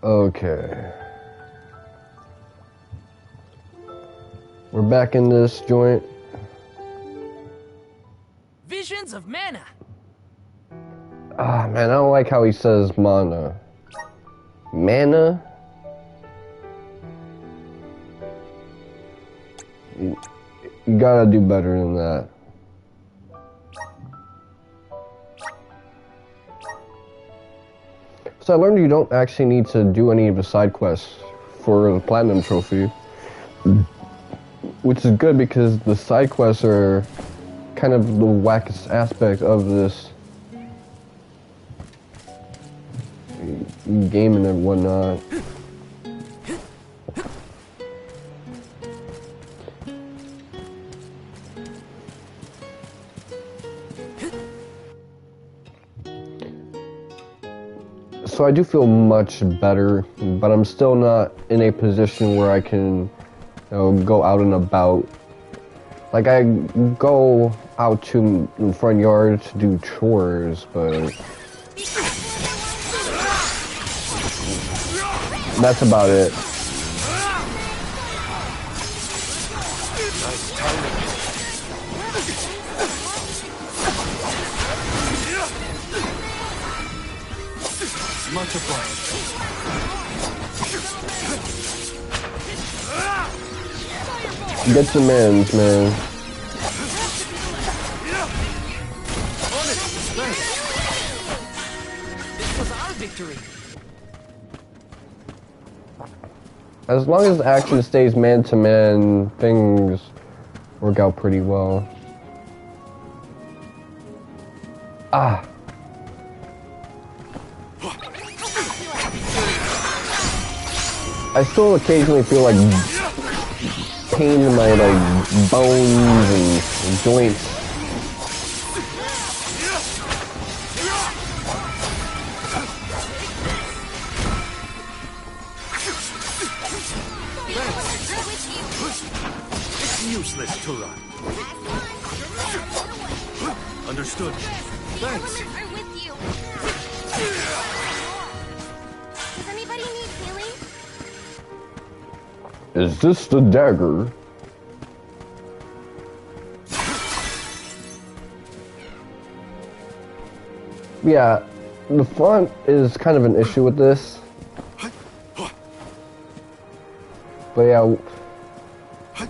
Okay. We're back in this joint. Visions of mana. Ah, man, I don't like how he says mana. Mana? You gotta do better than that. So I learned you don't actually need to do any of the side quests for the Platinum Trophy. Which is good because the side quests are kind of the wackest aspect of this game and whatnot. So I do feel much better, but I'm still not in a position where I can, go out and about. Like, I go out to the front yard to do chores, but that's about it. Much obliged. Get some ends, man. This was our victory. As long as the action stays man to man, things work out pretty well. Ah. I still occasionally feel like pain in my bones and joints. It's useless to run. Understood. Thanks. I'm with you. Does anybody need healing? Is this the dagger? Yeah, the font is kind of an issue with this. But yeah,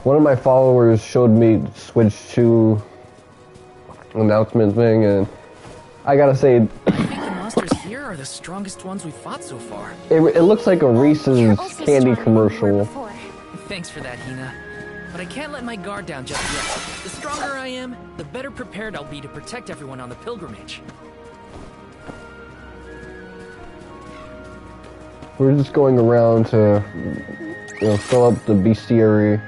one of my followers showed me Switch 2 announcement thing, and I gotta say, I think the monsters here are the strongest ones we've fought so far. it looks like a Reese's candy commercial. Thanks for that, Hinna. But I can't let my guard down just yet. The stronger I am, the better prepared I'll be to protect everyone on the pilgrimage. We're just going around to, fill up the bestiary.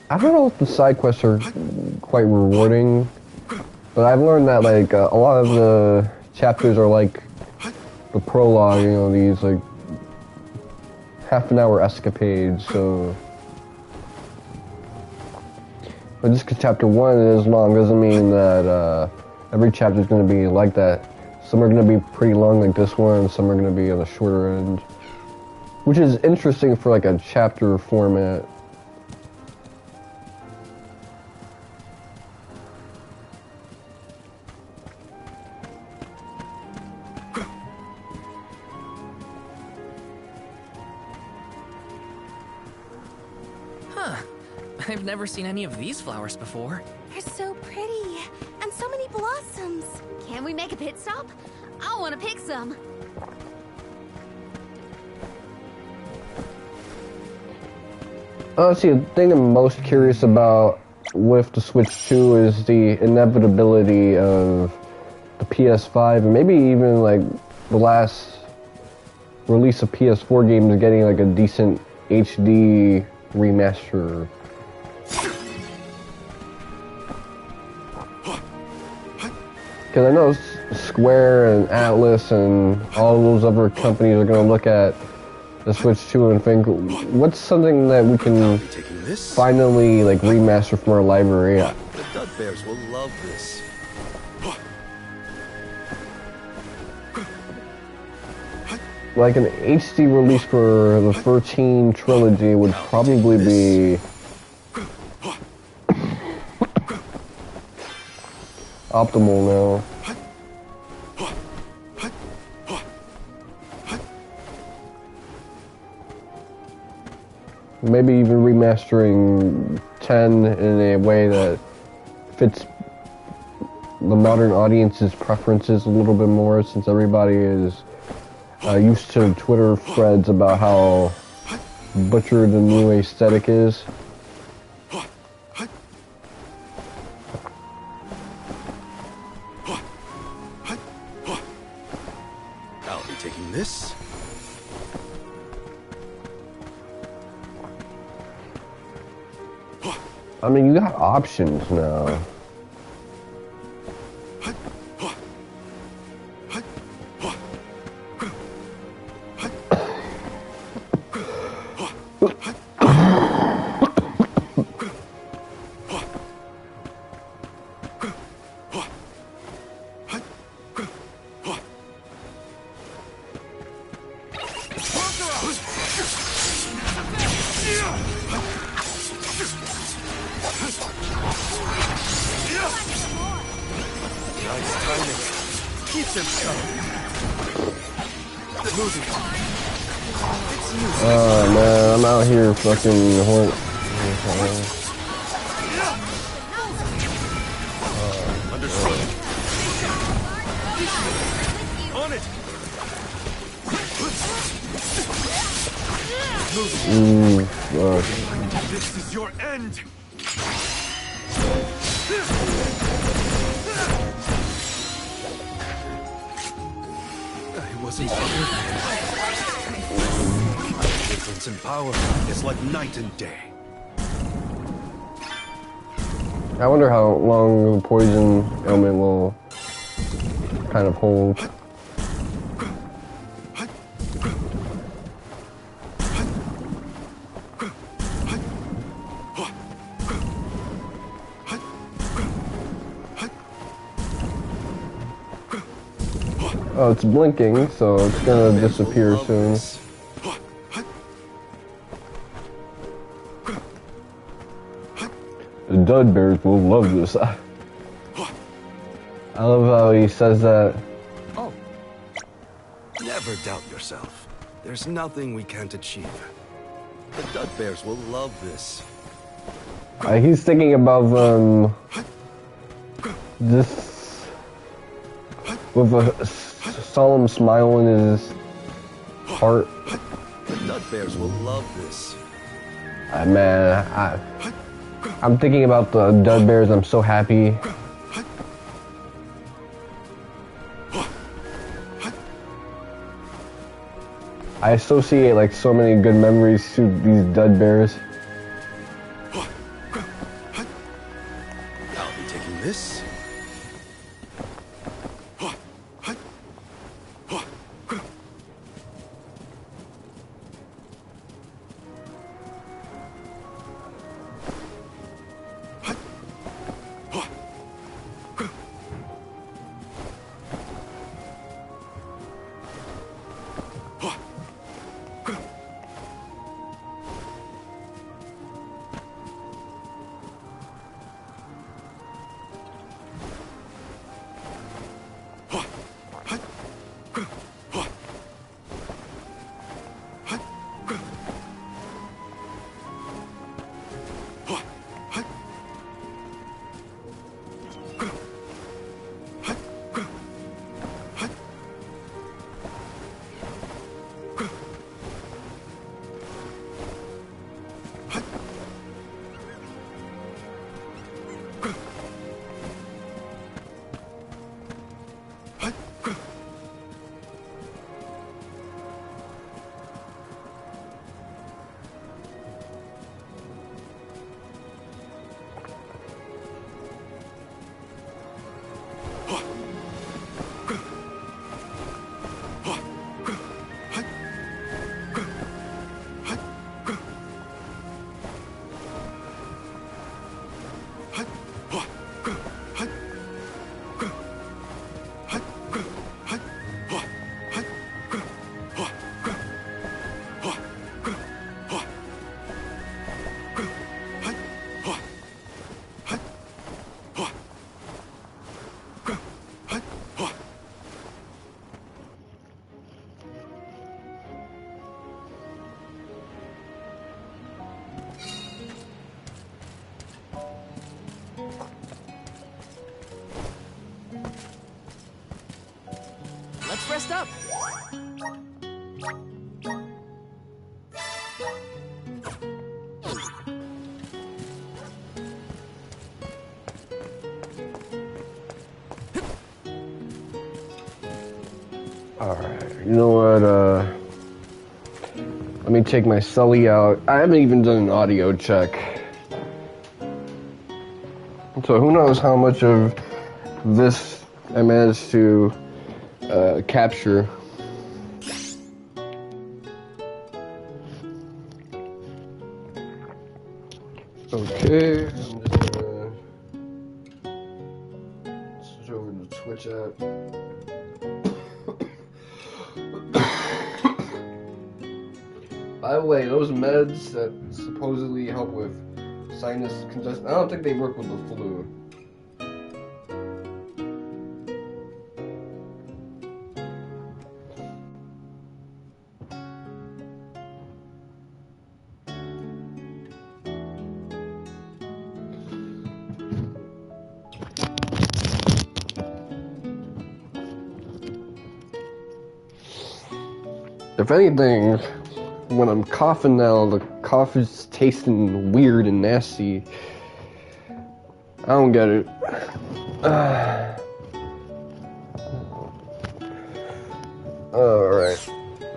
I don't know if the side quests are quite rewarding, but I've learned that a lot of the chapters are like the prologue, these half-an-hour escapades. So, but just because chapter 1 is long doesn't mean that every chapter is going to be like that. Some are going to be pretty long like this one, and some are going to be on the shorter end, which is interesting for a chapter format. I've never seen any of these flowers before. They're so pretty, and so many blossoms. Can we make a pit stop? I want to pick some. Honestly, the thing I'm most curious about with the Switch 2 is the inevitability of the PS5, and maybe even the last release of PS4 games getting a decent HD remaster. Because I know Square and Atlas and all those other companies are going to look at the Switch 2 and think, what's something that we can finally remaster from our library? The Dud Bears will love this. like an HD release for the 13 trilogy would probably be optimal now. Maybe even remastering 10 in a way that fits the modern audience's preferences a little bit more, since everybody is used to Twitter threads about how butchered the new aesthetic is. I'll be taking this. I mean, you got options now. Oh man, I'm out here fucking horn. Understood. On it. This is your end. I wasn't sure. Difference in power is like night and day. I wonder how long the poison ailment will kind of hold. Oh, it's blinking, so it's gonna disappear soon. The Dud Bears will love this. I love how he says that. Oh. Never doubt yourself. There's nothing we can't achieve. The Dud Bears will love this. He's thinking about this with a solemn smile in his heart. The Dud Bears will love this. Man, I'm thinking about the Dud Bears. I'm so happy. I associate like so many good memories to these Dud Bears. I'll be taking this. Let's rest up. Alright, you know what, let me take my Sully out. I haven't even done an audio check. So who knows how much of this I managed to capture. Okay, I'm just gonna switch over to Twitch app. By the way, those meds that supposedly help with sinus congestion, I don't think they work with the flu. If anything, when I'm coughing now, the cough is tasting weird and nasty. I don't get it. Alright.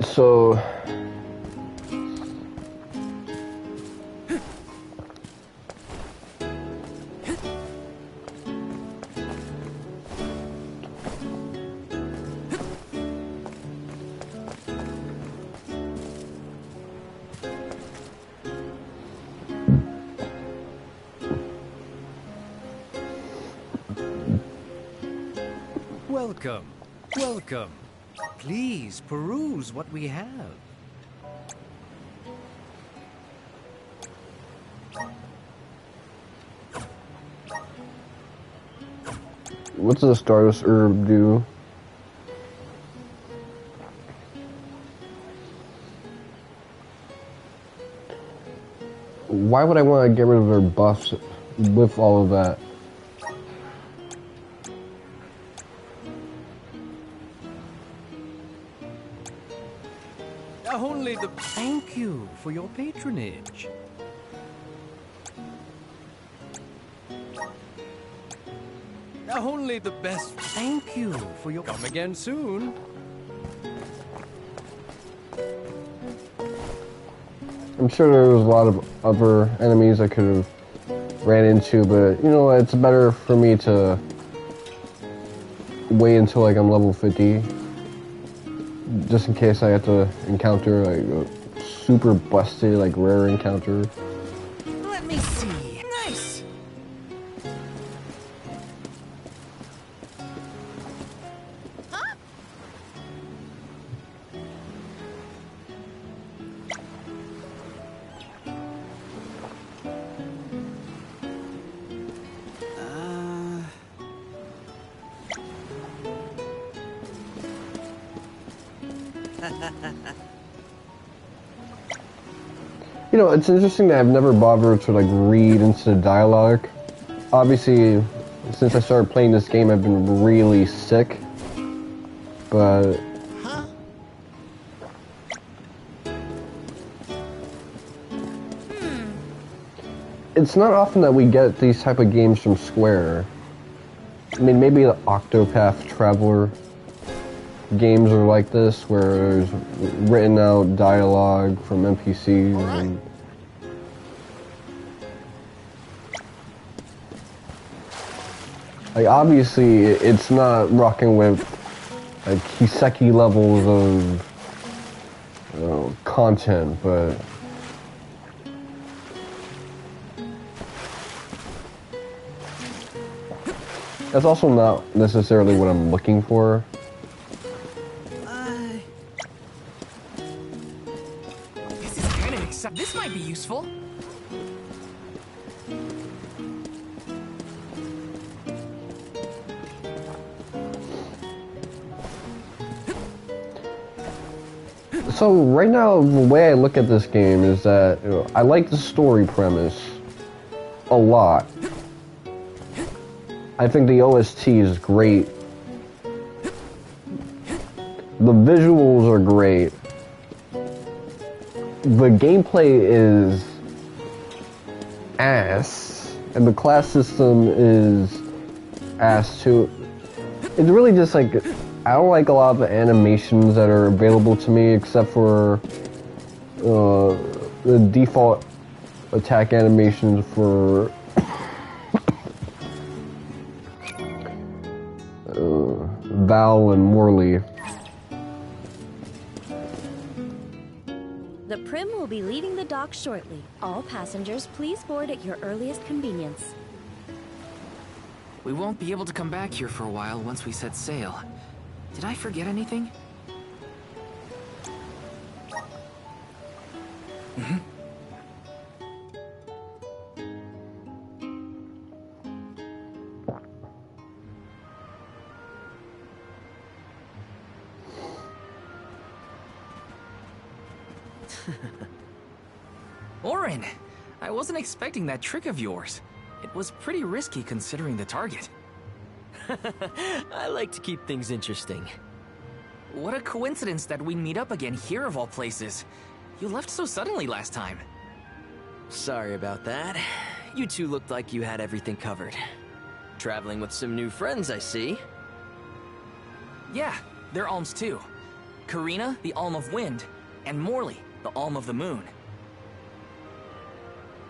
So... Welcome, welcome. Please peruse what we have. What's the Stardust herb do? Why would I want to get rid of their buffs with all of that? Only the... Thank you for your patronage. Only the best... Thank you for your... Come again soon. I'm sure there was a lot of other enemies I could have ran into, but you know, it's better for me to wait until like I'm level 50. Just in case I have to encounter like a super busted, like rare encounter. Let me see. Nice. Huh? You know, it's interesting that I've never bothered to like read into the dialogue. Obviously, since I started playing this game, I've been really sick. But it's not often that we get these type of games from Square. I mean, maybe the Octopath Traveler games are like this, where there's written out dialogue from NPCs and like obviously it's not rocking with like Kiseki levels of content, but that's also not necessarily what I'm looking for. This is kind of exciting. This might be useful. So right now, the way I look at this game is that I like the story premise a lot. I think the OST is great. the visuals are great. The gameplay is ass, and the class system is ass too. It's really just like, I don't like a lot of the animations that are available to me, except for the default attack animations for Val and Morley. The Prim will be leaving the dock shortly. All passengers, please board at your earliest convenience. We won't be able to come back here for a while once we set sail. Did I forget anything? Eoren! I wasn't expecting that trick of yours. It was pretty risky considering the target. I like to keep things interesting. What a coincidence that we meet up again here of all places. You left so suddenly last time. Sorry about that. You two looked like you had everything covered. Traveling with some new friends, I see. Yeah, they're Alms too. Karina, the Alm of Wind, and Morley, the Alm of the Moon.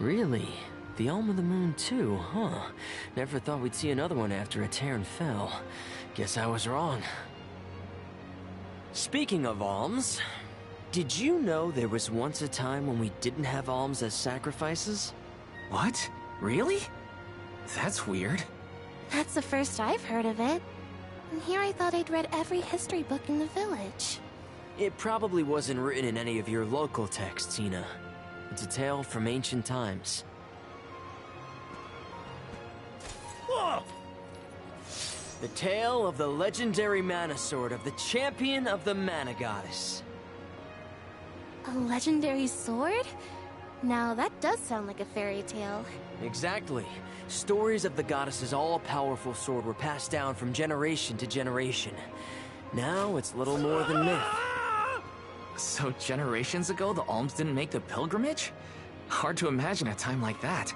Really? The Alm of the Moon too, huh? Never thought we'd see another one after a Terran fell. Guess I was wrong. Speaking of alms, did you know there was once a time when we didn't have alms as sacrifices? What? Really? That's weird. That's the first I've heard of it. And here I thought I'd read every history book in the village. It probably wasn't written in any of your local texts, Hinna. It's a tale from ancient times. The tale of the legendary mana sword of the champion of the mana goddess. A legendary sword? Now that does sound like a fairy tale. Exactly. Stories of the goddess's all-powerful sword were passed down from generation to generation. Now it's little more than myth. So generations ago, the Alms didn't make the pilgrimage? Hard to imagine a time like that.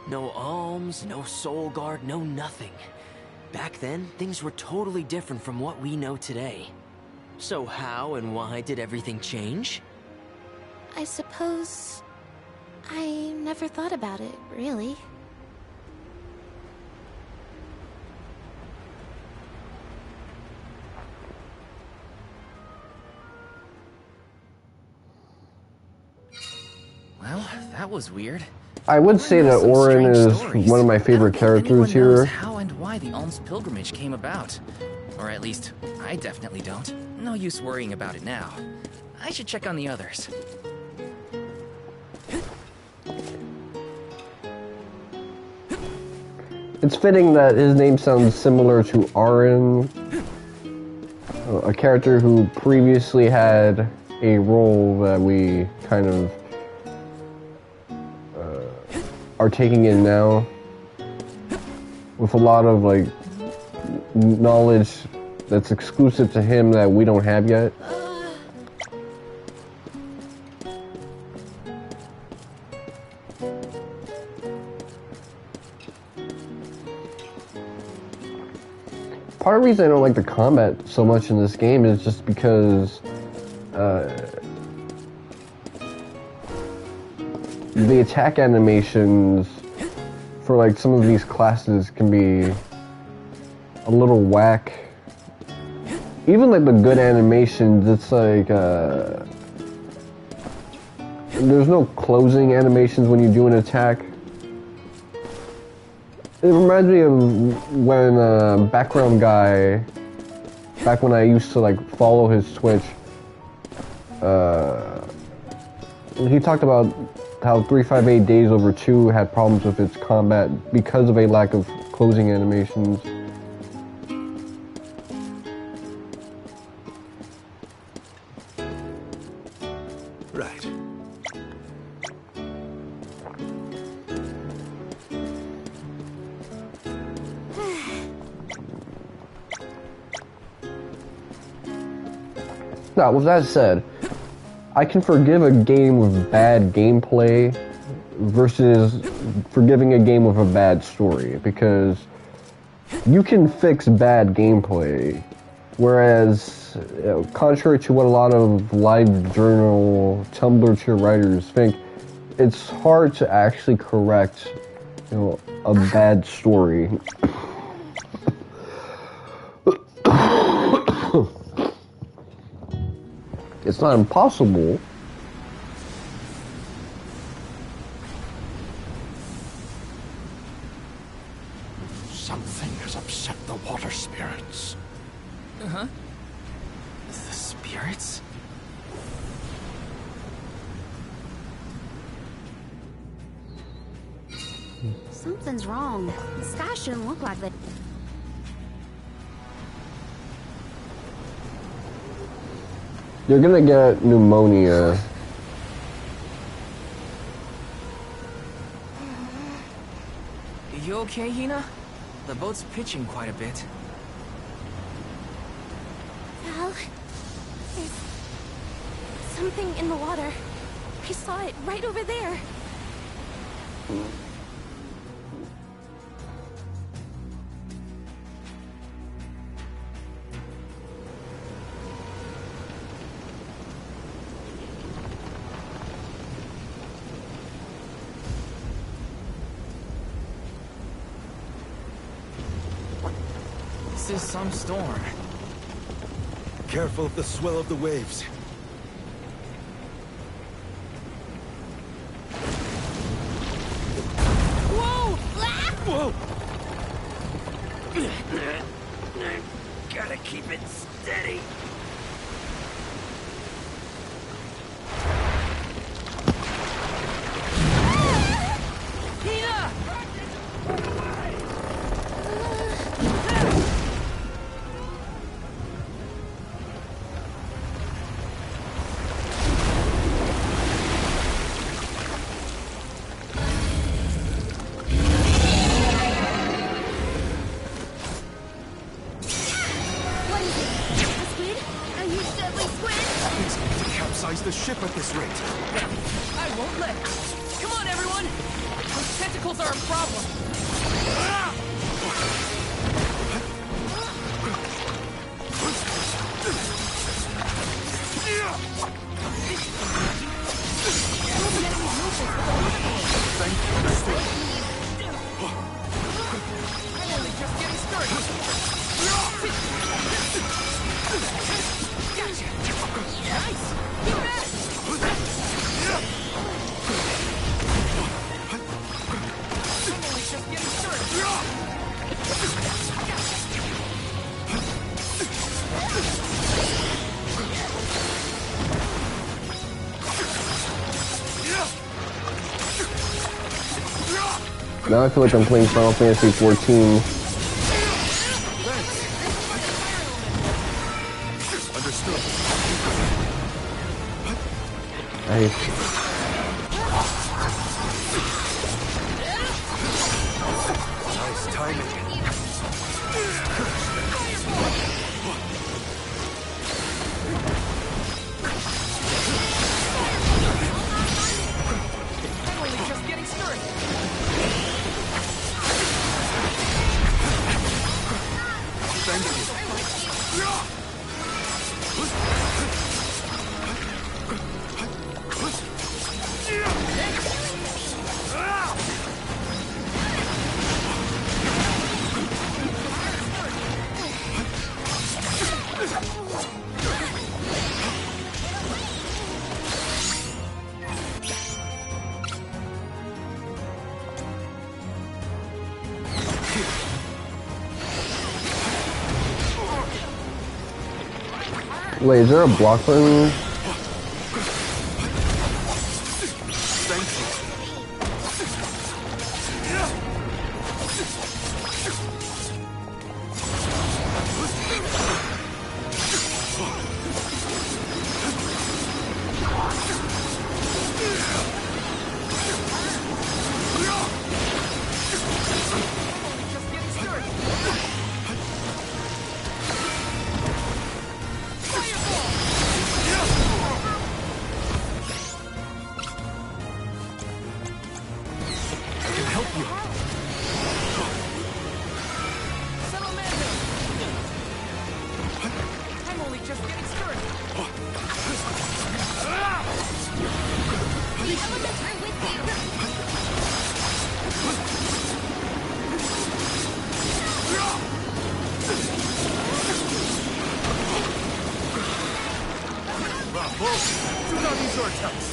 No alms, no soul guard, no nothing. Back then, things were totally different from what we know today. So how and why did everything change? I suppose... I never thought about it, really. Well, that was weird. I would say that Eoren is one of my favorite characters here. How and why the Alms pilgrimage came about. Or at least, I definitely don't. No use worrying about it now. I should check on the others. It's fitting that his name sounds similar to Eoren, a character who previously had a role that we kind of are taking in now, with a lot of like knowledge that's exclusive to him that we don't have yet. Part of the reason I don't like the combat so much in this game is just because the attack animations for like some of these classes can be a little whack. Even like the good animations, it's like there's no closing animations when you do an attack. It reminds me of when background guy, back when I used to like follow his Twitch, he talked about how 358 Days Over 2 had problems with its combat because of a lack of closing animations. Right. Now, with that said, I can forgive a game with bad gameplay versus forgiving a game with a bad story, because you can fix bad gameplay, whereas, contrary to what a lot of live journal Tumblr tier writers think, it's hard to actually correct, a bad story. It's not impossible. Something has upset the water spirits. Uh-huh. The spirits? Something's wrong. The sky shouldn't look like that. You're gonna get pneumonia. You okay, Hinna? The boat's pitching quite a bit. Val, there's something in the water. I saw it right over there. This is some storm. Careful of the swell of the waves. Whoa! Ah! Whoa! Gotta keep it steady. The ship at this rate. I won't let. Come on, everyone! Those tentacles are a problem. Thank you, understood. I'm only just getting started. Gotcha. Nice. Get back. I'm only just getting started. Now I feel like I'm playing Final Fantasy 14. Understood. Nice. Nice timing. I'm only just getting started. Thank you. Wait, is there a block button? Thank you. just getting started. The elements are with you. Bravo! Do not use your attacks.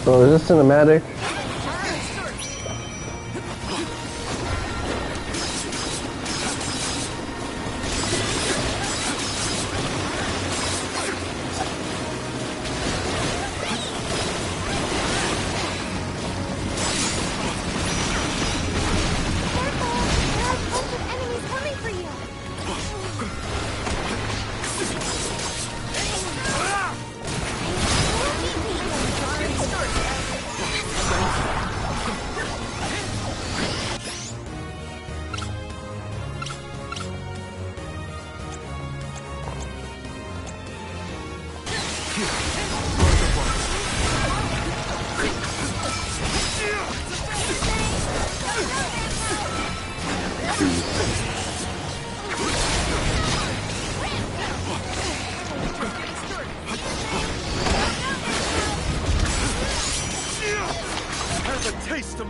So is this cinematic?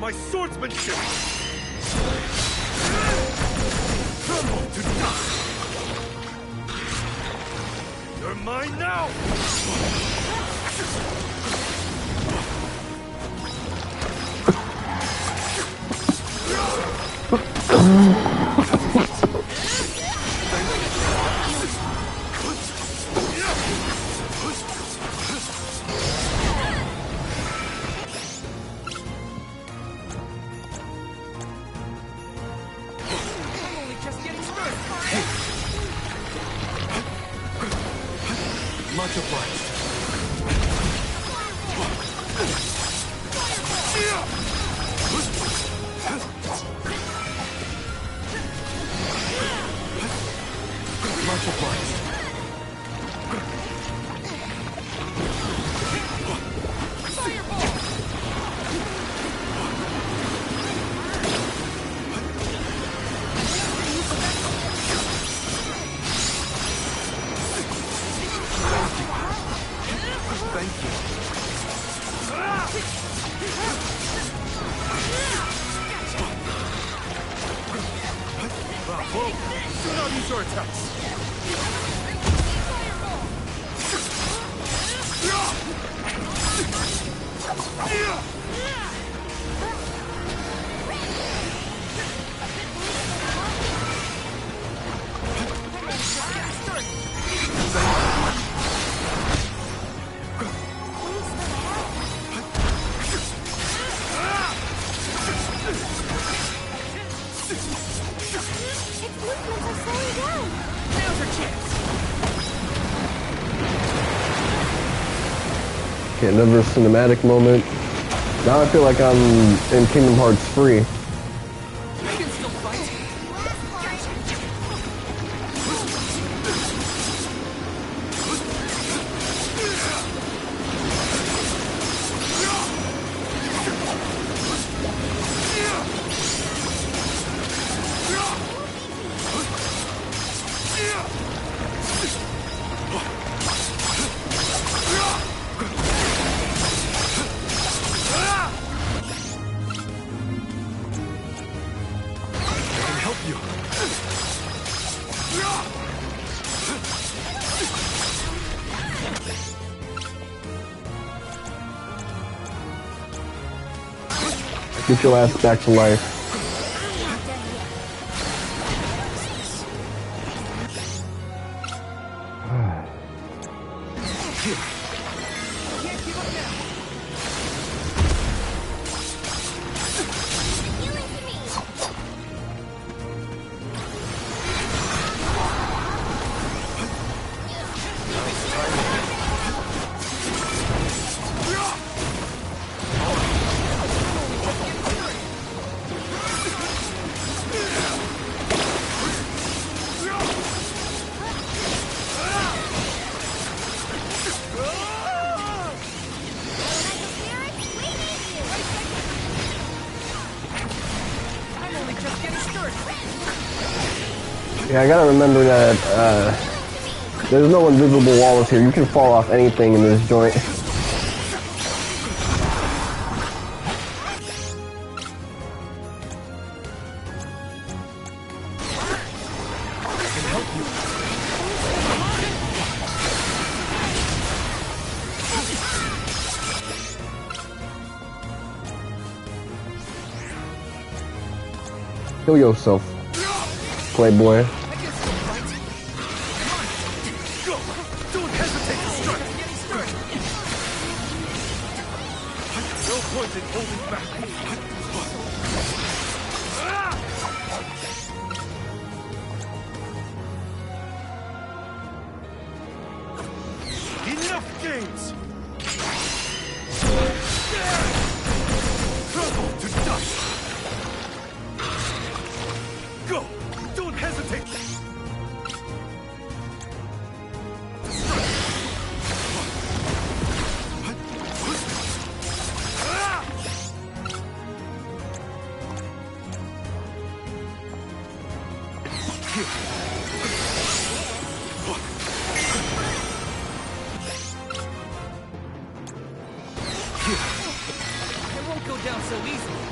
My swordsmanship! Tremble to die! You're mine now! Okay, another cinematic moment. Now I feel like I'm in Kingdom Hearts 3. Get your ass back to life. Yeah, I gotta remember that there's no invisible walls here. You can fall off anything in this joint. Kill yourself, playboy. Enough games! Go! Don't hesitate! It won't go down so easily.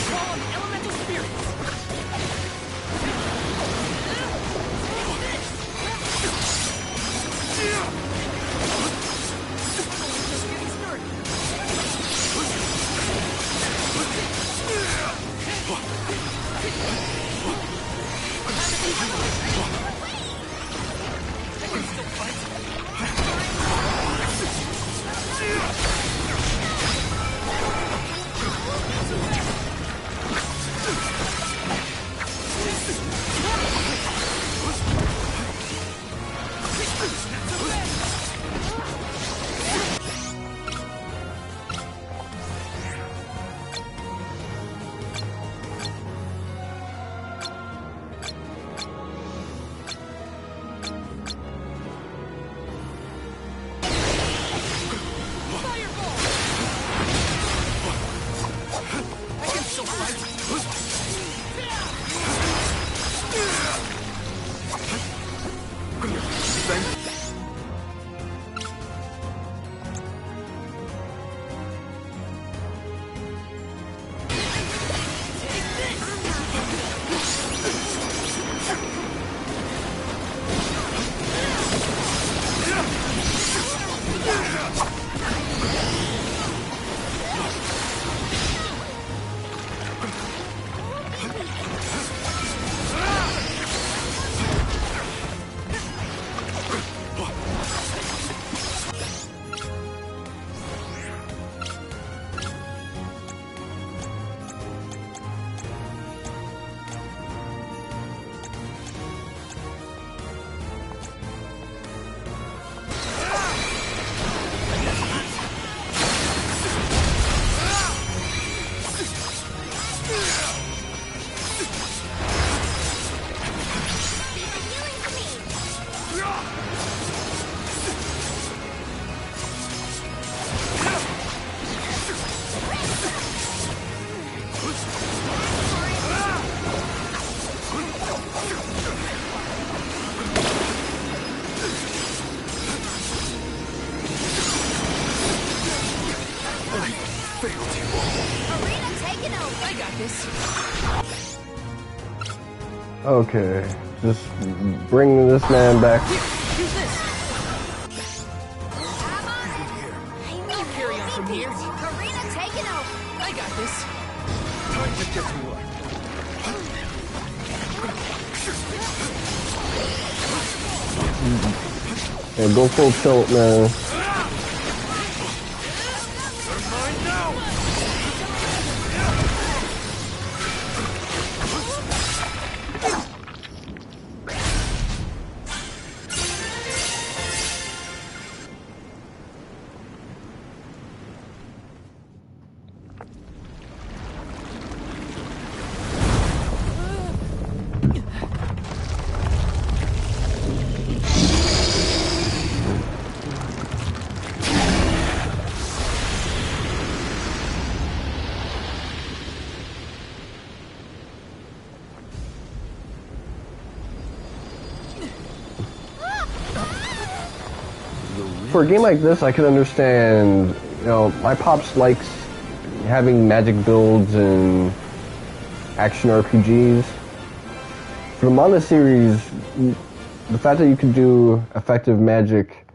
Call on the elemental spirits. Just getting started. I can still fight. Okay, just bring this man back. Use this. I'll carry on from here. Karina taking over. I got this. Time to get to work. Yeah, go full tilt, man. For a game like this, I can understand, you know, my pops likes having magic builds and action RPGs. For the Mana series, the fact that you can do effective magic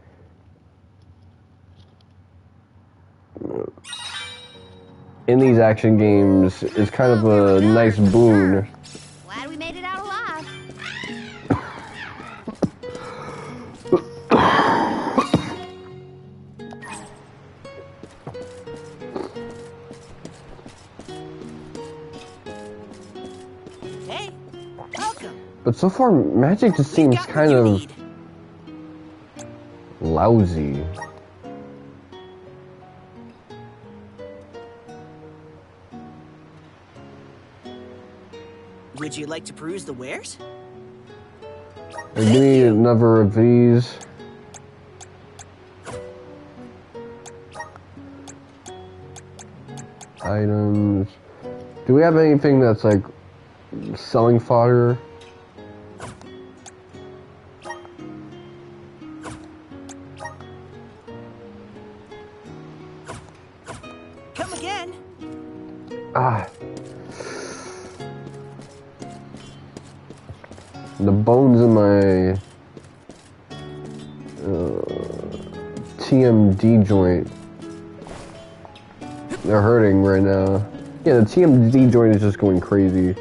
in these action games is kind of a nice boon. Glad we made it out alive. Hey, welcome. But so far, magic just seems kind of lousy. Would you like to peruse the wares? Give me another of these. Items. Do we have anything that's like selling fodder? Come again. Ah. The bones in my TMD joint, they're hurting right now. Yeah, the TMD joint is just going crazy.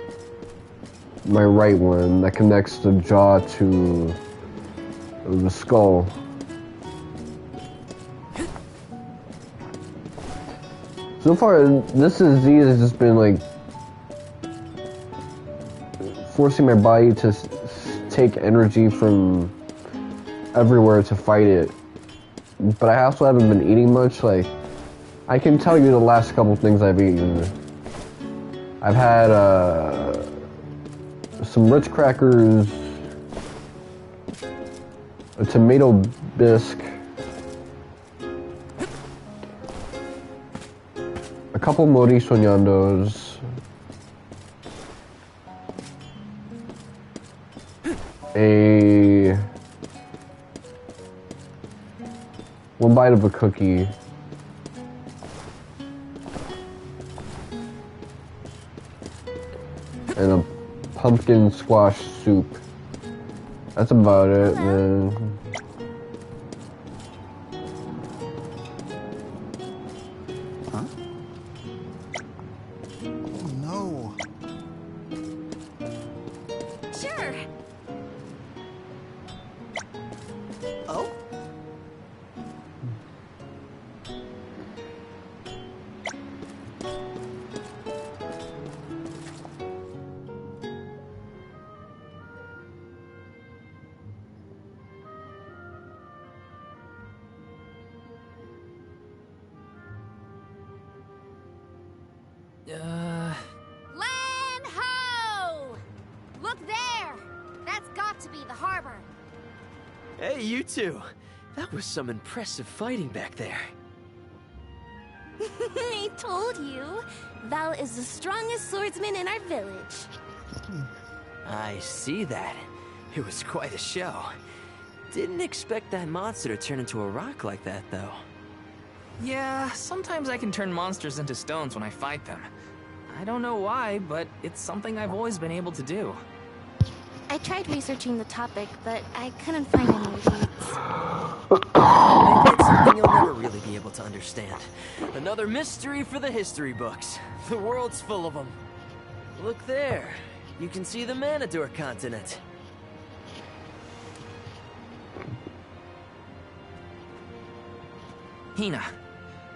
My right one that connects the jaw to the skull. So far, this disease has just been like forcing my body to take energy from everywhere to fight it. But I also haven't been eating much. Like, I can tell you the last couple things I've eaten. I've had some Ritz crackers, a tomato bisque, a couple mori soñandos, one bite of a cookie, and a pumpkin squash soup. That's about it, man. Huh? Oh no. Sure. Oh? Land ho! Look there! That's got to be the harbor. Hey, you two. That was some impressive fighting back there. I told you. Val is the strongest swordsman in our village. I see that. It was quite a show. Didn't expect that monster to turn into a rock like that, though. Yeah, sometimes I can turn monsters into stones when I fight them. I don't know why, but it's something I've always been able to do. I tried researching the topic, but I couldn't find any leads. Maybe it's something you'll never really be able to understand. Another mystery for the history books. The world's full of them. Look there. You can see the Manador continent. Hinna,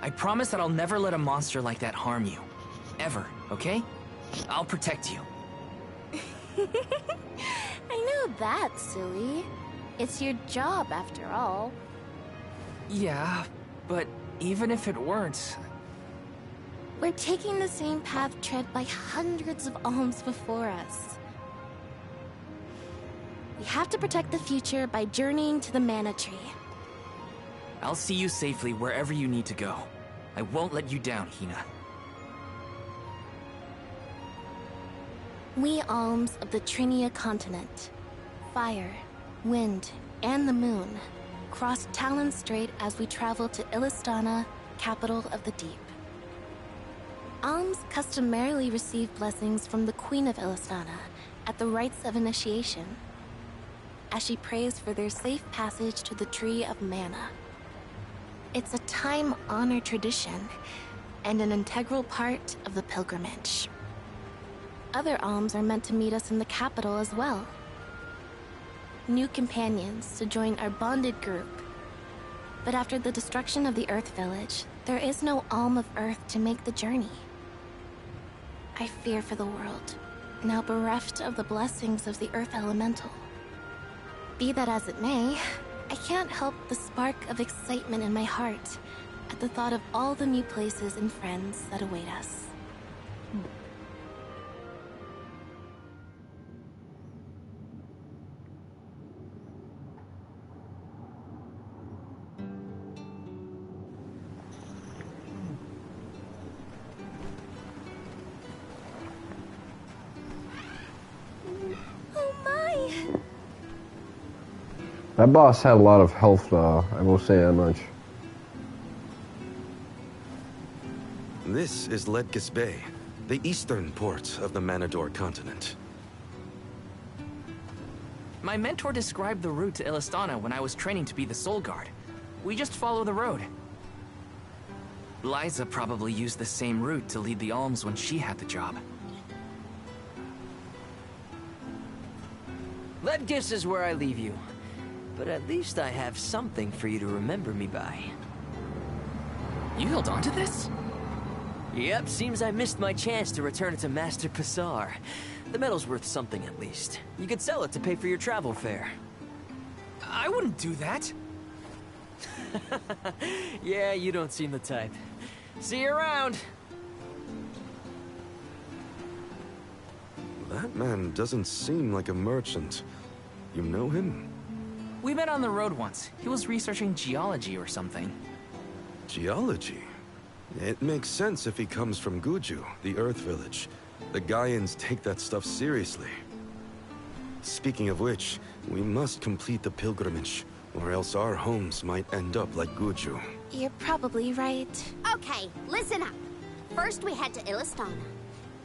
I promise that I'll never let a monster like that harm you. Ever, okay? I'll protect you. I know that, silly. It's your job, after all. Yeah, but even if it weren't... We're taking the same path tread by hundreds of alms before us. We have to protect the future by journeying to the Mana Tree. I'll see you safely wherever you need to go. I won't let you down, Hinna. We alms of the Trinia continent, fire, wind, and the moon, cross Talon Strait as we travel to Illystana, capital of the deep. Alms customarily receive blessings from the Queen of Illystana at the rites of initiation, as she prays for their safe passage to the Tree of Mana. It's a time-honored tradition, and an integral part of the pilgrimage. Other alms are meant to meet us in the capital as well. New companions to join our bonded group. But after the destruction of the Earth Village, there is no Alm of Earth to make the journey. I fear for the world, now bereft of the blessings of the Earth Elemental. Be that as it may, I can't help the spark of excitement in my heart at the thought of all the new places and friends that await us. Oh my! That boss had a lot of health though, I will say that much. This is Ledgis Bay, the eastern port of the Manador continent. My mentor described the route to Illystana when I was training to be the Soul Guard. We just follow the road. Liza probably used the same route to lead the alms when she had the job. Ledgis is where I leave you. But at least I have something for you to remember me by. You held on to this? Yep, seems I missed my chance to return it to Master Passar. The metal's worth something at least. You could sell it to pay for your travel fare. I wouldn't do that. Yeah, you don't seem the type. See you around! That man doesn't seem like a merchant. You know him? We met on the road once. He was researching geology or something. Geology? It makes sense if he comes from Guju, the Earth Village. The Gaians take that stuff seriously. Speaking of which, we must complete the pilgrimage, or else our homes might end up like Guju. You're probably right. Okay, listen up. First we head to Illystana.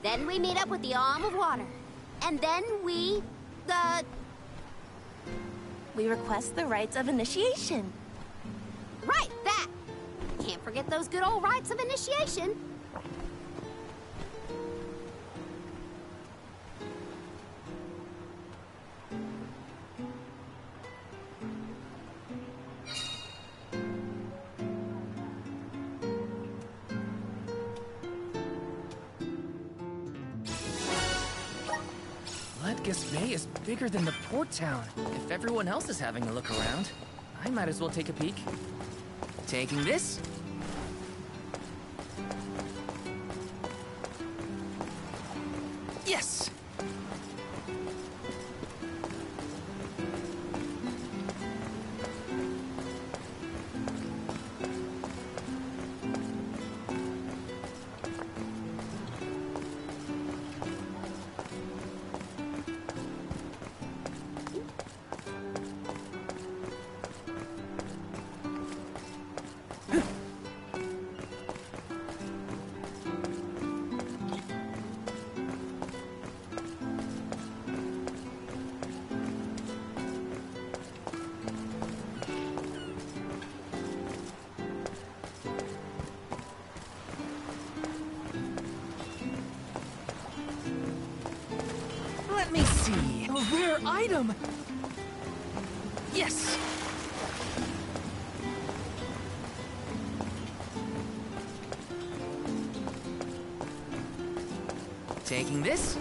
Then we meet up with the Alm of Water. And then we... We request the rites of initiation. Right, that! Can't forget those good old rites of initiation. Ledgis Bay is bigger than the port town. If everyone else is having a look around, I might as well take a peek. Taking this? Yes! rare item! Yes! Taking this?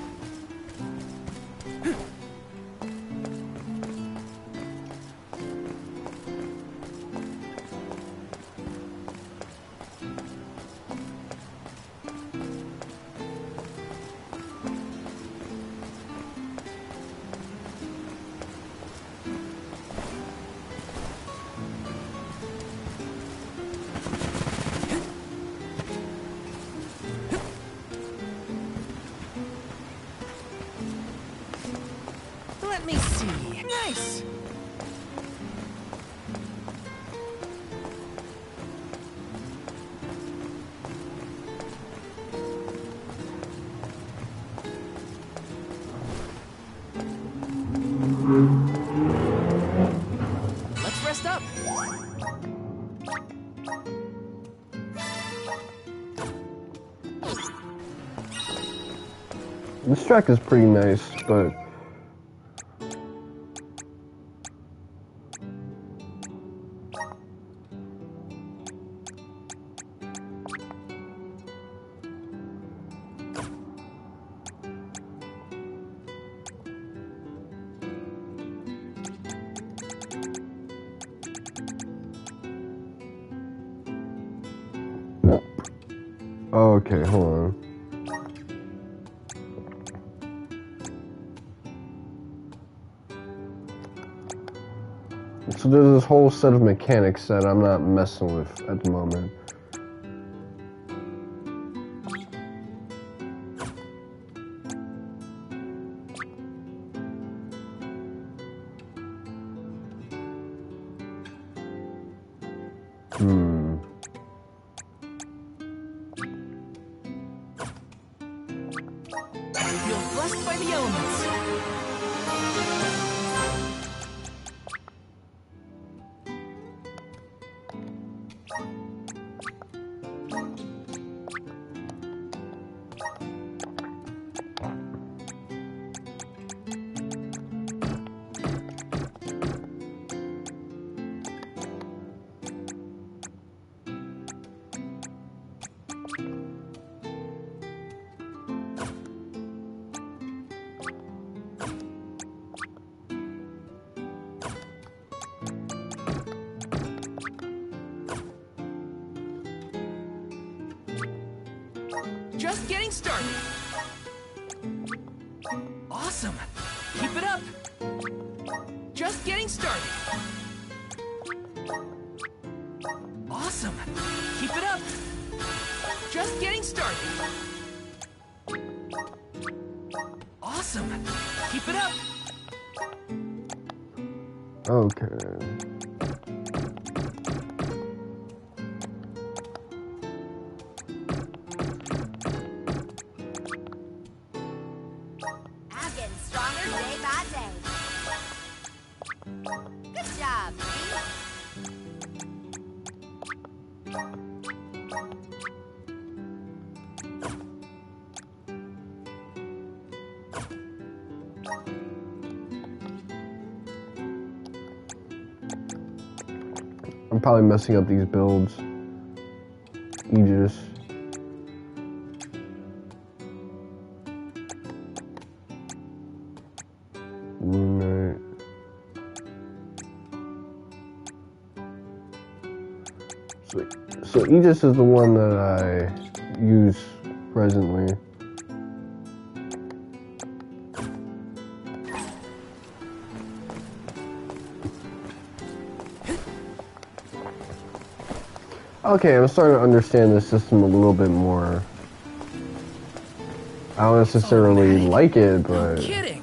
Let me see. Nice! Let's rest up. This track is pretty nice, but okay, hold on. So there's this whole set of mechanics that I'm not messing with at the moment. Feel blessed by the elements. Just getting started. Awesome. Keep it up. Just getting started. Awesome. Keep it up. Just getting started. Awesome. Keep it up. Okay. I'm getting stronger day by day. Good job, me. I'm probably messing up these builds. Aegis. Moon Knight. So Aegis is the one that I use presently. Okay, I'm starting to understand the system a little bit more. I don't necessarily like it, but... No kidding.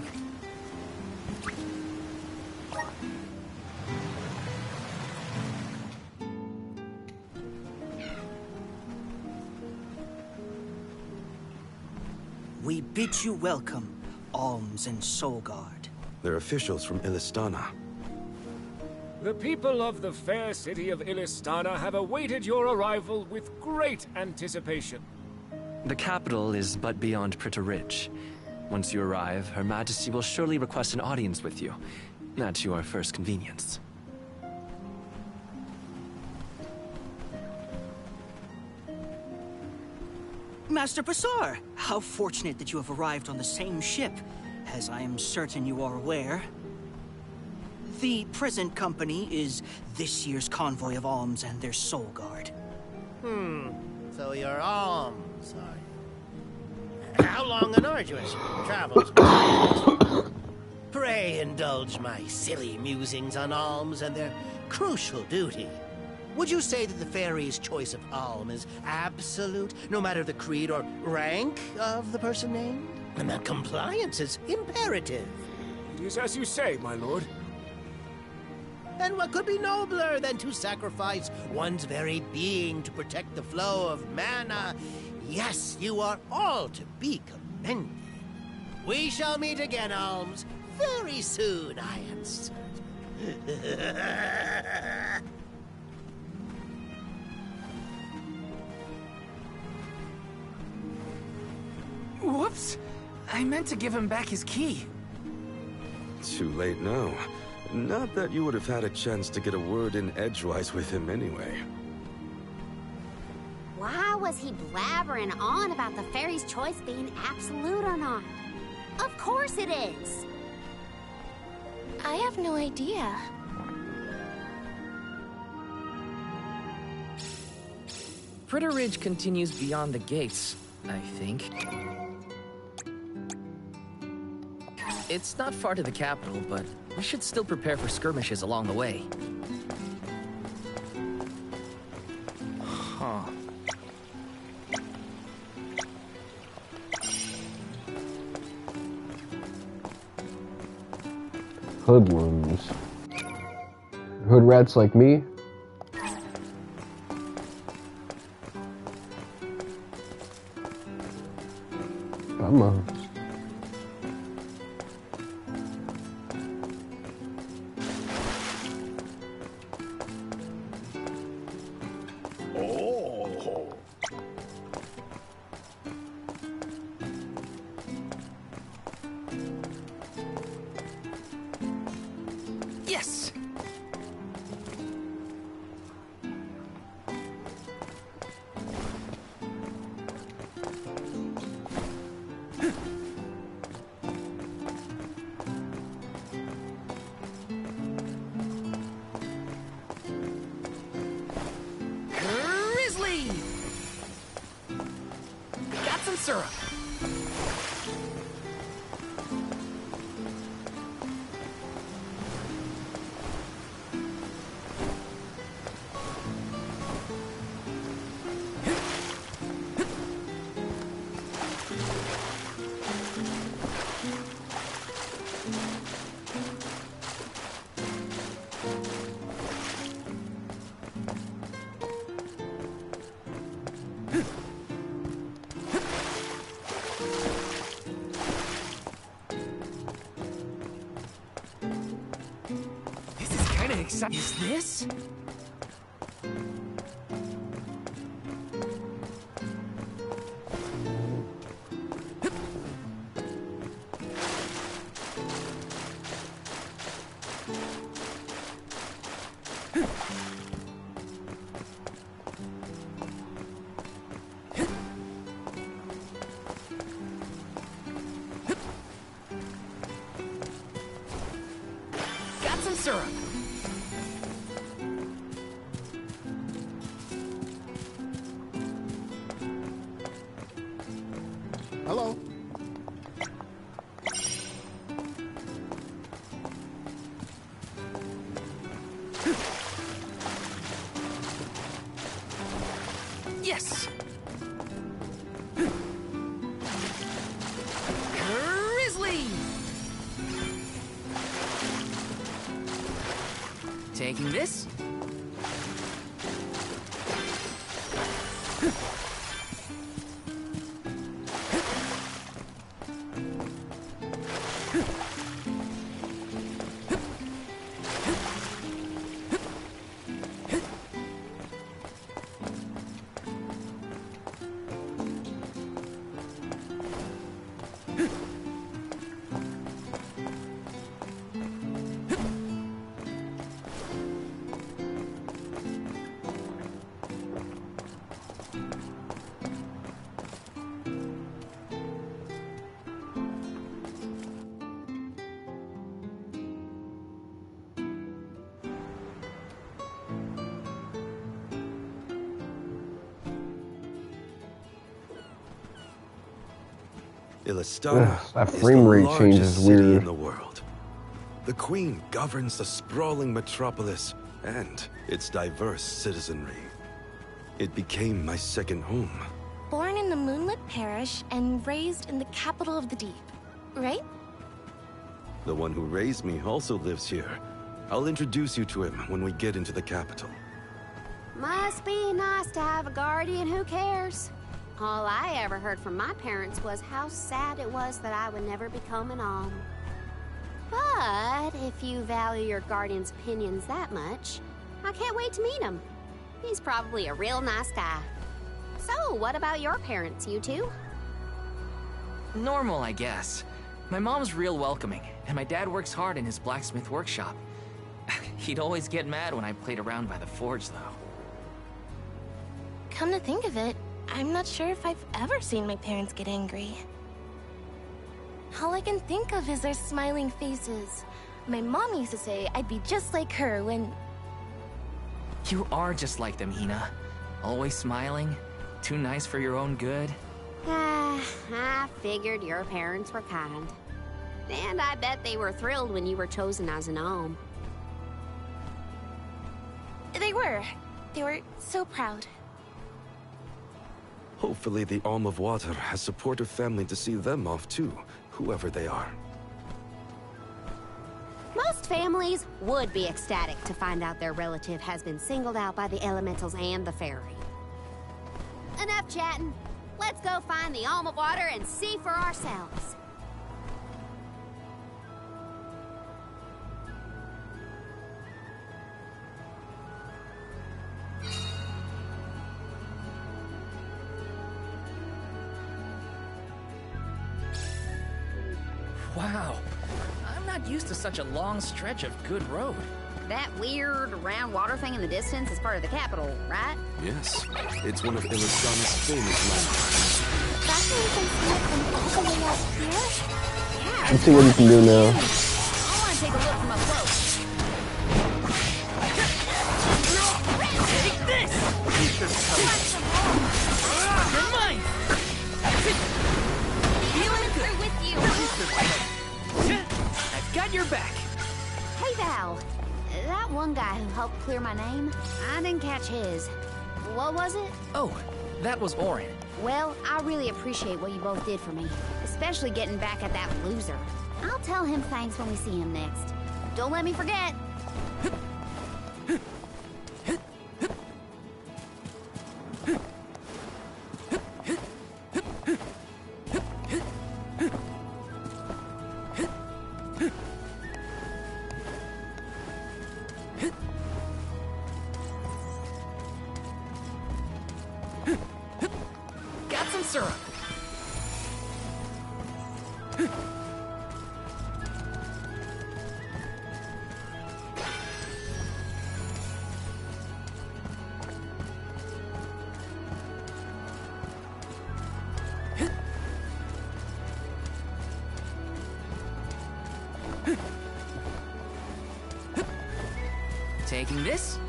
We bid you welcome, Alms and Soulguard. They're officials from Illystana. The people of the fair city of Illystana have awaited your arrival with great anticipation. The capital is but beyond Pretty Ridge. Once you arrive, Her Majesty will surely request an audience with you, at your first convenience. Master Passar, how fortunate that you have arrived on the same ship. As I am certain you are aware, the present company is this year's convoy of alms and their soul guard. So you're alms, are you? How long and arduous travels? Pray indulge my silly musings on alms and their crucial duty. Would you say that the fairy's choice of alm is absolute, no matter the creed or rank of the person named? And that compliance is imperative. It is as you say, my lord. And what could be nobler than to sacrifice one's very being to protect the flow of mana? Yes, you are all to be commended. We shall meet again, alms, very soon, I am certain. Whoops! I meant to give him back his key. Too late now. Not that you would have had a chance to get a word in edgewise with him anyway. Why was he blabbering on about the fairy's choice being absolute or not? Of course it is! I have no idea. Fritter Ridge continues beyond the gates, I think. It's not far to the capital, but we should still prepare for skirmishes along the way. Huh. Hoodlums. Hood rats like me? Come on. Yes! Grizzly! Got some syrup. Is this? Got some syrup. Hello. Yes. Grizzly. Taking this. Illystana that is frame the rate change largest is city weird. in the world. The Queen governs the sprawling metropolis and its diverse citizenry. It became my second home. Born in the moonlit parish and raised in the capital of the deep, right? The one who raised me also lives here. I'll introduce you to him when we get into the capital. Must be nice to have a guardian who cares. All I ever heard from my parents was how sad it was that I would never become an Alm. But if you value your guardian's opinions that much, I can't wait to meet him. He's probably a real nice guy. So, what about your parents, you two? Normal, I guess. My mom's real welcoming, and my dad works hard in his blacksmith workshop. He'd always get mad when I played around by the forge, though. Come to think of it, I'm not sure if I've ever seen my parents get angry. All I can think of is their smiling faces. My mom used to say I'd be just like her when... You are just like them, Hinna. Always smiling, too nice for your own good. I figured your parents were kind. And I bet they were thrilled when you were chosen as an Alm. They were. They were so proud. Hopefully the Alm of Water has supportive family to see them off too, whoever they are. Most families would be ecstatic to find out their relative has been singled out by the elementals and the fairy. Enough chatting. Let's go find the Alm of Water and see for ourselves. Wow. I'm not used to such a long stretch of good road. That weird round water thing in the distance is part of the capital, right? Yes, it's one of Illystana's famous landmarks. That means I see it from all the way out here? Yeah. Let's see what you can do now. I want to take a look from up close. Take this! You're mine! Feeling good with you! I've got your back. Hey, Val. That one guy who helped clear my name, I didn't catch his. What was it? Oh, that was Eoren. Well, I really appreciate what you both did for me, especially getting back at that loser. I'll tell him thanks when we see him next. Don't let me forget. Got some syrup. Taking this.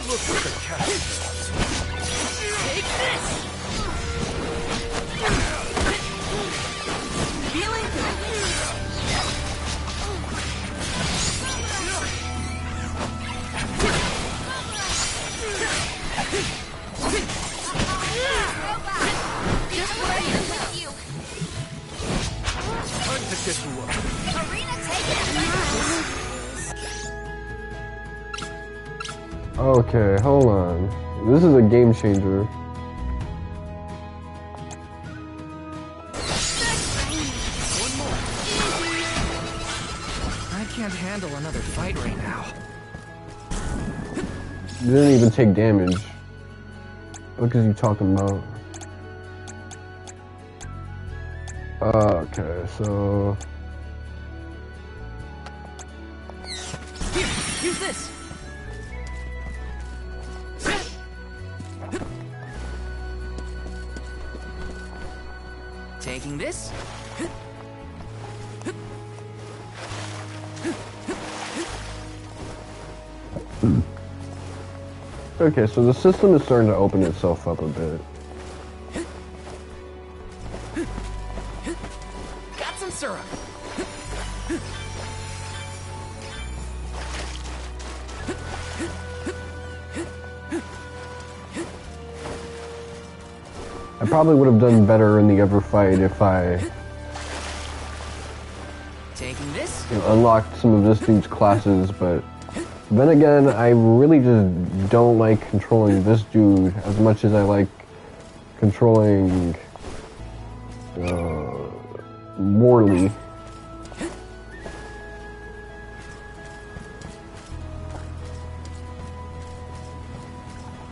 Look at the cat. Take this! Feeling good. Just what I need with you. Time to get to work. Arena, take it. Okay, hold on. This is a game changer. I can't handle another fight right now. You didn't even take damage. What is you talking about? Okay, so Taking this. Okay, so the system is starting to open itself up a bit. Got some syrup. I probably would have done better in the other fight if I Taking this. unlocked some of this dude's classes, but then again, I really just don't like controlling this dude as much as I like controlling Morley.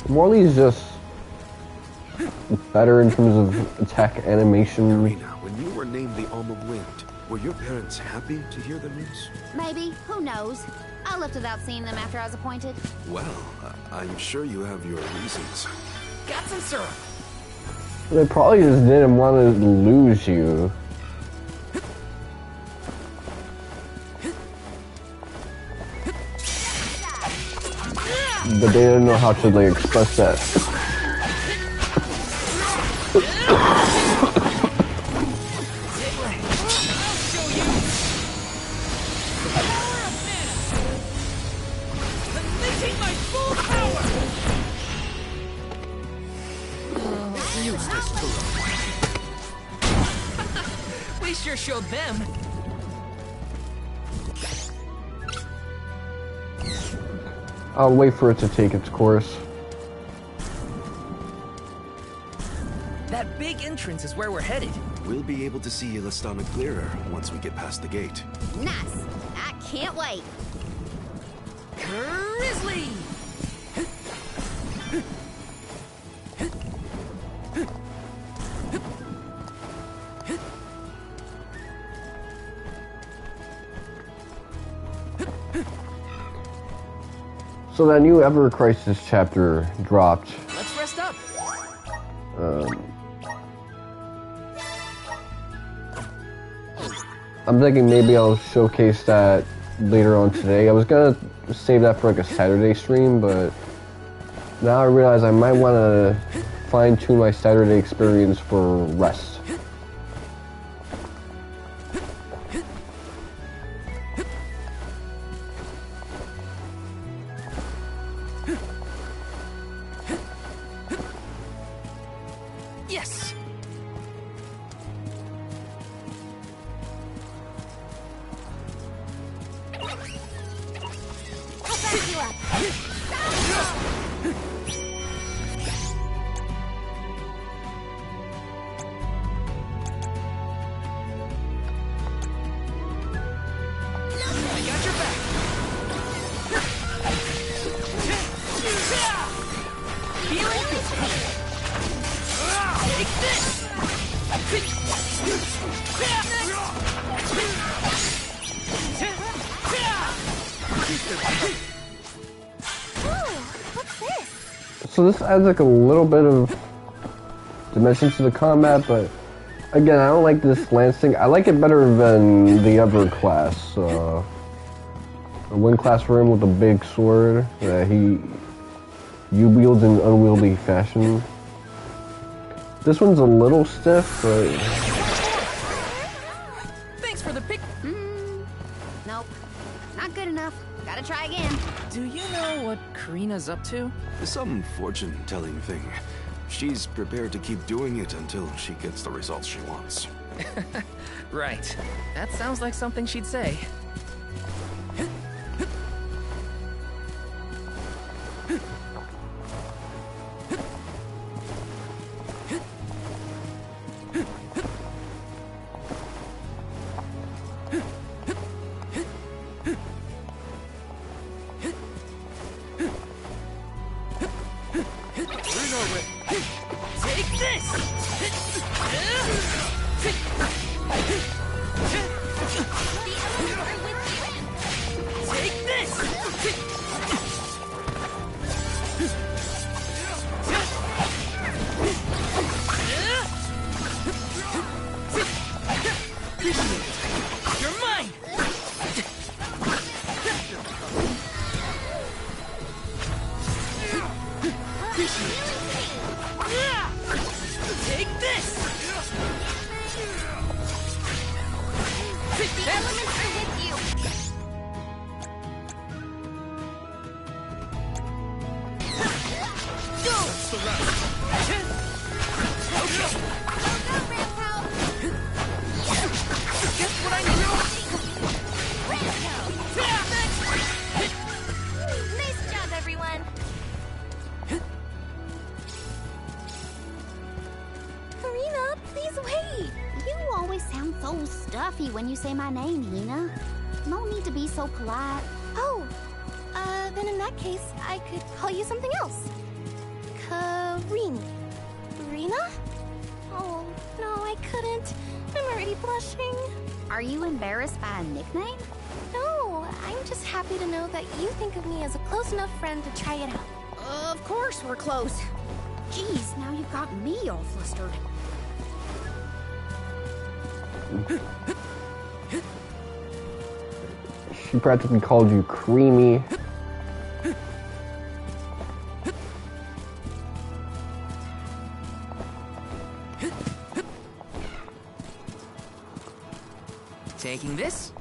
Morley's just better in terms of attack animation. Irina, when you were named the Alm of Wind, were your parents happy to hear the news? Maybe. Who knows? I left without seeing them after I was appointed. Well, I'm sure you have your reasons. Got some syrup. They probably just didn't want to lose you. But they didn't know how to like express that. We sure showed them. I'll wait for it to take its course. That big entrance is where we're headed. We'll be able to see Illystana clearer once we get past the gate. Nice. I can't wait. Grizzly! So that new Ever Crisis chapter dropped. Let's rest up. I'm thinking maybe I'll showcase that later on today. I was gonna save that for like a Saturday stream, but now I realize I might want to fine-tune my Saturday experience for rest. Yes. I'll back you up. I got your back. Healing. Take this. What's this? So this adds like a little bit of dimension to the combat, but again, I don't like this lancing. I like it better than the other class. One class for him with a big sword that you wield in unwieldy fashion. This one's a little stiff, but Thanks for the pick. Nope. Not good enough. Gotta try again. Do you know what Karina's up to? Some fortune-telling thing. She's prepared to keep doing it until she gets the results she wants. Right. That sounds like something she'd say. Take this! Take this! Take this! The elements are with you. That's the last. Just what I need! Nice job, everyone. Karina, please wait. You always sound so stuffy when you say my name, Hinna. No need to be so polite. Oh, then in that case, I could call you something else. Karina? Oh, no, I couldn't. I'm already blushing. Are you embarrassed by a nickname? No, I'm just happy to know that you think of me as a close enough friend to try it out. Of course we're close. Jeez, now you've got me all flustered. She practically called you creamy. Taking this?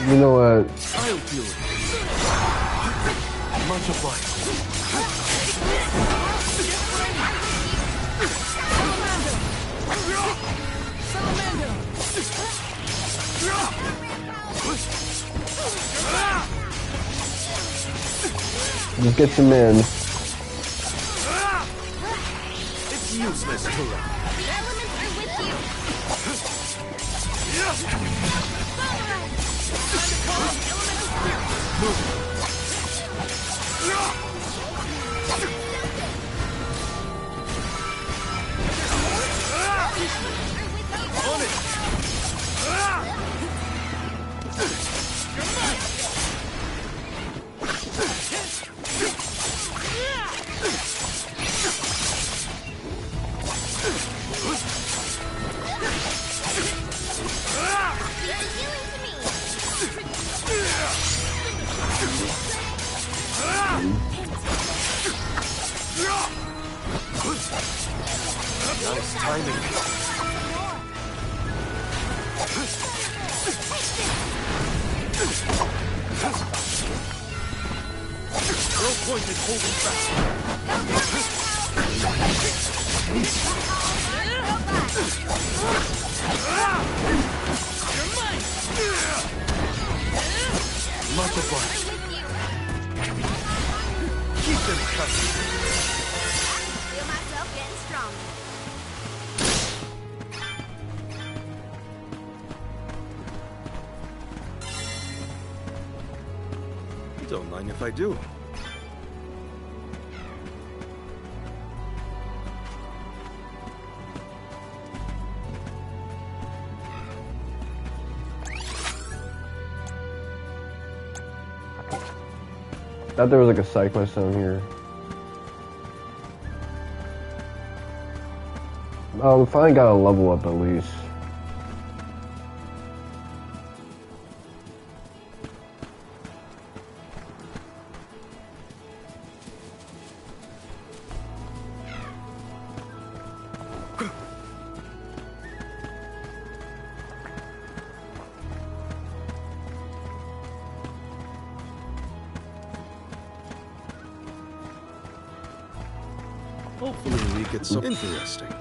You know what? I'll do it. Much obliged. Just get some in. It's useless to run. The elements are with you. On it! Nice timing. No point in holding fast. You're mine! Much obliged. Keep them coming. Feel myself getting stronger. Don't mind if I do. Thought there was like a side quest down here. Oh, we finally got a level up at least. Hopefully we get some interesting.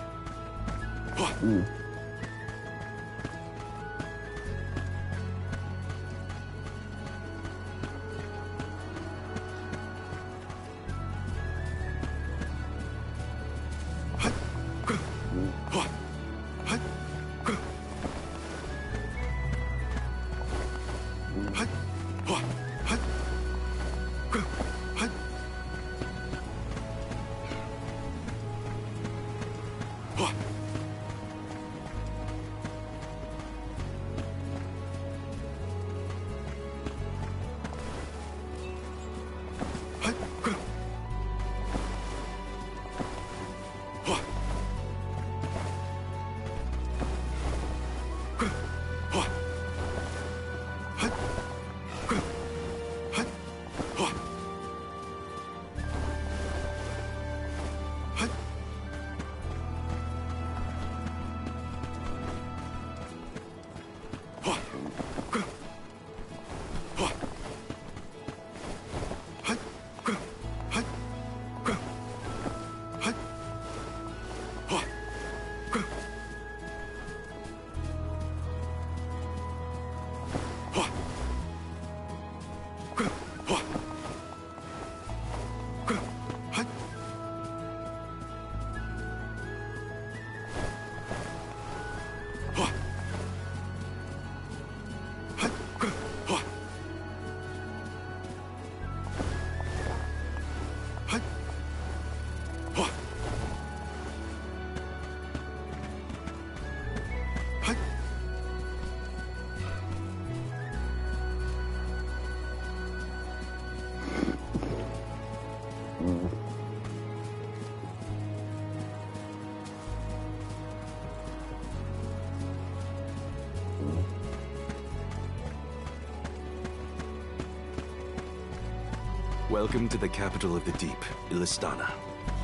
Welcome to the capital of the deep, Illystana.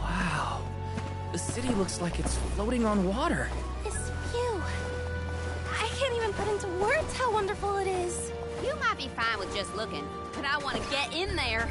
Wow. The city looks like it's floating on water. This view. I can't even put into words how wonderful it is. You might be fine with just looking, but I want to get in there.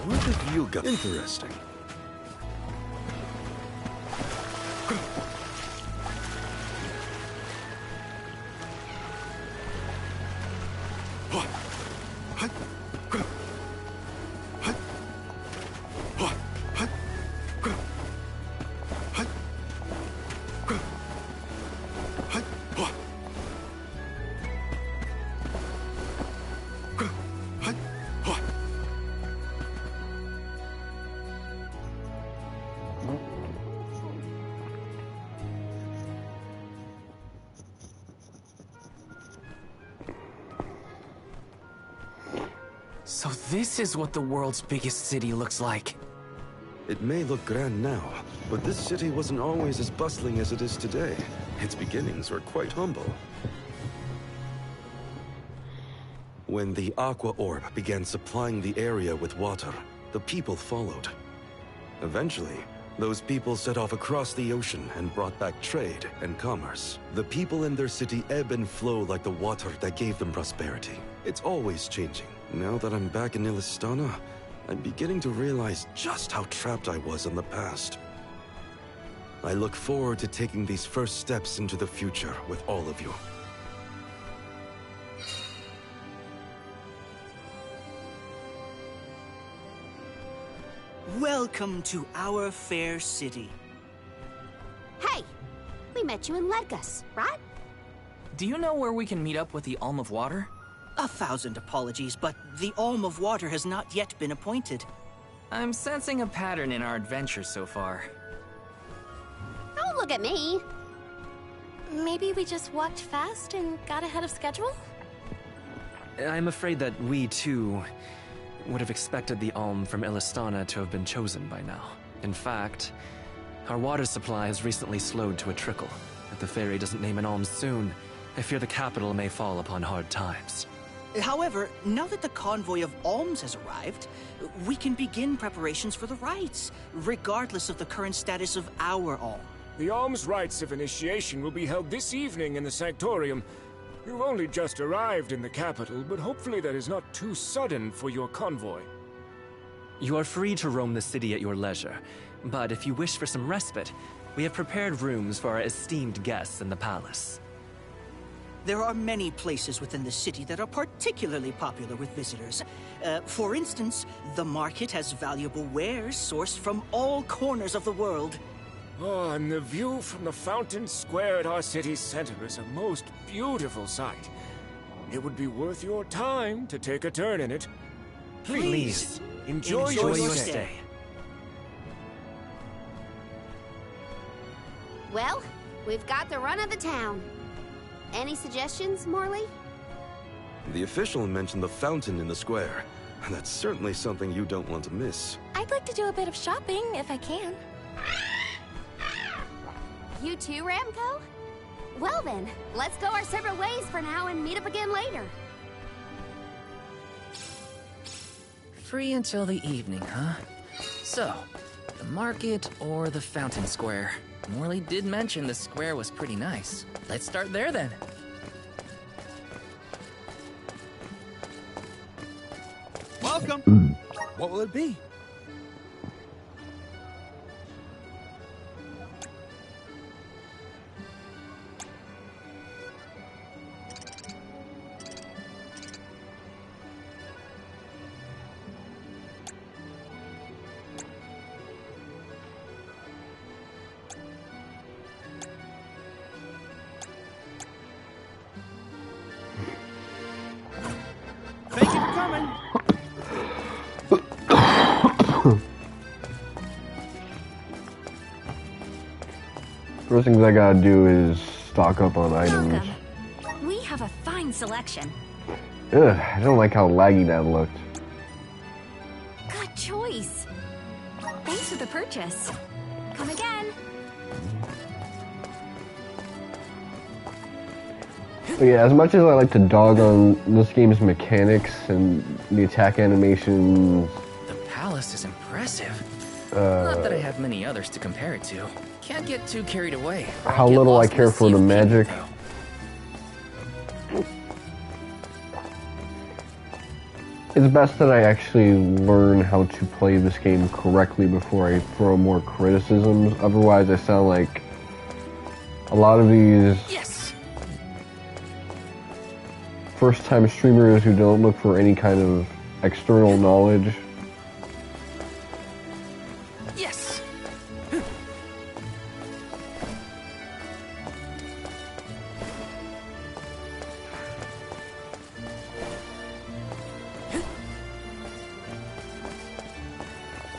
What have you got? Interesting. So this is what the world's biggest city looks like. It may look grand now, but this city wasn't always as bustling as it is today. Its beginnings were quite humble. When the Aqua Orb began supplying the area with water, the people followed. Eventually, those people set off across the ocean and brought back trade and commerce. The people in their city ebb and flow like the water that gave them prosperity. It's always changing. Now that I'm back in Illystana, I'm beginning to realize just how trapped I was in the past. I look forward to taking these first steps into the future with all of you. Welcome to our fair city. Hey, we met you in Ledgus, right? Do you know where we can meet up with the Alm of Water? 1,000 apologies, but the Alm of Water has not yet been appointed. I'm sensing a pattern in our adventures so far. Don't look at me. Maybe we just walked fast and got ahead of schedule? I'm afraid that we, too, would have expected the Alm from Illystana to have been chosen by now. In fact, our water supply has recently slowed to a trickle. If the Fairy doesn't name an Alm soon, I fear the capital may fall upon hard times. However, now that the convoy of alms has arrived, we can begin preparations for the rites, regardless of the current status of our alm. The alms rites of initiation will be held this evening in the Sanctorium. You've only just arrived in the capital, but hopefully that is not too sudden for your convoy. You are free to roam the city at your leisure, but if you wish for some respite, we have prepared rooms for our esteemed guests in the palace. There are many places within the city that are particularly popular with visitors. For instance, the market has valuable wares sourced from all corners of the world. Oh, and the view from the fountain square at our city center is a most beautiful sight. It would be worth your time to take a turn in it. Please, enjoy your stay. Well, we've got the run of the town. Any suggestions, Morley? The official mentioned the fountain in the square. That's certainly something you don't want to miss. I'd like to do a bit of shopping, if I can. You too, Ramco? Well then, let's go our separate ways for now and meet up again later. Free until the evening, huh? So, the market or the fountain square? Morley did mention the square was pretty nice. Let's start there then. Welcome. What will it be? Thank you for coming. First things I gotta do is stock up on items. Welcome. We have a fine selection. Ugh, I don't like how laggy that looked. Good choice. Thanks for the purchase. Come again. But yeah, as much as I like to dog on this game's mechanics and the attack animations, The palace is impressive. Not that I have many others to compare it to. Can't get too carried away. how little I care for the magic. It's best that I actually learn how to play this game correctly before I throw more criticisms. Otherwise, I sound like a lot of these first-time streamers who don't look for any kind of external knowledge. Yes.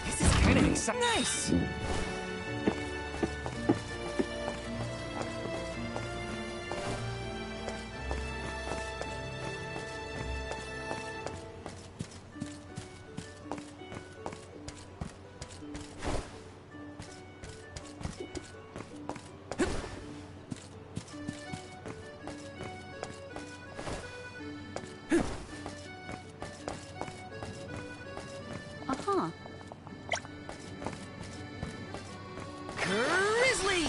This is kind of exciting. Nice. Uh-huh. Grizzly!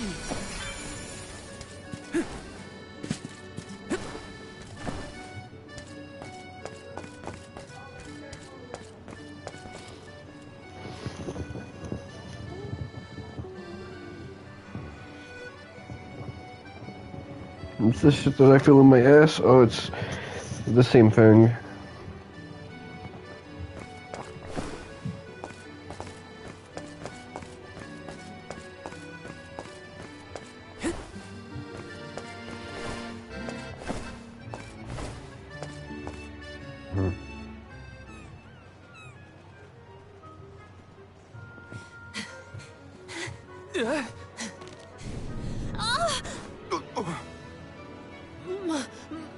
What's this shit that I feel in my ass? Oh, it's the same thing.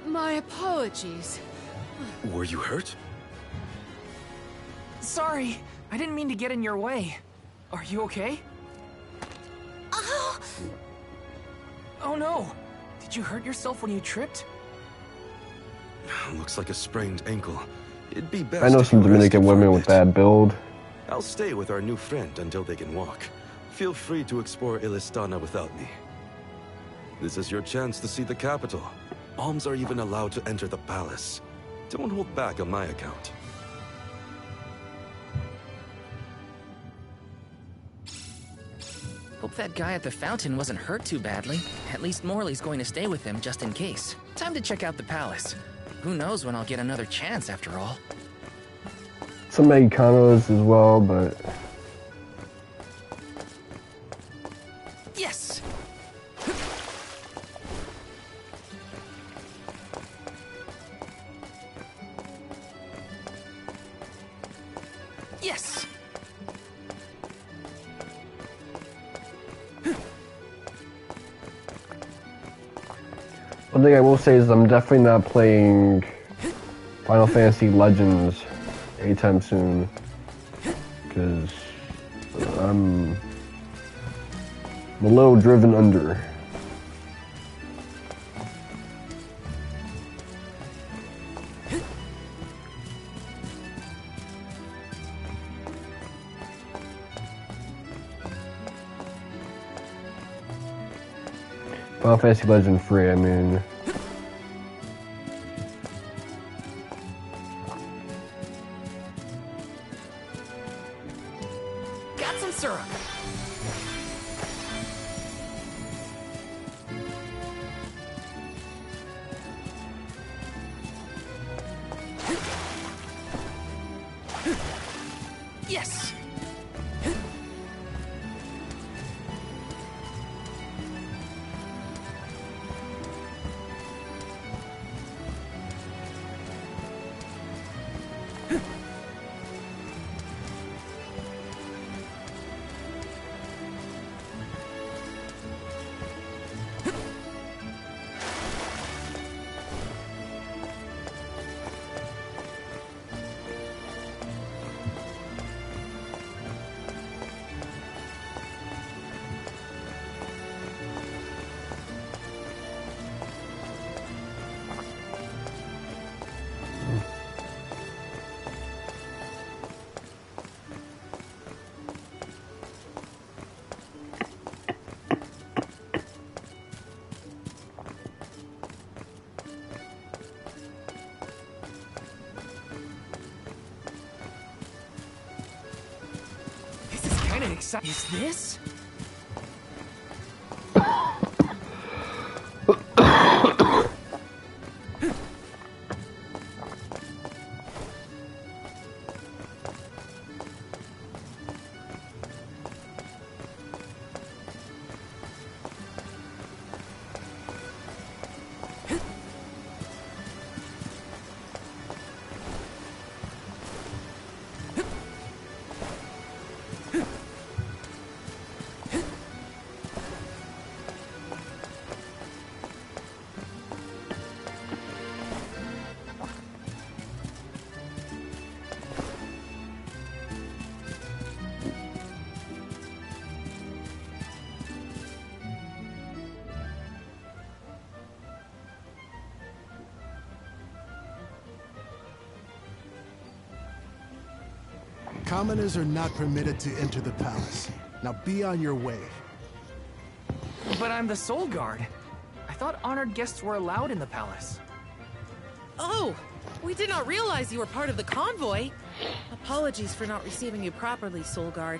My apologies. Were you hurt? Sorry, I didn't mean to get in your way. Are you okay? Oh no! Did you hurt yourself when you tripped? Looks like a sprained ankle. It'd be best I know if some you rested Dominican for a women with bit. that build. I'll stay with our new friend until they can walk. Feel free to explore Illystana without me. This is your chance to see the capital. Alms are even allowed to enter the palace. Don't hold back on my account. Hope that guy at the fountain wasn't hurt too badly. At least Morley's going to stay with him just in case. Time to check out the palace. Who knows when I'll get another chance after all. Some Mexicanos as well, but... Yes! Yes! One thing I will say is I'm definitely not playing Final Fantasy Legends anytime soon, because I'm a little driven under. Final Fantasy Legend free, I mean. Got some syrup. Yes. Is this? Commoners are not permitted to enter the palace. Now be on your way. But I'm the Soul Guard. I thought honored guests were allowed in the palace. Oh, we did not realize you were part of the convoy. Apologies for not receiving you properly, Soul Guard.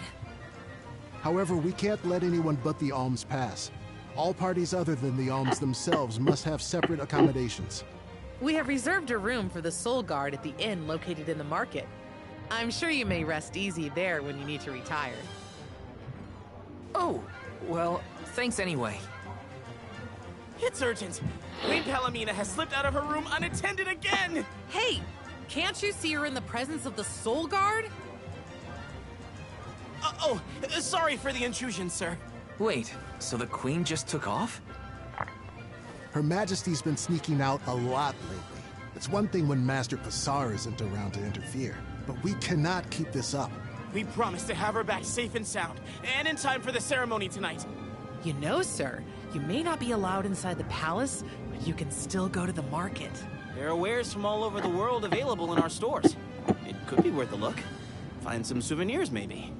However, we can't let anyone but the Alms pass. All parties other than the Alms themselves must have separate accommodations. We have reserved a room for the Soul Guard at the inn located in the market. I'm sure you may rest easy there when you need to retire. Oh, well, thanks anyway. It's urgent. Queen Palamena has slipped out of her room unattended again! Hey, can't you see her in the presence of the Soul Guard? Sorry for the intrusion, sir. Wait, so the Queen just took off? Her Majesty's been sneaking out a lot lately. It's one thing when Master Passar isn't around to interfere, but we cannot keep this up. We promise to have her back safe and sound, and in time for the ceremony tonight. You know, sir, you may not be allowed inside the palace, but you can still go to the market. There are wares from all over the world available in our stores. It could be worth a look. Find some souvenirs, maybe.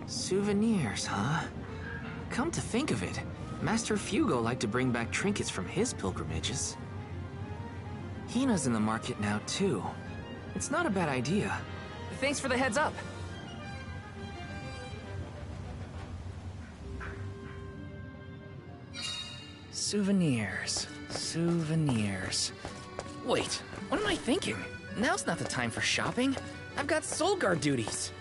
Souvenirs, huh? Come to think of it, Master Fugo liked to bring back trinkets from his pilgrimages. Hinna's in the market now, too. It's not a bad idea. Thanks for the heads up. Souvenirs. Souvenirs. Wait, what am I thinking? Now's not the time for shopping. I've got soul guard duties.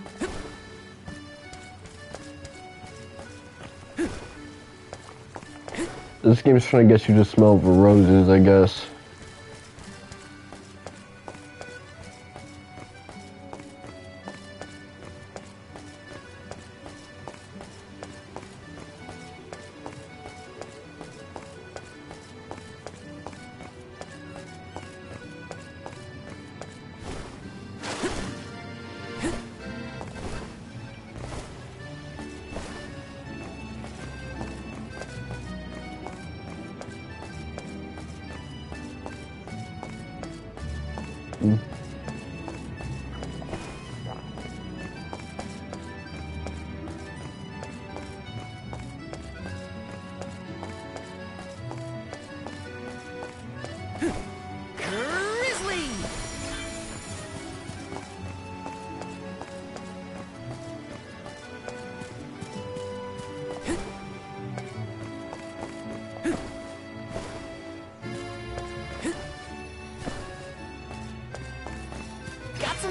This game's trying to get you to smell the roses, I guess.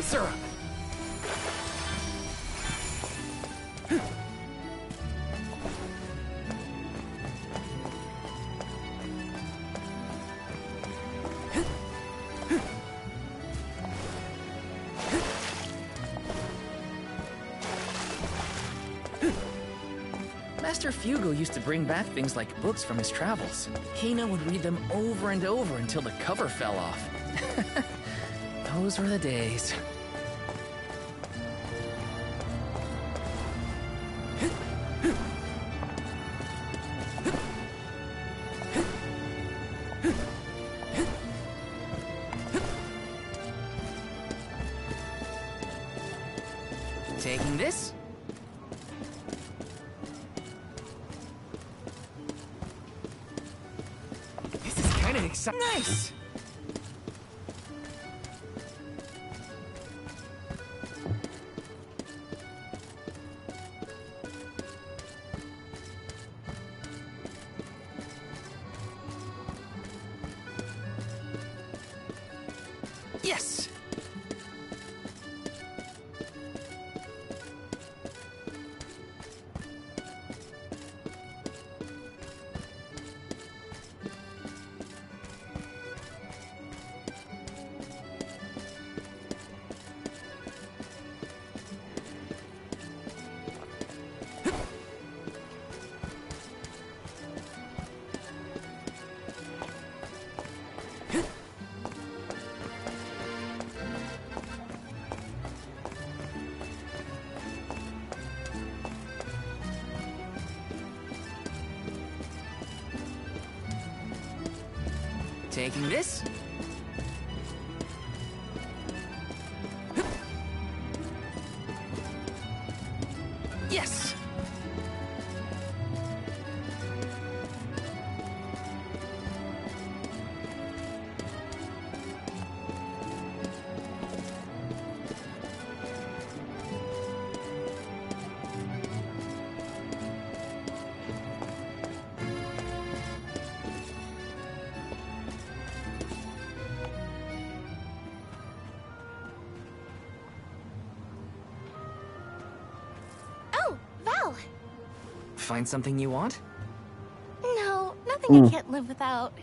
Syrup. Master Fugo used to bring back things like books from his travels. Hinna would read them over and over until the cover fell off. Those were the days. Taking this? This is kind of exciting. Nice! Yes! Taking this? Yes! Find something you want? No, nothing I can't live without.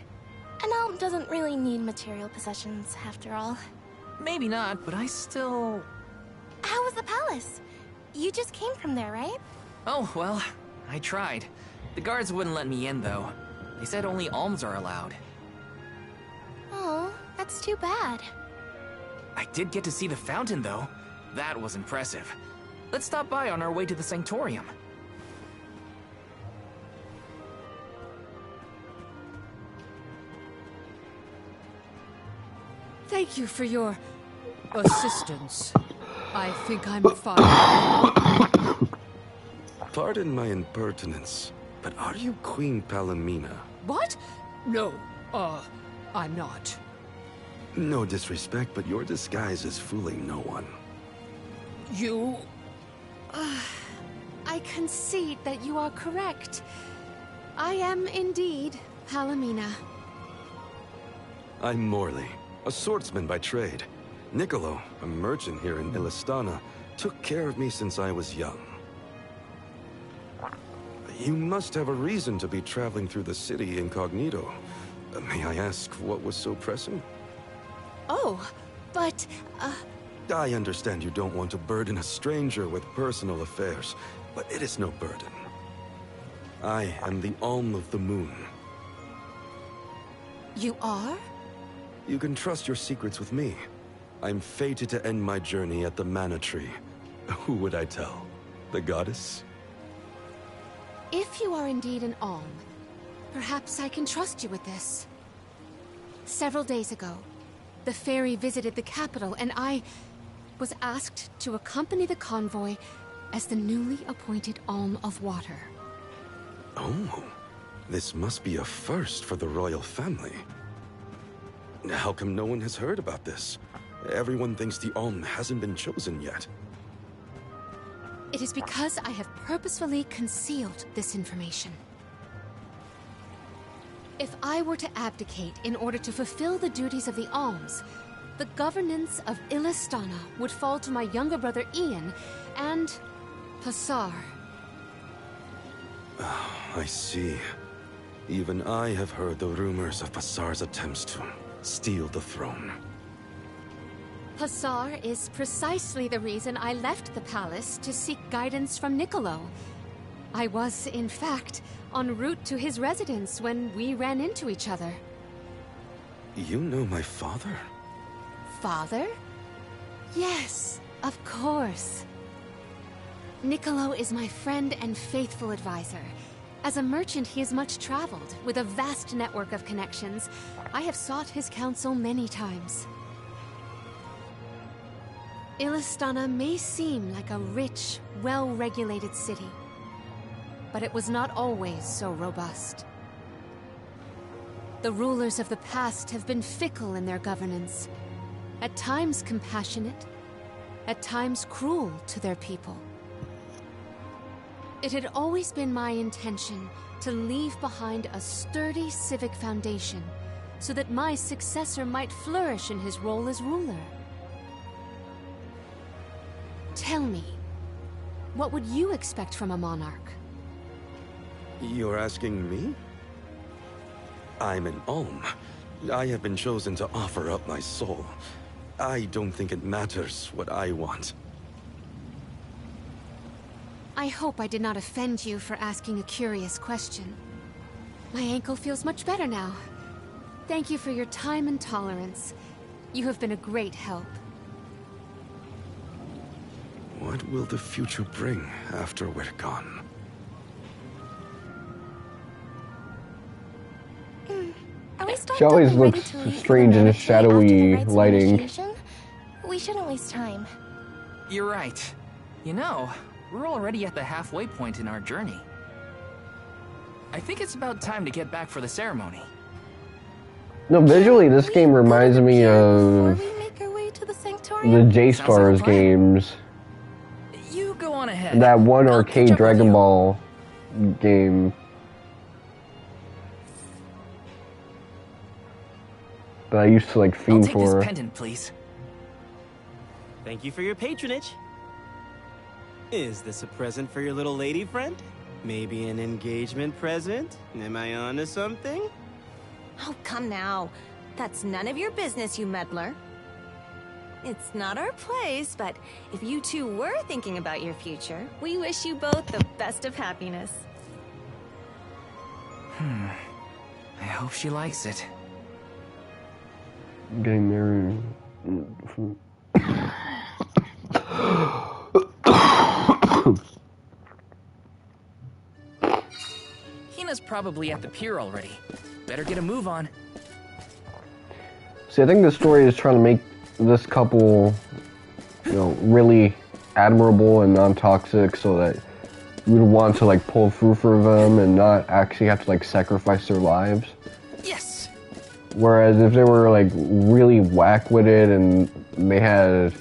An Alm doesn't really need material possessions, after all. Maybe not, but I still... How was the palace? You just came from there, right? Oh, well, I tried. The guards wouldn't let me in, though. They said only alms are allowed. Oh, that's too bad. I did get to see the fountain, though. That was impressive. Let's stop by on our way to the Sanctorium. Thank you for your assistance. I think I'm fine. Pardon my impertinence, but are you Queen Palamena? What? No, I'm not. No disrespect, but your disguise is fooling no one. You... I concede that you are correct. I am indeed Palamena. I'm Morley, a swordsman by trade. Niccollo, a merchant here in Illystana, took care of me since I was young. You must have a reason to be traveling through the city incognito. May I ask what was so pressing? Oh, but, I understand you don't want to burden a stranger with personal affairs, but it is no burden. I am the Alm of the Moon. You are? You can trust your secrets with me. I'm fated to end my journey at the Mana Tree. Who would I tell? The goddess? If you are indeed an Alm, perhaps I can trust you with this. Several days ago, the ferry visited the capital, and I was asked to accompany the convoy as the newly appointed Alm of Water. Oh, this must be a first for the royal family. How come no one has heard about this? Everyone thinks the Alm hasn't been chosen yet. It is because I have purposefully concealed this information. If I were to abdicate in order to fulfill the duties of the Alms, the governance of Illystana would fall to my younger brother Eoren and Passar. I see. Even I have heard the rumors of Passar's attempts to steal the throne. Passar is precisely the reason I left the palace to seek guidance from Niccollo. I was, in fact, en route to his residence when we ran into each other. You know my father? Father? Yes, of course. Niccollo is my friend and faithful advisor. As a merchant, he is much traveled, with a vast network of connections. I have sought his counsel many times. Illystana may seem like a rich, well-regulated city, but it was not always so robust. The rulers of the past have been fickle in their governance, at times compassionate, at times cruel to their people. It had always been my intention to leave behind a sturdy civic foundation so that my successor might flourish in his role as ruler. Tell me, what would you expect from a monarch? You're asking me? I'm an Alm. I have been chosen to offer up my soul. I don't think it matters what I want. I hope I did not offend you for asking a curious question. My ankle feels much better now. Thank you for your time and tolerance. You have been a great help. What will the future bring after we're gone? Are we stocked She always up and looks ready to leave strange for in the a shadowy rites of lighting. initiation? We shouldn't waste time. You're right. You know, we're already at the halfway point in our journey. I think it's about time to get back for the ceremony. No, visually, this game reminds me of the J-Stars games. You go on ahead. That one arcade Dragon Ball game. That I used to like I'll fiend take for. this pendant, please. Thank you for your patronage. Is this a present for your little lady friend? Maybe an engagement present? Am I onto something? Oh, come now. That's none of your business, you meddler. It's not our place, but if you two were thinking about your future, we wish you both the best of happiness. I hope she likes it. Getting married. Hinna's probably at the pier already. Better get a move on. See, I think the story is trying to make this couple, you know, really admirable and non-toxic, so that you would want to like pull through for them and not actually have to like sacrifice their lives. Yes. Whereas if they were like really whack-witted and they had,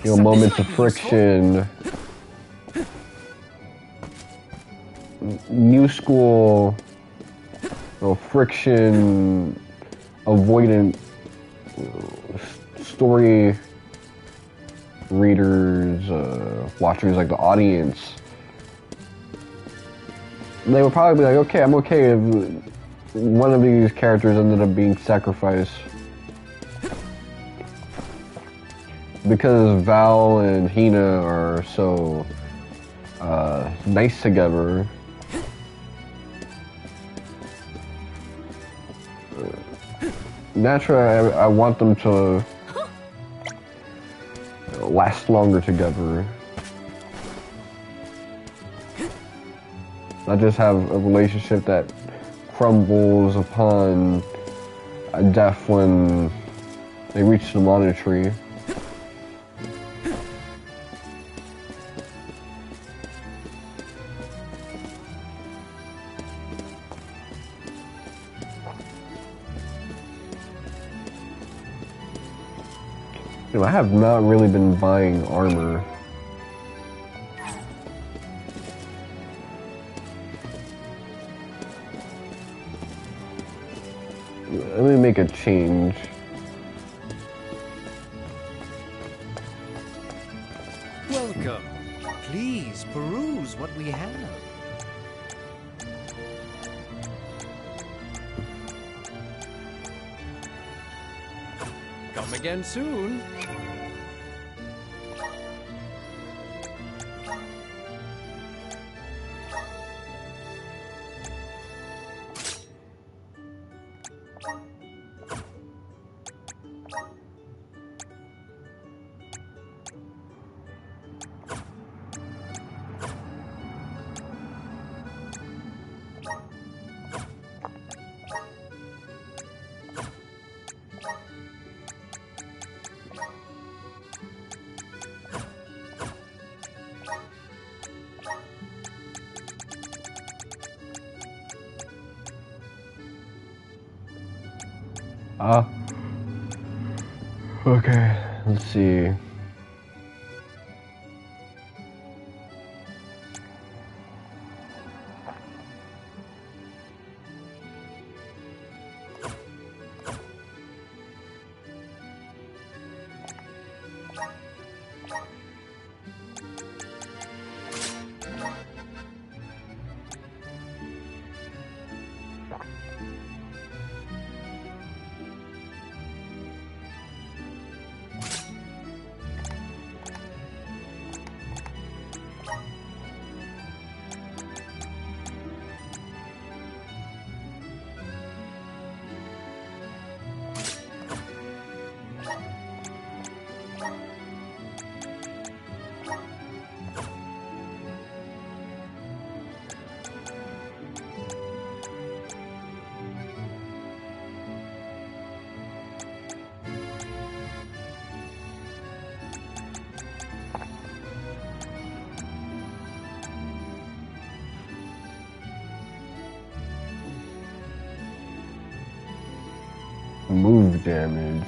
you know, moments of friction, new school friction avoidant story readers, watchers, like the audience, they would probably be like, okay, I'm okay if one of these characters ended up being sacrificed. Because Val and Hinna are so nice together, naturally I want them to last longer together. Not just have a relationship that crumbles upon death when they reach the monetary. I have not really been buying armor. Let me make a change. Welcome. Please peruse what we have. Come again soon. Okay, let's see. Move damage.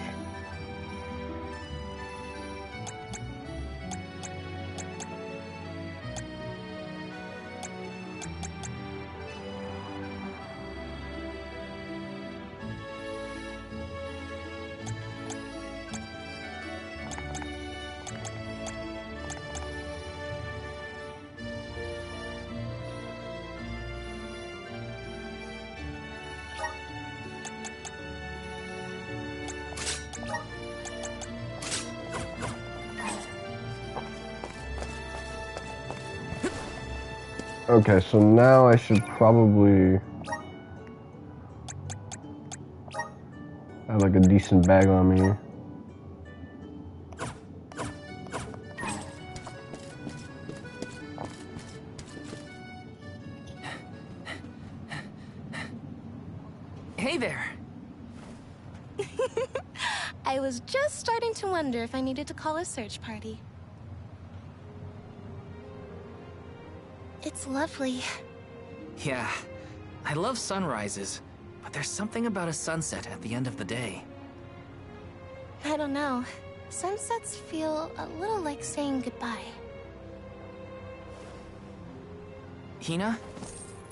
Okay, so now I should probably have like a decent bag on me. Hey there. I was just starting to wonder if I needed to call a search party. It's lovely. Yeah, I love sunrises, but there's something about a sunset at the end of the day. I don't know. Sunsets feel a little like saying goodbye. Hinna,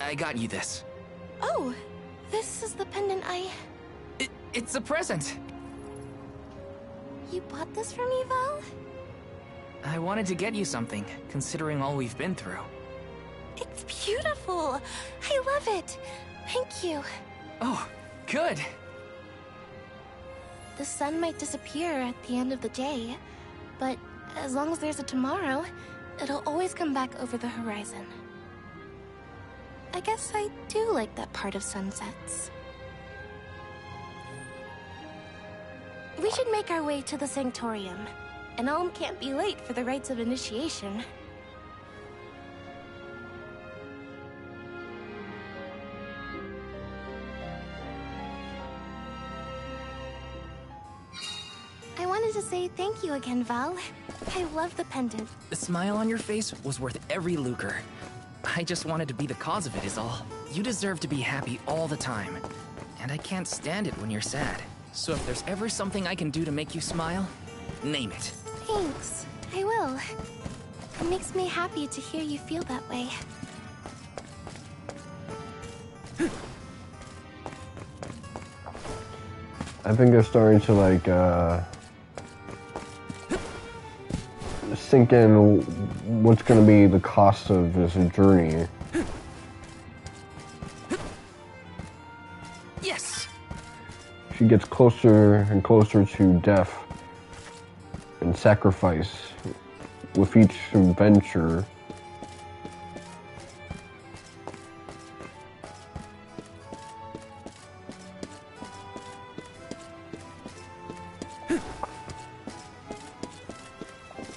I got you this. Oh, This is the pendant It's a present. You bought this for me, Val? I wanted to get you something, considering all we've been through. It's beautiful. I love it. Thank you. Oh, good. The sun might disappear at the end of the day, but as long as there's a tomorrow, it'll always come back over the horizon. I guess I do like that part of sunsets. We should make our way to the Sanctorium. And Alm can't be late for the rites of initiation. I wanted to say thank you again, Val. I love the pendant. The smile on your face was worth every lucre. I just wanted to be the cause of it is all. You deserve to be happy all the time. And I can't stand it when you're sad. So if there's ever something I can do to make you smile, name it. Thanks. I will. It makes me happy to hear you feel that way. I think they're starting to like sink in what's going to be the cost of this journey. Yes. She gets closer and closer to death and sacrifice with each venture.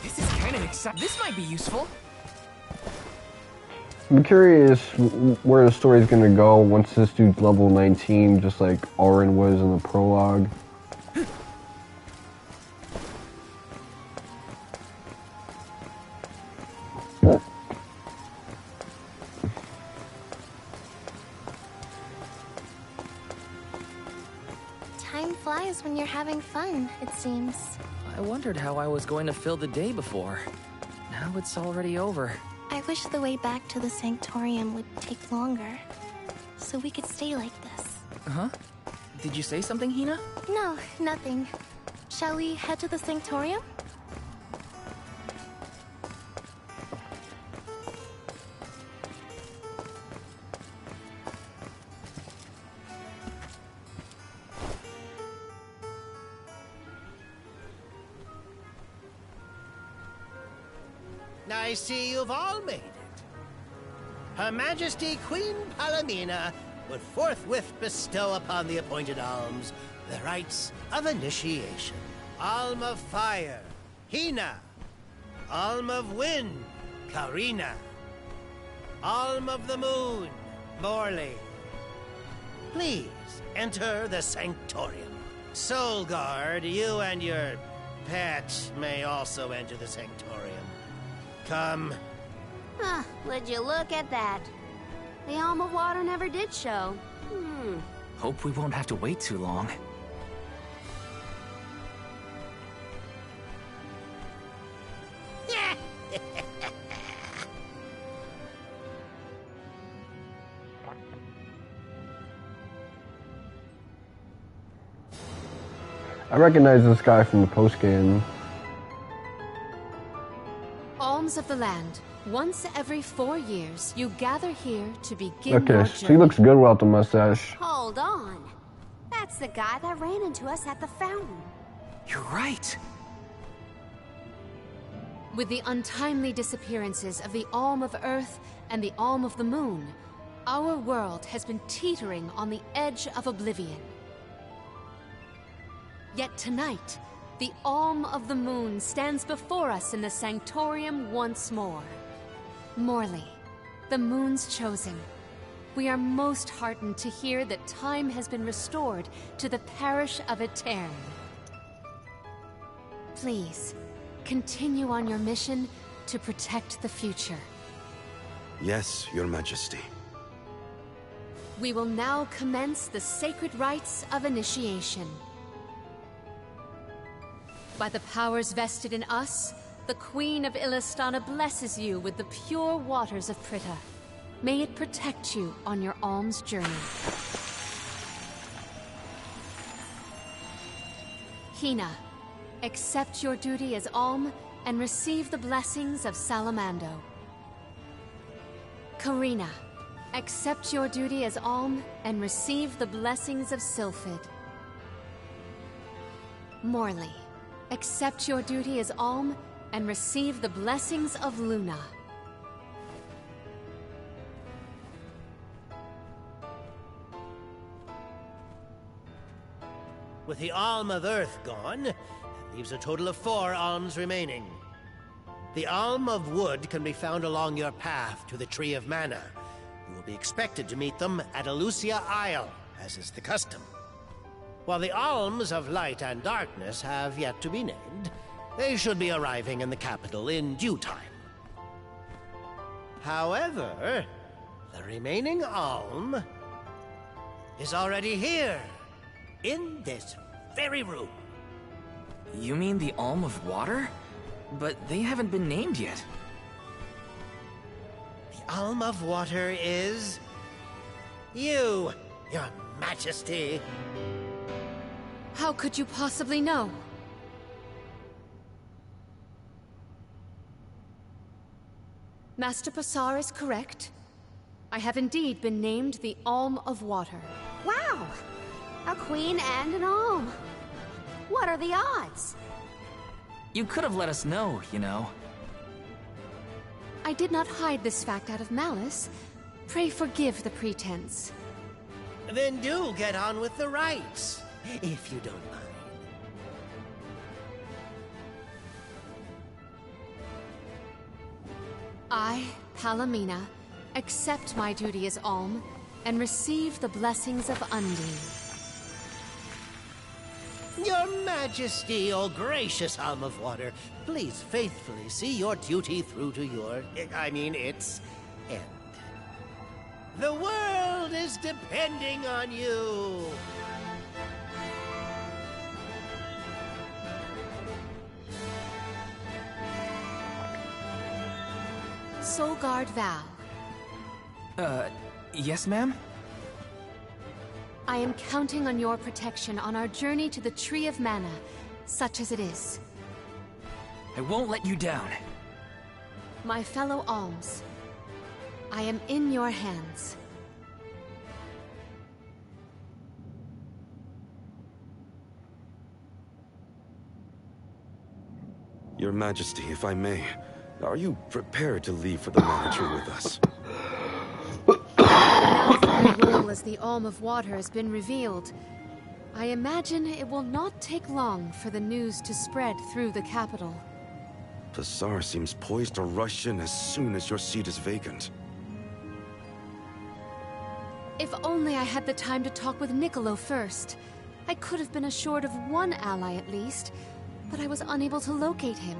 This is kind of exciting. This might be useful. I'm curious where the story's gonna go once this dude's level 19, just like Eoren was in the prologue. Time flies when you're having fun, it seems. I wondered how I was going to fill the day before. Now it's already over. I wish the way back to the Sanctorium would take longer, so we could stay like this. Huh? Did you say something, Hinna? No, nothing. Shall we head to the Sanctorium? I see you've all made it. Her Majesty Queen Palamena would forthwith bestow upon the appointed alms the rites of initiation. Alm of Fire, Hinna. Alm of Wind, Karina. Alm of the Moon, Morley. Please enter the Sanctorium. Soul Guard, you and your pet may also enter the Sanctorium. Come. Huh, would you look at that? The Alm of Water never did show. Hope we won't have to wait too long. I recognize this guy from the post-game. Alms of the land. Once every 4 years, you gather here to begin Okay, your so he journey. looks good without the mustache. Hold on. That's the guy that ran into us at the fountain. You're right. With the untimely disappearances of the Alm of Earth and the Alm of the Moon, our world has been teetering on the edge of oblivion. Yet tonight, the Alm of the Moon stands before us in the Sanctorium once more. Morley, the Moon's chosen. We are most heartened to hear that time has been restored to the parish of Eoren. Please, continue on your mission to protect the future. Yes, Your Majesty. We will now commence the sacred rites of initiation. By the powers vested in us, the Queen of Illystana blesses you with the pure waters of Prita. May it protect you on your alms journey. Hinna, accept your duty as Alm and receive the blessings of Salamando. Karina, accept your duty as Alm and receive the blessings of Sylphid. Morley, accept your duty as Alm and receive the blessings of Luna. With the Alm of Earth gone, that leaves a total of 4 alms remaining. The Alm of Wood can be found along your path to the Tree of Mana. You will be expected to meet them at Elusia Isle, as is the custom. While the Alms of Light and Darkness have yet to be named, they should be arriving in the capital in due time. However, the remaining Alm is already here, in this very room. You mean the Alm of Water? But they haven't been named yet. The Alm of Water is... you, Your Majesty. How could you possibly know? Master Passar is correct. I have indeed been named the Alm of Water. Wow! A queen and an alm. What are the odds? You could have let us know, you know. I did not hide this fact out of malice. Pray forgive the pretense. Then do get on with the rites, if you don't mind. I, Palamena, accept my duty as Alm and receive the blessings of Undine. Your Majesty, O gracious Alm of Water, please faithfully see your duty through to its end. The world is depending on you. Soulguard vow. Yes, ma'am? I am counting on your protection on our journey to the Tree of Mana, such as it is. I won't let you down. My fellow alms, I am in your hands. Your Majesty, if I may, are you prepared to leave for the Mana Tree with us? Now that my role as the Alm of Water has been revealed, I imagine it will not take long for the news to spread through the capital. Passar seems poised to rush in as soon as your seat is vacant. If only I had the time to talk with Niccollo first. I could have been assured of one ally at least, but I was unable to locate him.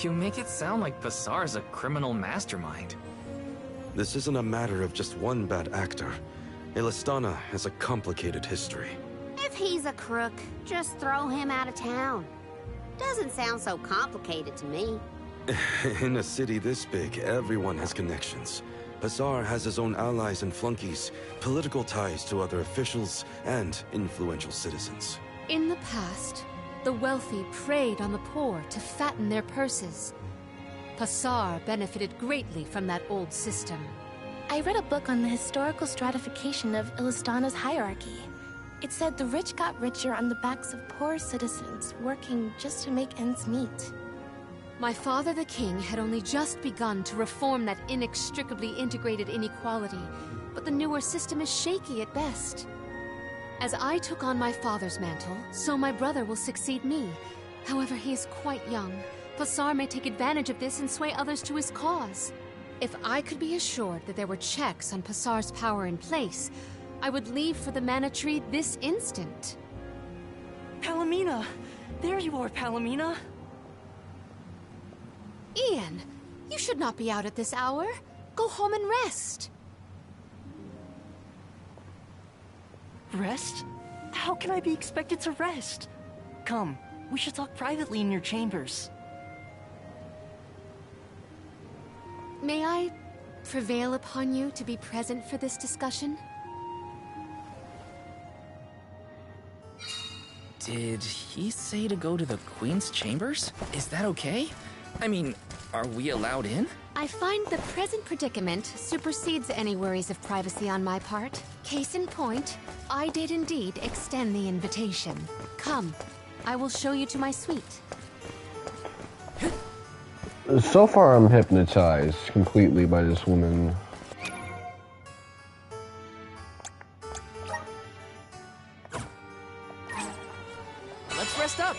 You make it sound like Passar's a criminal mastermind. This isn't a matter of just one bad actor. Illystana has a complicated history. If he's a crook, just throw him out of town. Doesn't sound so complicated to me. In a city this big, everyone has connections. Passar has his own allies and flunkies, political ties to other officials, and influential citizens. In the past, the wealthy preyed on the poor to fatten their purses. Passar benefited greatly from that old system. I read a book on the historical stratification of Illystana's hierarchy. It said the rich got richer on the backs of poor citizens, working just to make ends meet. My father the king had only just begun to reform that inextricably integrated inequality, but the newer system is shaky at best. As I took on my father's mantle, so my brother will succeed me. However, he is quite young. Passar may take advantage of this and sway others to his cause. If I could be assured that there were checks on Passar's power in place, I would leave for the Mana Tree this instant. Palamena! There you are, Palamena! Ian, you should not be out at this hour. Go home and rest. Rest? How can I be expected to rest? Come, we should talk privately in your chambers. May I prevail upon you to be present for this discussion? Did he say to go to the Queen's chambers? Is that okay? I mean, are we allowed in? I find the present predicament supersedes any worries of privacy on my part. Case in point, I did indeed extend the invitation. Come, I will show you to my suite. So far, I'm hypnotized completely by this woman. Let's rest up.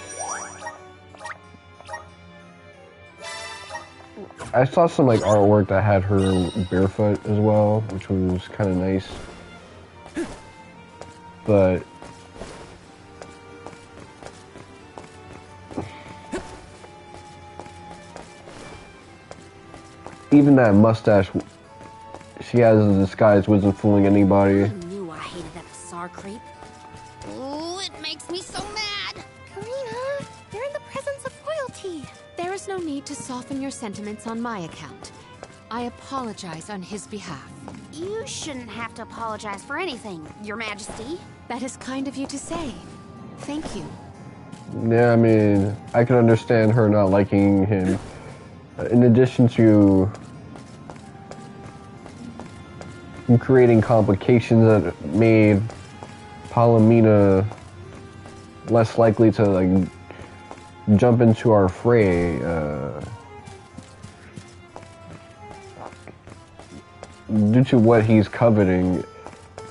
I saw some like artwork that had her barefoot as well, which was kind of nice. But even that mustache she has a disguise wasn't fooling anybody. I knew I hated that Passar creep. Oh, it makes me so mad. Karina, you're in the presence of royalty. There is no need to soften your sentiments on my account. I apologize on his behalf. You shouldn't have to apologize for anything, Your Majesty. That is kind of you to say. Thank you. Yeah, I mean, I can understand her not liking him. In addition to creating complications that made Palamena less likely to like jump into our fray. Due to what he's coveting,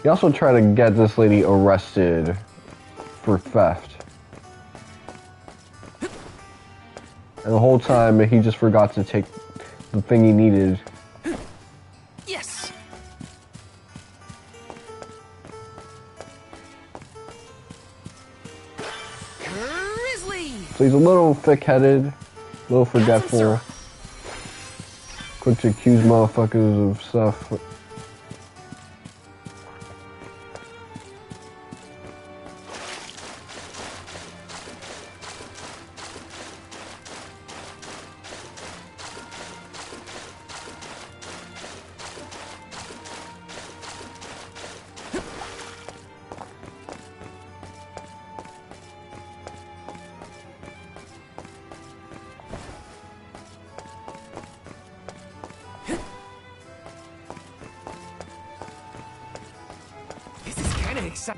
he also tried to get this lady arrested for theft. And the whole time, he just forgot to take the thing he needed. Yes. Grizzly. So he's a little thick-headed, a little forgetful. Quick to accuse motherfuckers of stuff.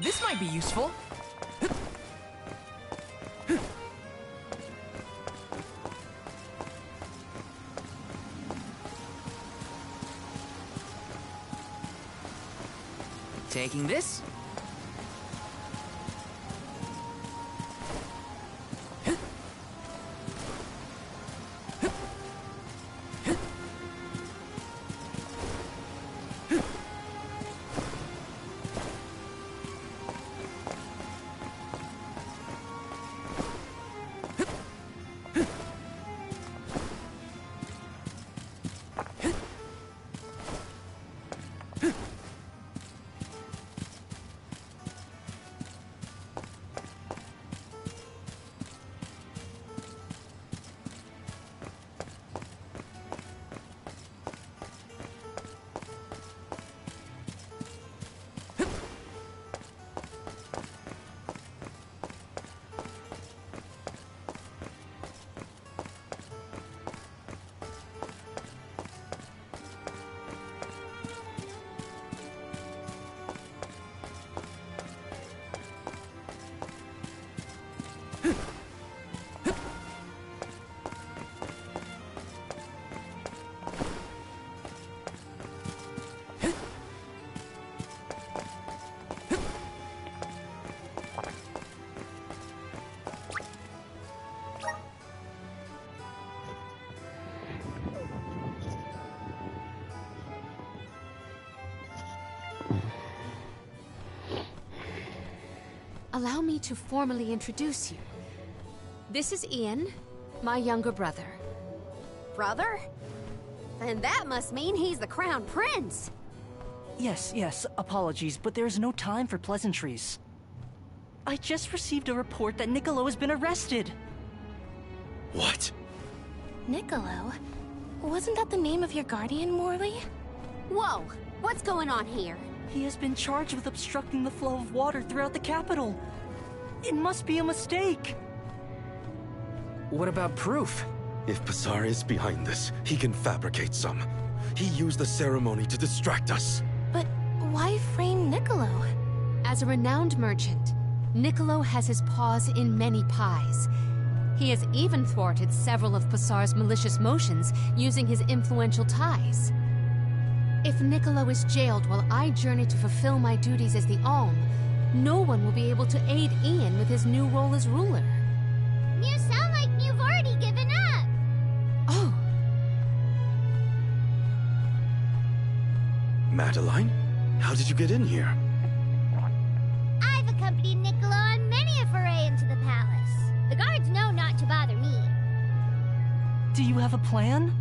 This might be useful. Taking this. Allow me to formally introduce you. This is Ian, my younger brother. Brother? Then that must mean he's the crown prince. Yes, apologies, but there's no time for pleasantries. I just received a report that Niccollo has been arrested. What? Niccollo? Wasn't that the name of your guardian, Morley? Whoa, what's going on here? He has been charged with obstructing the flow of water throughout the capital. It must be a mistake. What about proof? If Passar is behind this, he can fabricate some. He used the ceremony to distract us. But why frame Niccollo? As a renowned merchant, Niccollo has his paws in many pies. He has even thwarted several of Passar's malicious motions using his influential ties. If Niccollo is jailed while I journey to fulfill my duties as the Alm, no one will be able to aid Ian with his new role as ruler. You sound like you've already given up. Oh. Madeline? How did you get in here? I've accompanied Niccollo on many a foray into the palace. The guards know not to bother me. Do you have a plan?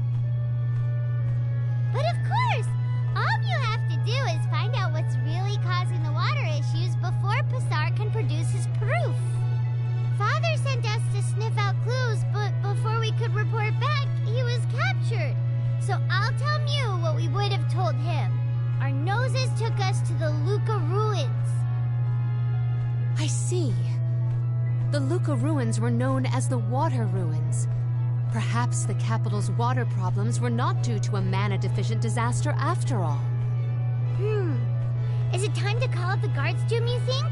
But of course! All you have to do is find out what's really causing the water issues before Passar can produce his proof. Father sent us to sniff out clues, but before we could report back, he was captured. So I'll tell Mew what we would have told him. Our noses took us to the Luca ruins. I see. The Luca ruins were known as the Water Ruins. Perhaps the capital's water problems were not due to a mana-deficient disaster after all. Is it time to call up the guards, Jim, you think?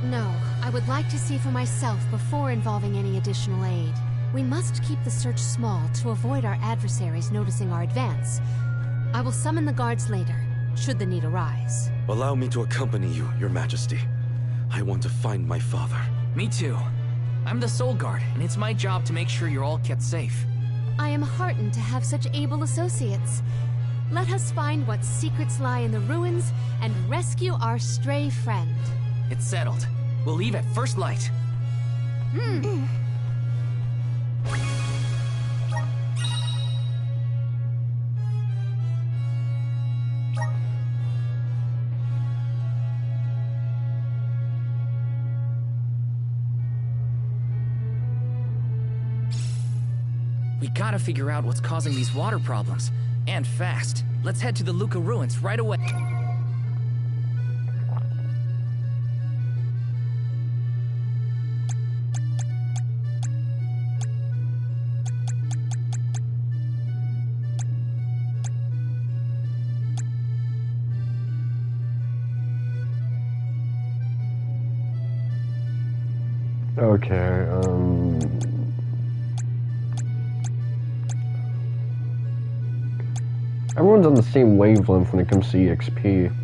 No, I would like to see for myself before involving any additional aid. We must keep the search small to avoid our adversaries noticing our advance. I will summon the guards later, should the need arise. Allow me to accompany you, Your Majesty. I want to find my father. Me too. I'm the Soul Guard, and it's my job to make sure you're all kept safe. I am heartened to have such able associates. Let us find what secrets lie in the ruins and rescue our stray friend. It's settled. We'll leave at first light. We gotta figure out what's causing these water problems. And fast. Let's head to the Luca ruins right away. Okay, everyone's on the same wavelength when it comes to EXP.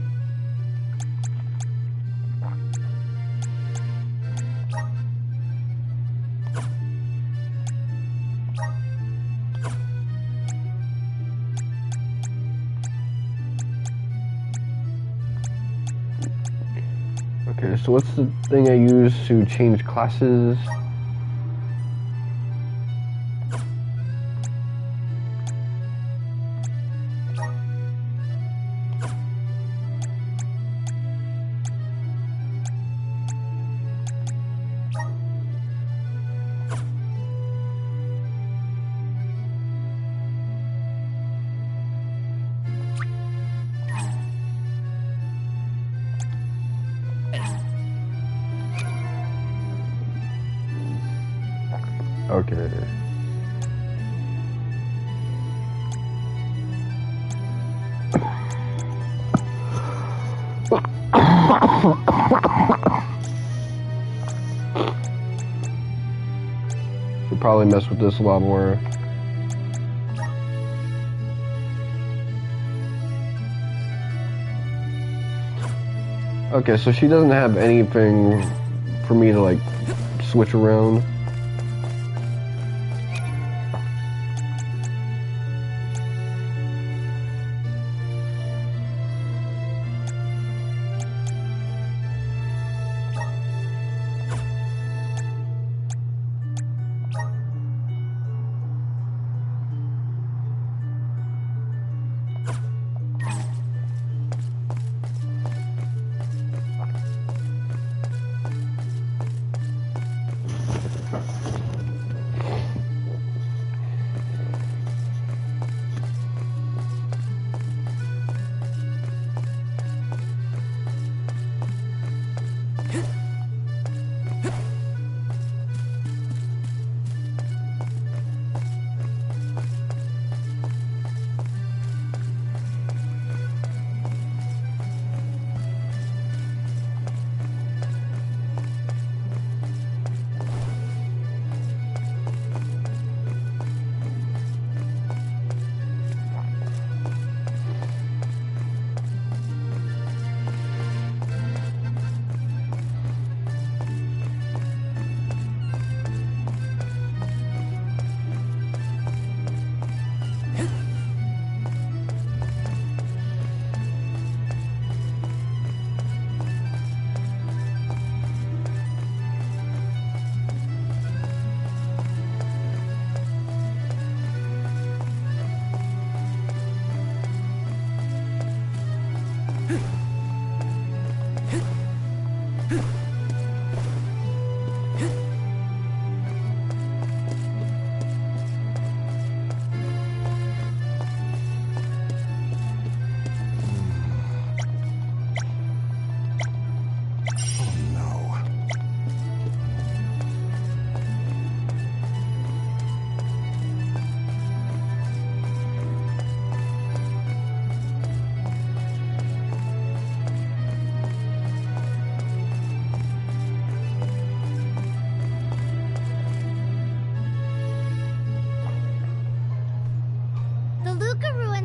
Okay, so what's the thing I use to change classes? Okay. Should probably mess with this a lot more. Okay, so she doesn't have anything for me to like switch around.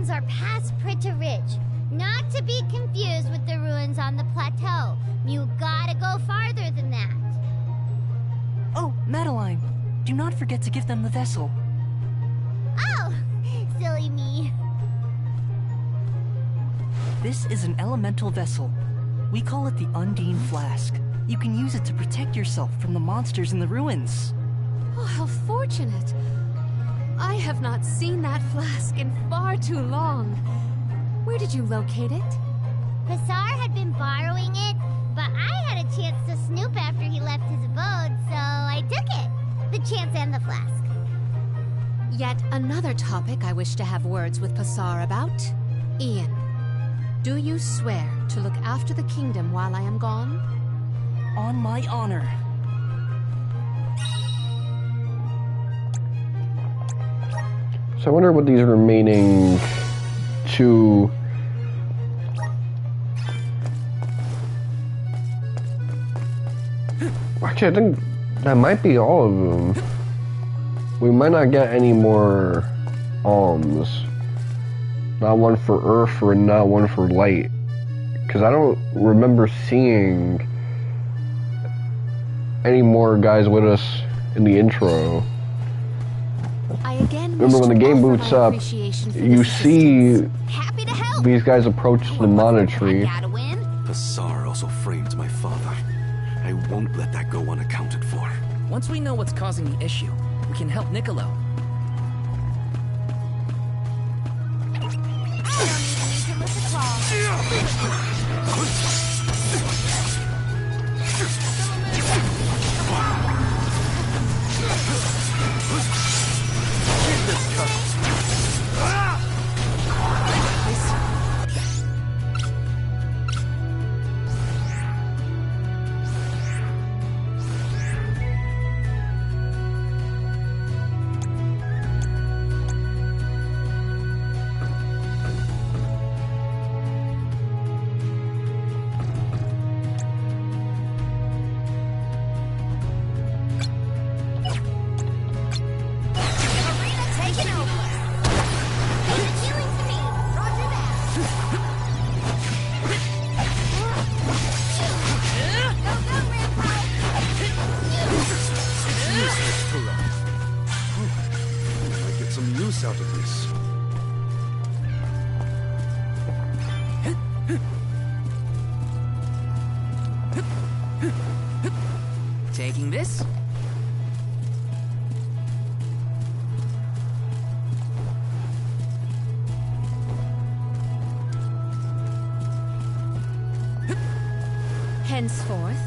Are past Prita Ridge, not to be confused with the ruins on the plateau. You gotta go farther than that. Oh, Madeline, do not forget to give them the vessel. Oh, silly me. This is an elemental vessel. We call it the Undine Flask. You can use it to protect yourself from the monsters in the ruins. Oh, how fortunate. I have not seen that flask in far too long. Where did you locate it? Passar had been borrowing it, but I had a chance to snoop after he left his abode, so I took it. The chance and the flask. Yet another topic I wish to have words with Passar about. Ian, do you swear to look after the kingdom while I am gone? On my honor. So I wonder what these remaining two... Actually, I think that might be all of them. We might not get any more alms. Not one for Earth or not one for Light. Because I don't remember seeing any more guys with us in the intro. Remember when the game boots up, you see these guys approach the monetary. Passar also framed my father. I won't let that go unaccounted for. Once we know what's causing the issue, we can help Niccollo. Out of this. Taking this? Henceforth,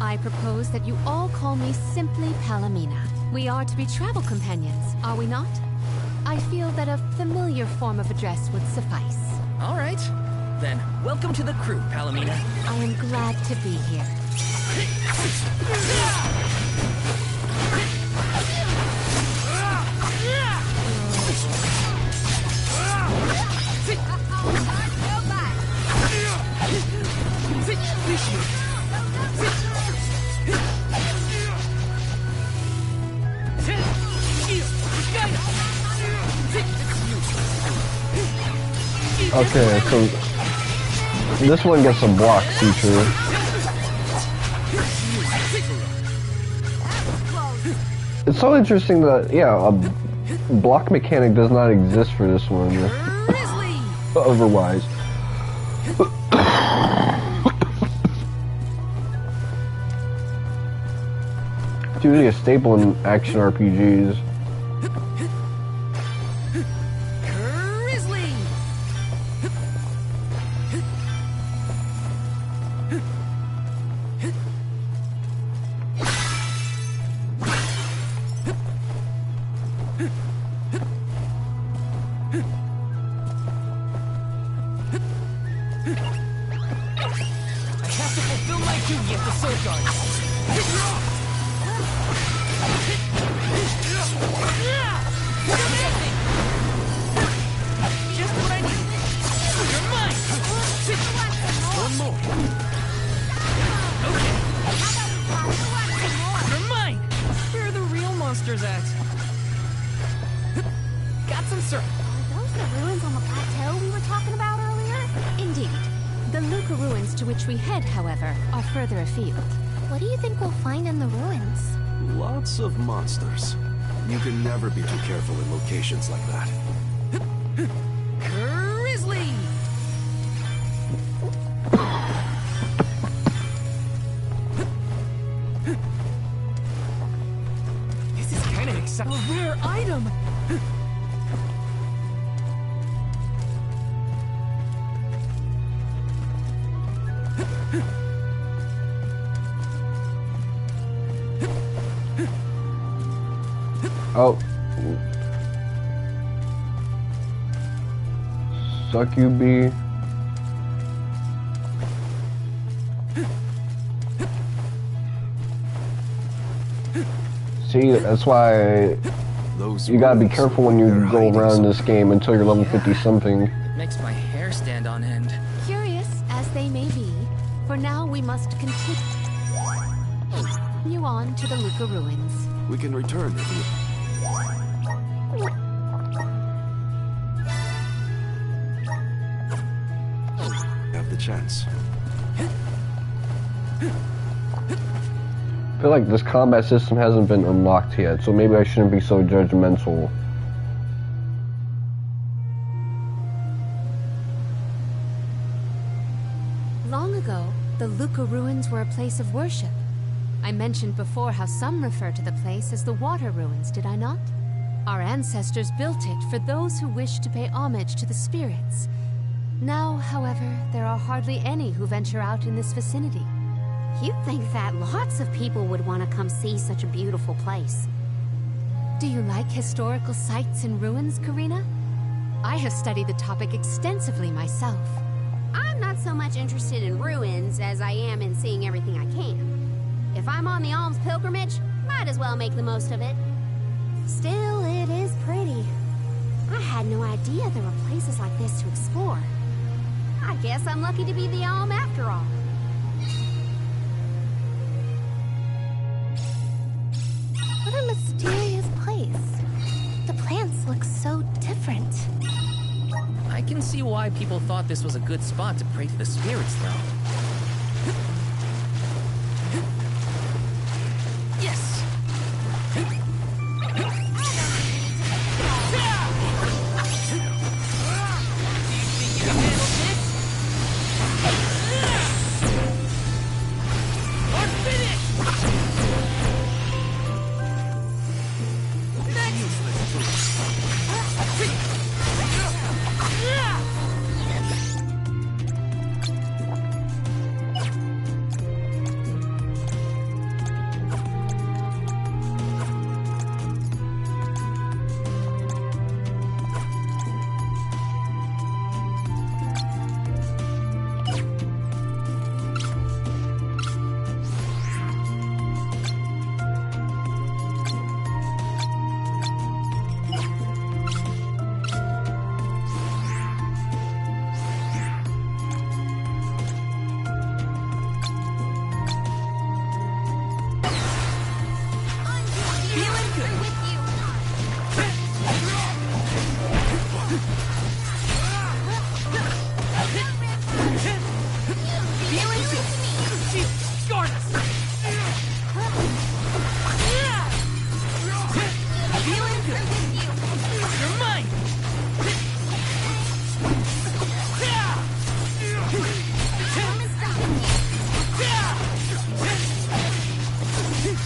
I propose that you all call me simply Palamena. We are to be travel companions, are we not? I feel that a familiar form of address would suffice. All right. Then, welcome to the crew, Palamena. I am glad to be here. Okay, so this one gets a block feature. It's so interesting that, yeah, a block mechanic does not exist for this one. Otherwise. It's usually a staple in action RPGs. I have to fulfill my duty at the Soul Guard. Just what I need. You're mine. One more. Okay. You're mine. Where are the real monsters at? Got some syrup. Are those the ruins on the plateau we were talking about earlier? Indeed. The Luca ruins to which we head, however, are further afield. What do you think we'll find in the ruins? Lots of monsters. You can never be too careful in locations like that. Grizzly! This is kind of exciting. A rare item! Oh. Succubi. See, that's why you gotta be careful when you go around this game until you're level 50 something. It makes my hair stand on end. Curious as they may be, for now we must continue on to the Luca ruins. We can return if you... have the chance. I feel like this combat system hasn't been unlocked yet, so maybe I shouldn't be so judgmental. Long ago, the Luca ruins were a place of worship. I mentioned before how some refer to the place as the Water Ruins, did I not? Our ancestors built it for those who wished to pay homage to the spirits. Now, however, there are hardly any who venture out in this vicinity. You'd think that lots of people would want to come see such a beautiful place. Do you like historical sites and ruins, Karina? I have studied the topic extensively myself. I'm not so much interested in ruins as I am in seeing everything I can. If I'm on the Alm's pilgrimage, might as well make the most of it. Still, it is pretty. I had no idea there were places like this to explore. I guess I'm lucky to be the Alm after all. What a mysterious place. The plants look so different. I can see why people thought this was a good spot to pray to the spirits, though. Yes!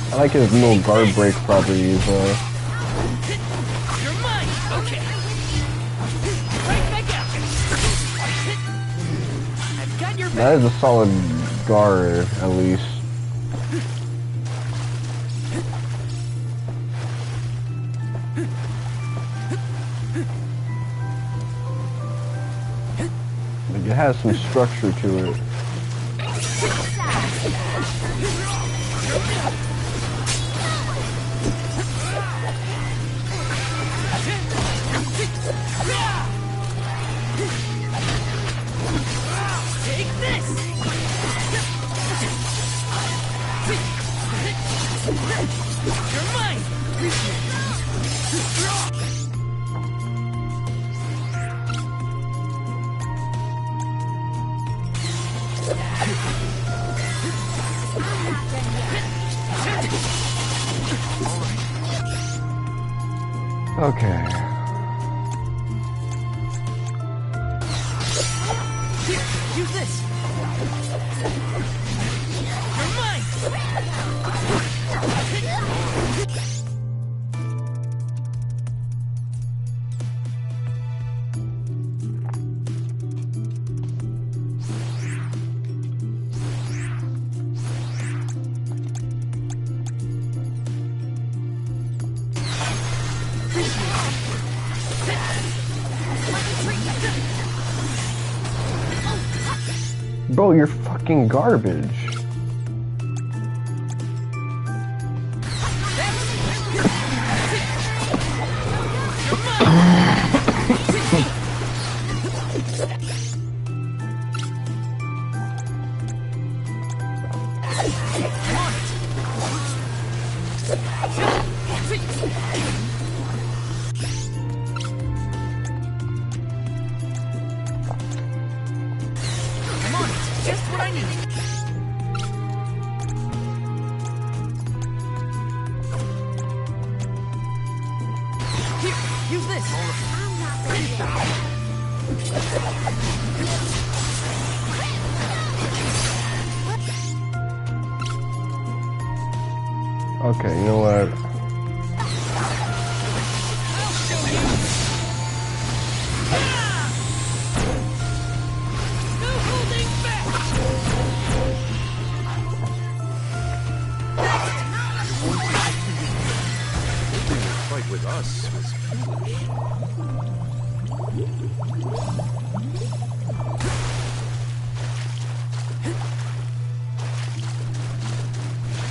I like his little guard break properties. You're mine. Okay. Right back out. I've got your back. That is a solid guard, at least. has some structure to it. Take this! You're mine! Okay. Here, use this! You're mine! Bro, you're fucking garbage. Okay, you know what? Fight with us was foolish.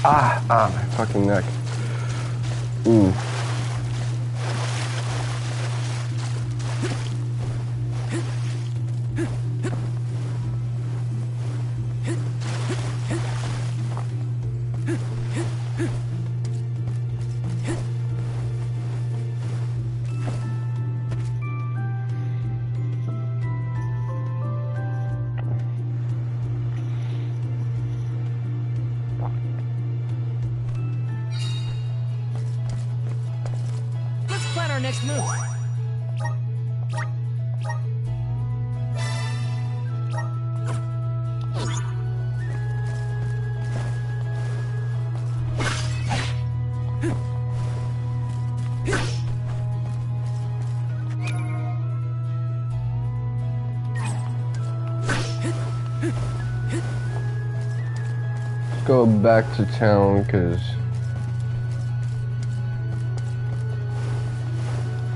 Ah, my fucking neck. Ooh. Our next move. Let's go back to town, cause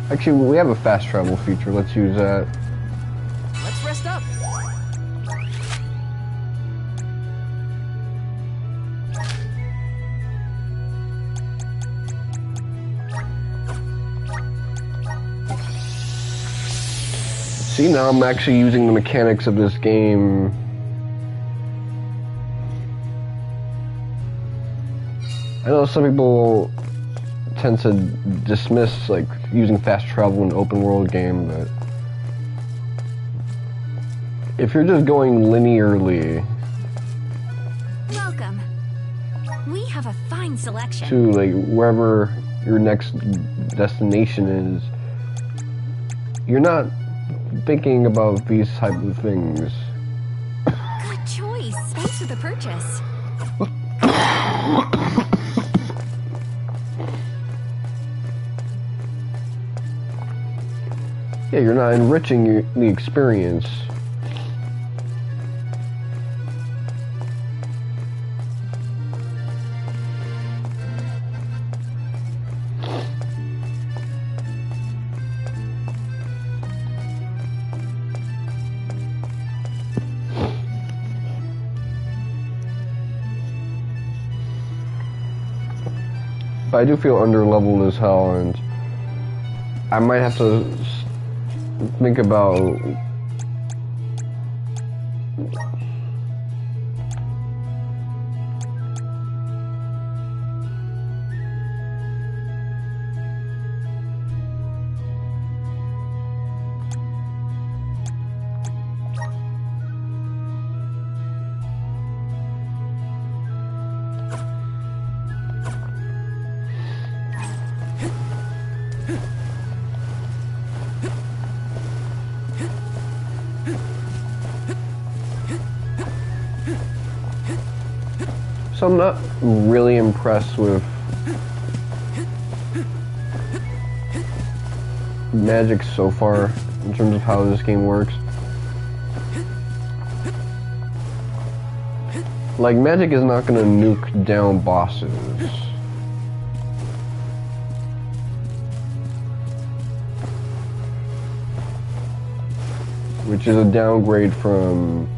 actually, we have a fast travel feature. Let's use that. Let's rest up. See, now I'm actually using the mechanics of this game. I know some people tend to dismiss like using fast travel in an open world game, but if you're just going linearly Welcome. We have a fine selection. to like wherever your next destination is, you're not thinking about these type of things. Good choice. Thanks for the purchase. Yeah, you're not enriching the experience. But I do feel under-leveled as hell, and I might have to think about so I'm not really impressed with magic so far in terms of how this game works. Like, magic is not gonna nuke down bosses. Which is a downgrade from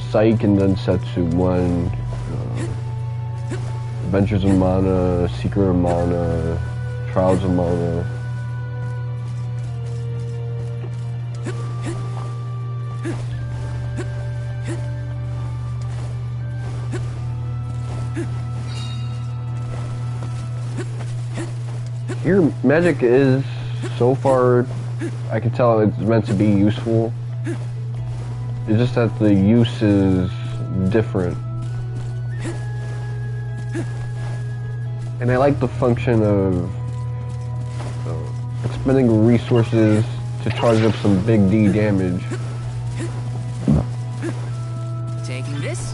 Psych and then Setsu 1, Adventures of Mana, Secret of Mana, Trials of Mana. Here, magic is, so far, I can tell it's meant to be useful. It's just that the use is different. And I like the function of expending resources to charge up some big D damage. Taking this?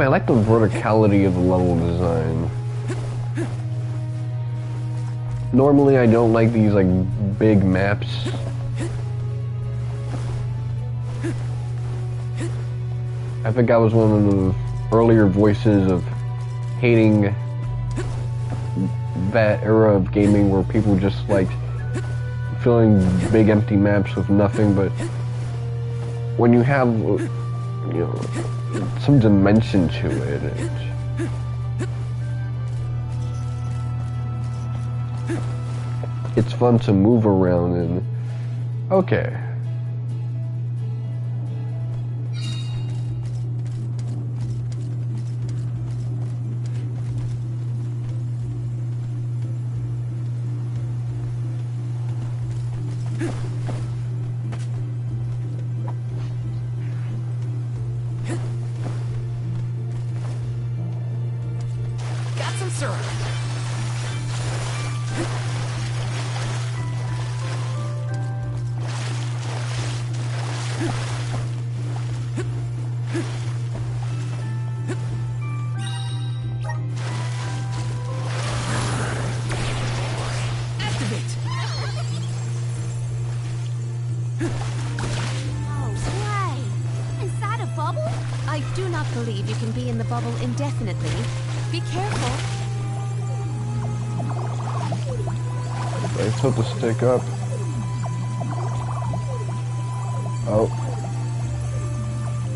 I like the verticality of the level design. Normally I don't like these like big maps. I think I was one of the earlier voices of hating that era of gaming where people just liked filling big empty maps with nothing, but when you have, you know, some dimension to it. It's fun to move around and okay. believe you can be in the bubble indefinitely. Be careful. I tilt the stick up. Oh.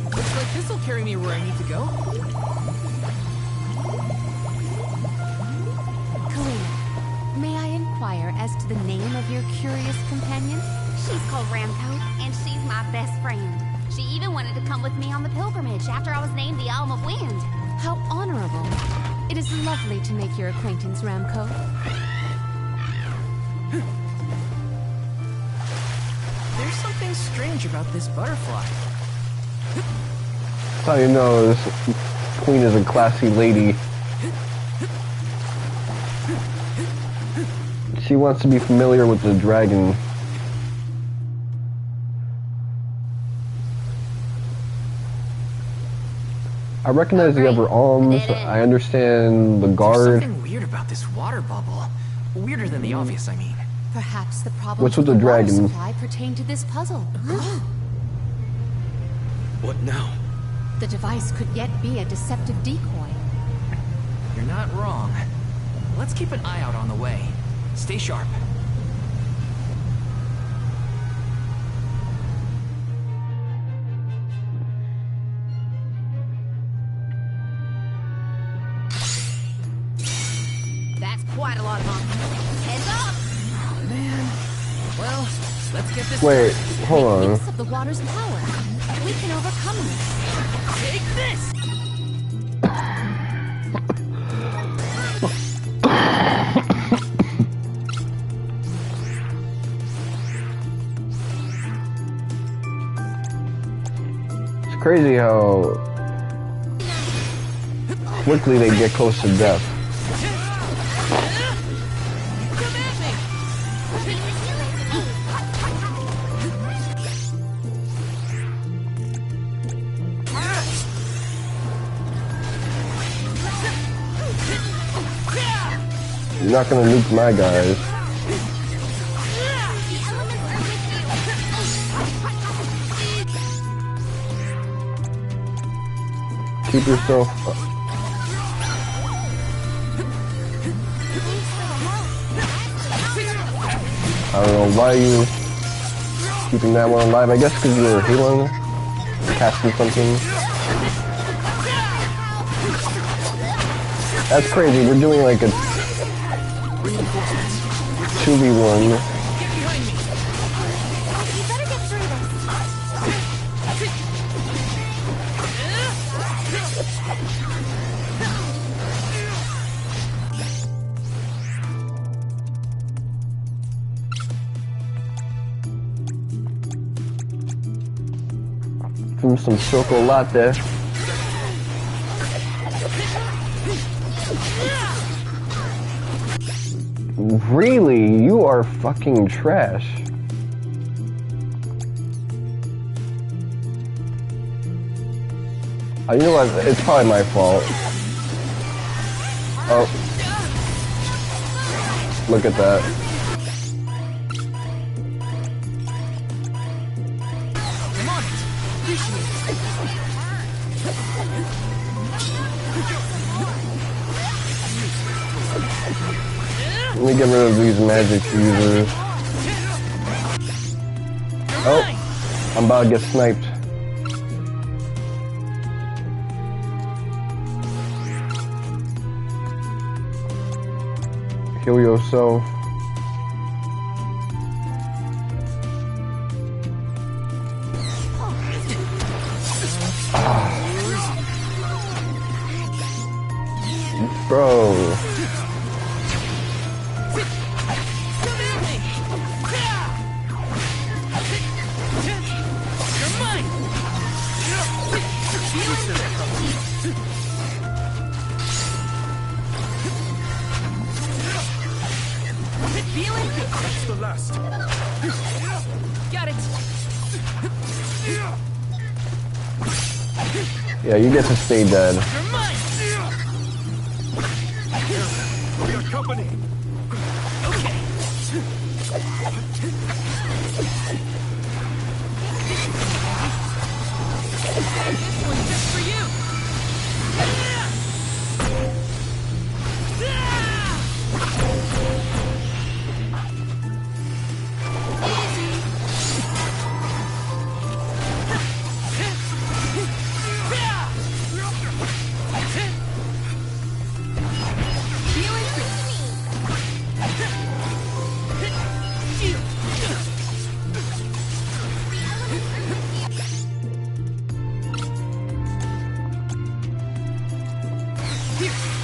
Looks like this'll carry me where I need to go. Kalina, may I inquire as to the name of your curious companion? She's called Ramco, and she's my best friend. She even wanted to come with me on the pilgrimage after I was named the Alm of Wind. How honorable. It is lovely to make your acquaintance, Ramco. There's something strange about this butterfly. That's how you know this queen is a classy lady. She wants to be familiar with the dragon. I recognize the other alms. I understand the guard. There's something weird about this water bubble. Weirder than the obvious, I mean. Perhaps the problem What's with the water dragon? supply pertained to this puzzle. What now? The device could yet be a deceptive decoy. You're not wrong. Let's keep an eye out on the way. Stay sharp. That's quite a lot of money. Heads up! Man. Well, let's get this. Wait, hold on. Use of the water's power. We can overcome this. Take this! It's crazy how quickly they get close to death. You're not gonna nuke my guys. Keep yourself up. I don't know why you keeping that one alive. I guess because you're healing, casting something. That's crazy. We're doing like a 2v1. From some chocolate. Really? You are fucking trash. You know what? It's probably my fault. Oh. Look at that. Let me get rid of these magic users. Oh, I'm about to get sniped. Heal yourself. Bro. That's the last. Got it. Yeah, you get to stay dead. You're mine. For your company. Okay. This one's just for you.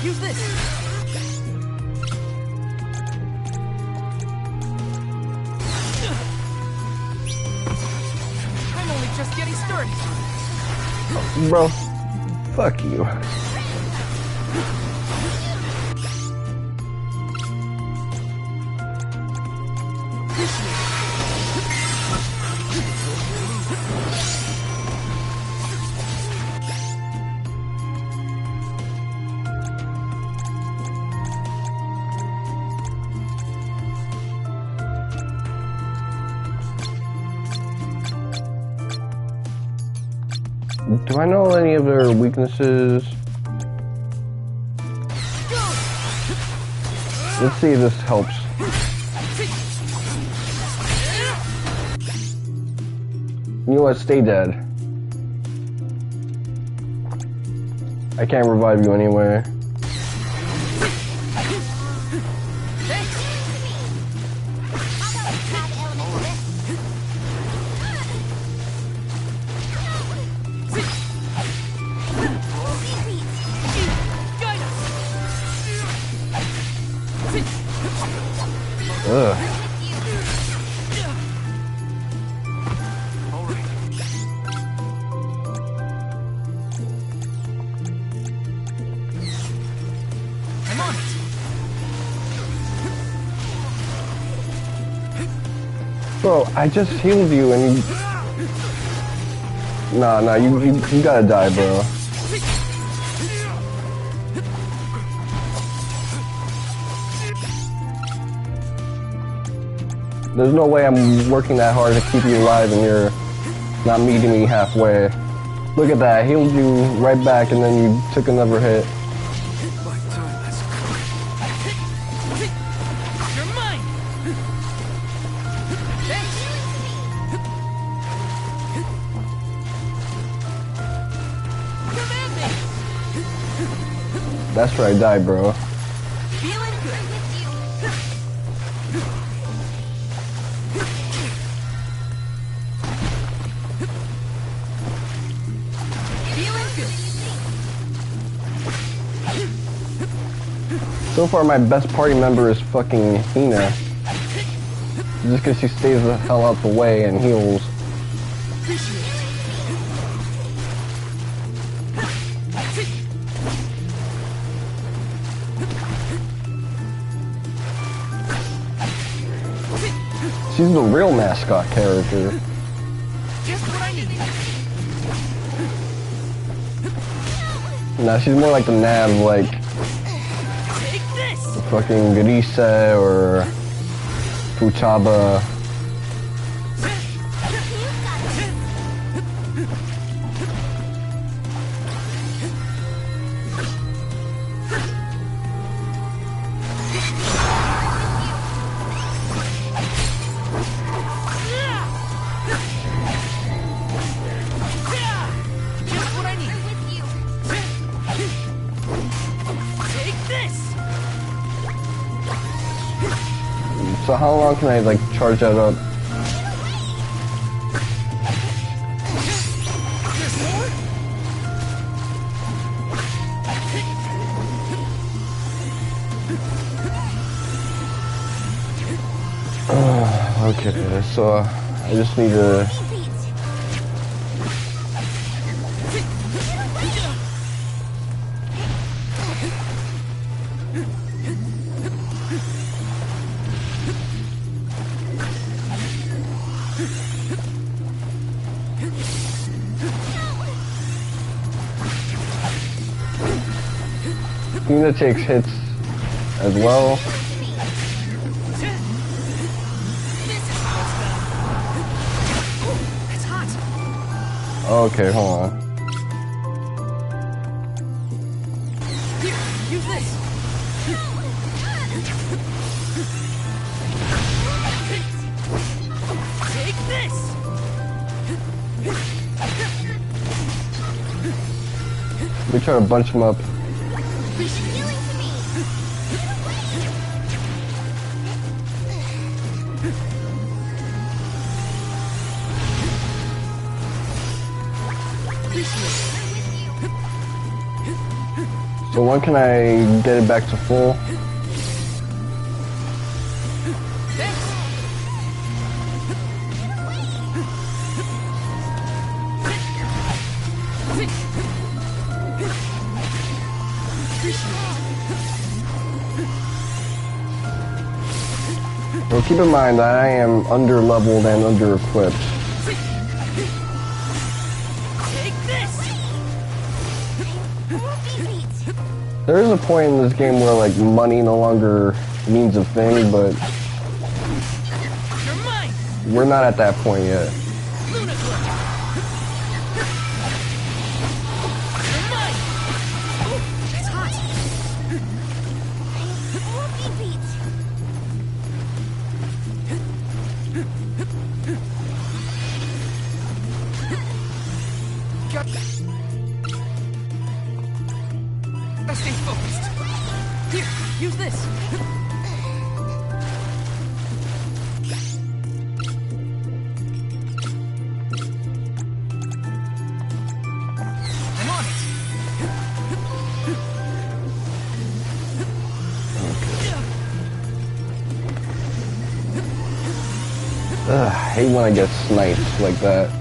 Use this! I'm only just getting started! Bro, fuck you. Do I know any of their weaknesses? Let's see if this helps. You know what? Stay dead. I can't revive you anyway. Ugh. Bro, I just healed you and you... Nah, you gotta die, bro. There's no way I'm working that hard to keep you alive and you're not meeting me halfway. Look at that, I healed you right back and then you took another hit. That's right, die, bro. So far, my best party member is fucking Hinna. Just because she stays the hell out the way and heals. She's the real mascot character. Just what I need. Nah, she's more like the nav, like fucking Grise or Fuchaba. So how long can I like charge that up? Okay, so I just need to... Hinna takes hits as well. Okay, hold on. Here, use this. Take this. We try to bunch them up. So when can I get it back to full? Well, keep in mind that I am under-leveled and under-equipped. There is a point in this game where like money no longer means a thing, but we're not at that point yet. Here, use this. I'm on it. Ugh, I hate when I get sniped like that.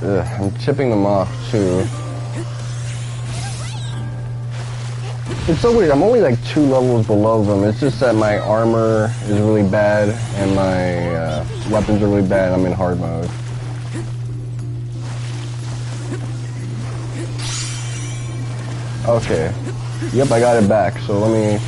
Ugh, I'm chipping them off too. It's so weird, I'm only like 2 levels below them. It's just that my armor is really bad and my weapons are really bad. I'm in hard mode. Okay. Yep, I got it back, so let me...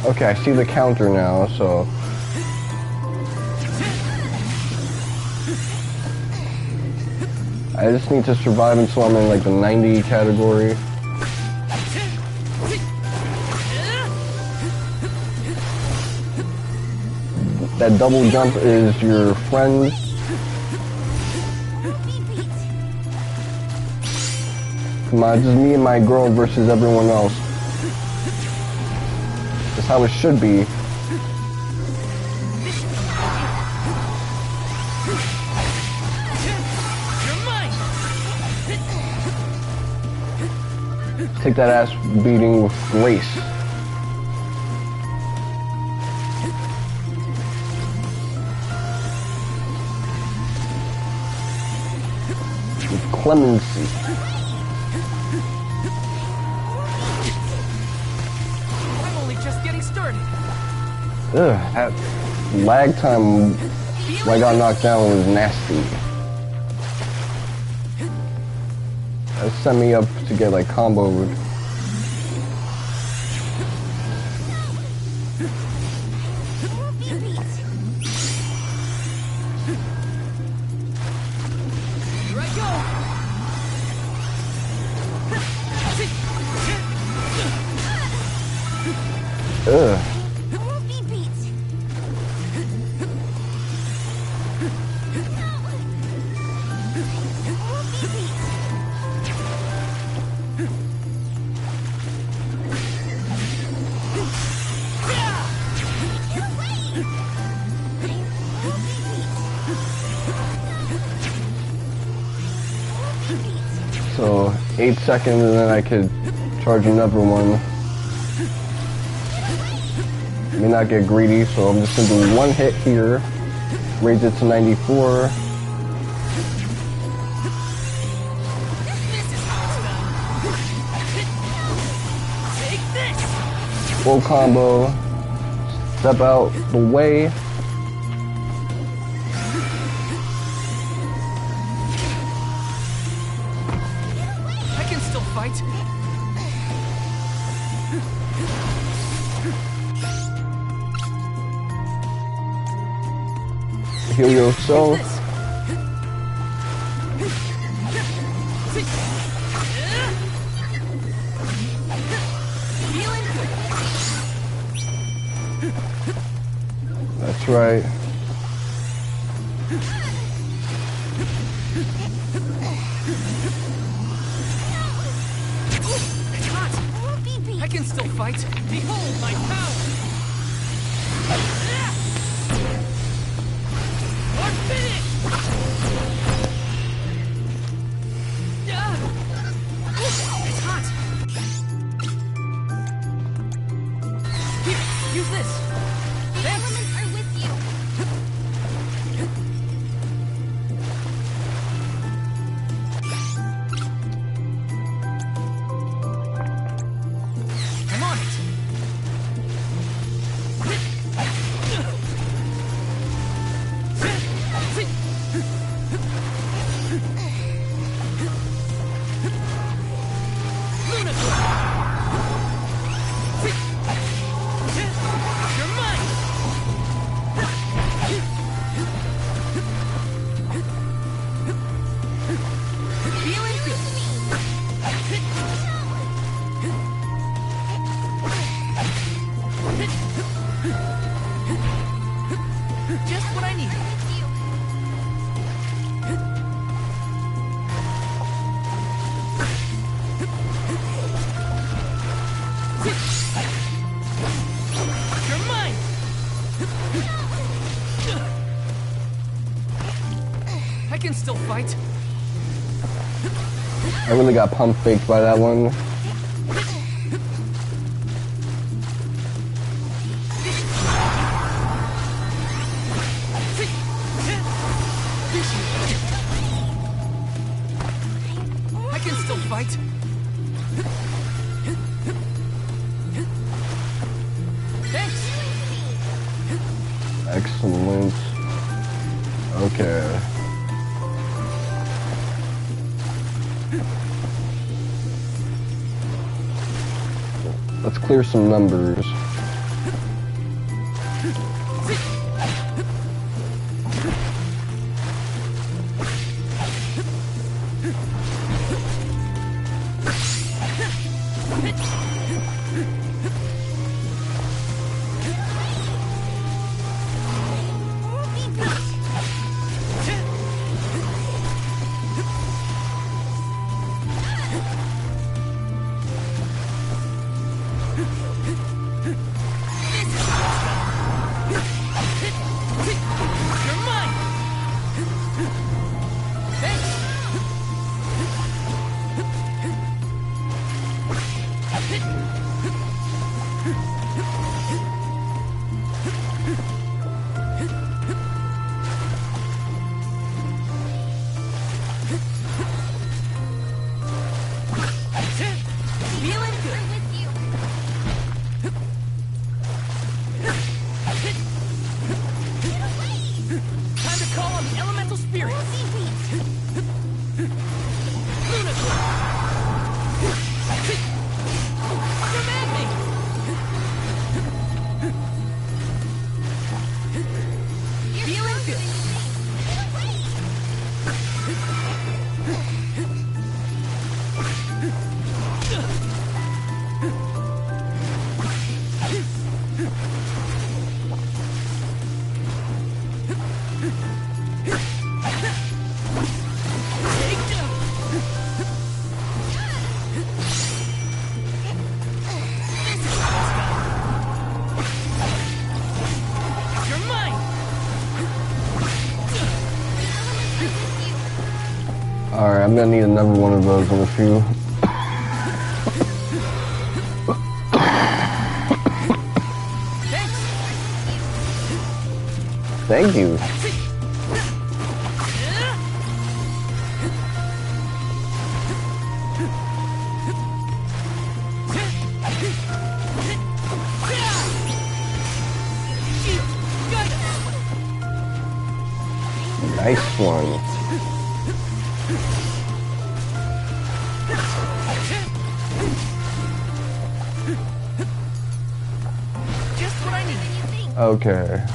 Okay, I see the counter now, so... I just need to survive until I'm in like the 90 category. That double jump is your friend. Come on, it's just me and my girl versus everyone else. That's how it should be. Take that ass beating with grace. With clemency. I'm only just getting started. Ugh, that lag time when I got knocked down was nasty. That set me up to get like comboed. Here I go. Ugh. So 8 seconds and then I could charge another one. May not get greedy, so I'm just gonna do one hit here. Raise it to 94. Full combo. Step out the way. Heal yourself. That's right. It's hot. I can still fight. Behold my power. It's hot. Here, use this. The elements are with you. can still fight. I really got pump faked by that one. I can still fight. Thanks. Excellent. Okay. Let's clear some numbers. Alright, I'm gonna need another one of those in a few. Thank you. Nice one. Just what I need. Okay.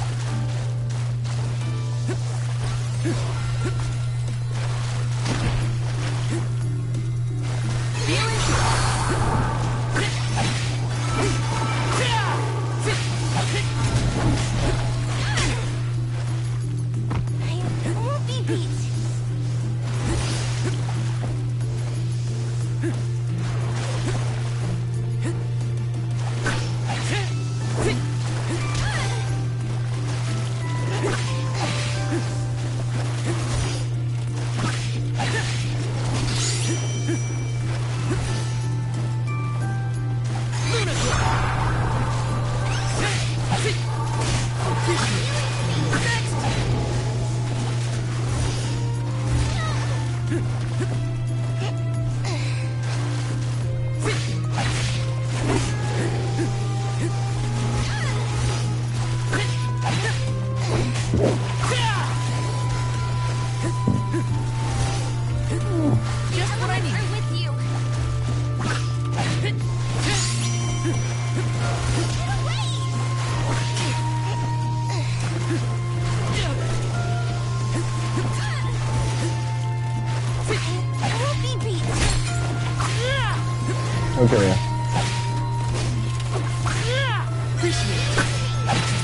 Okay.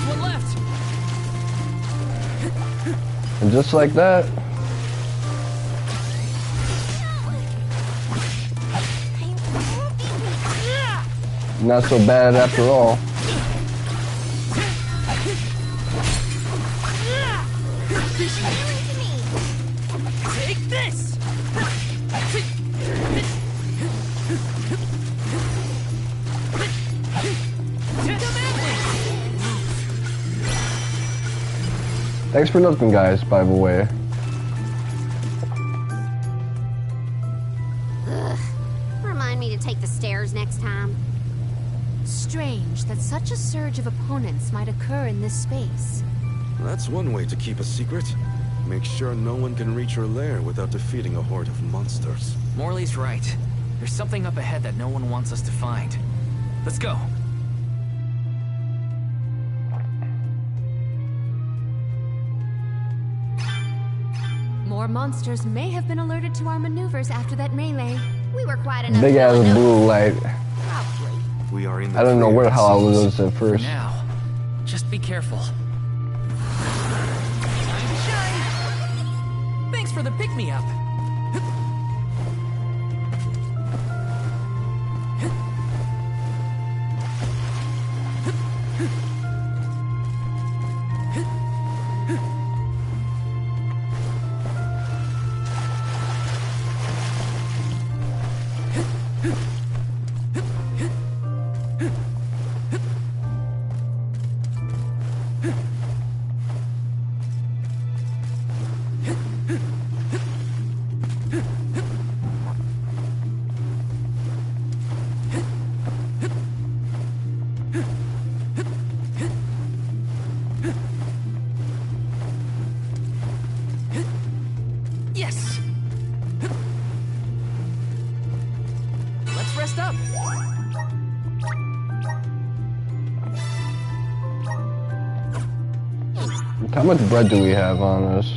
One left. And just like that. Not so bad after all. Thanks for nothing, guys, by the way. Ugh. Remind me to take the stairs next time. Strange that such a surge of opponents might occur in this space. That's one way to keep a secret. Make sure no one can reach your lair without defeating a horde of monsters. Morley's right. There's something up ahead that no one wants us to find. Let's go. More monsters may have been alerted to our maneuvers after that melee. We were quite enough. Big ass blue light. We are in the I don't know where the hell I clear, was at first. Now, just be careful. Time to shine. Thanks for the pick-me-up. Yes! Let's rest up. How much bread do we have on us?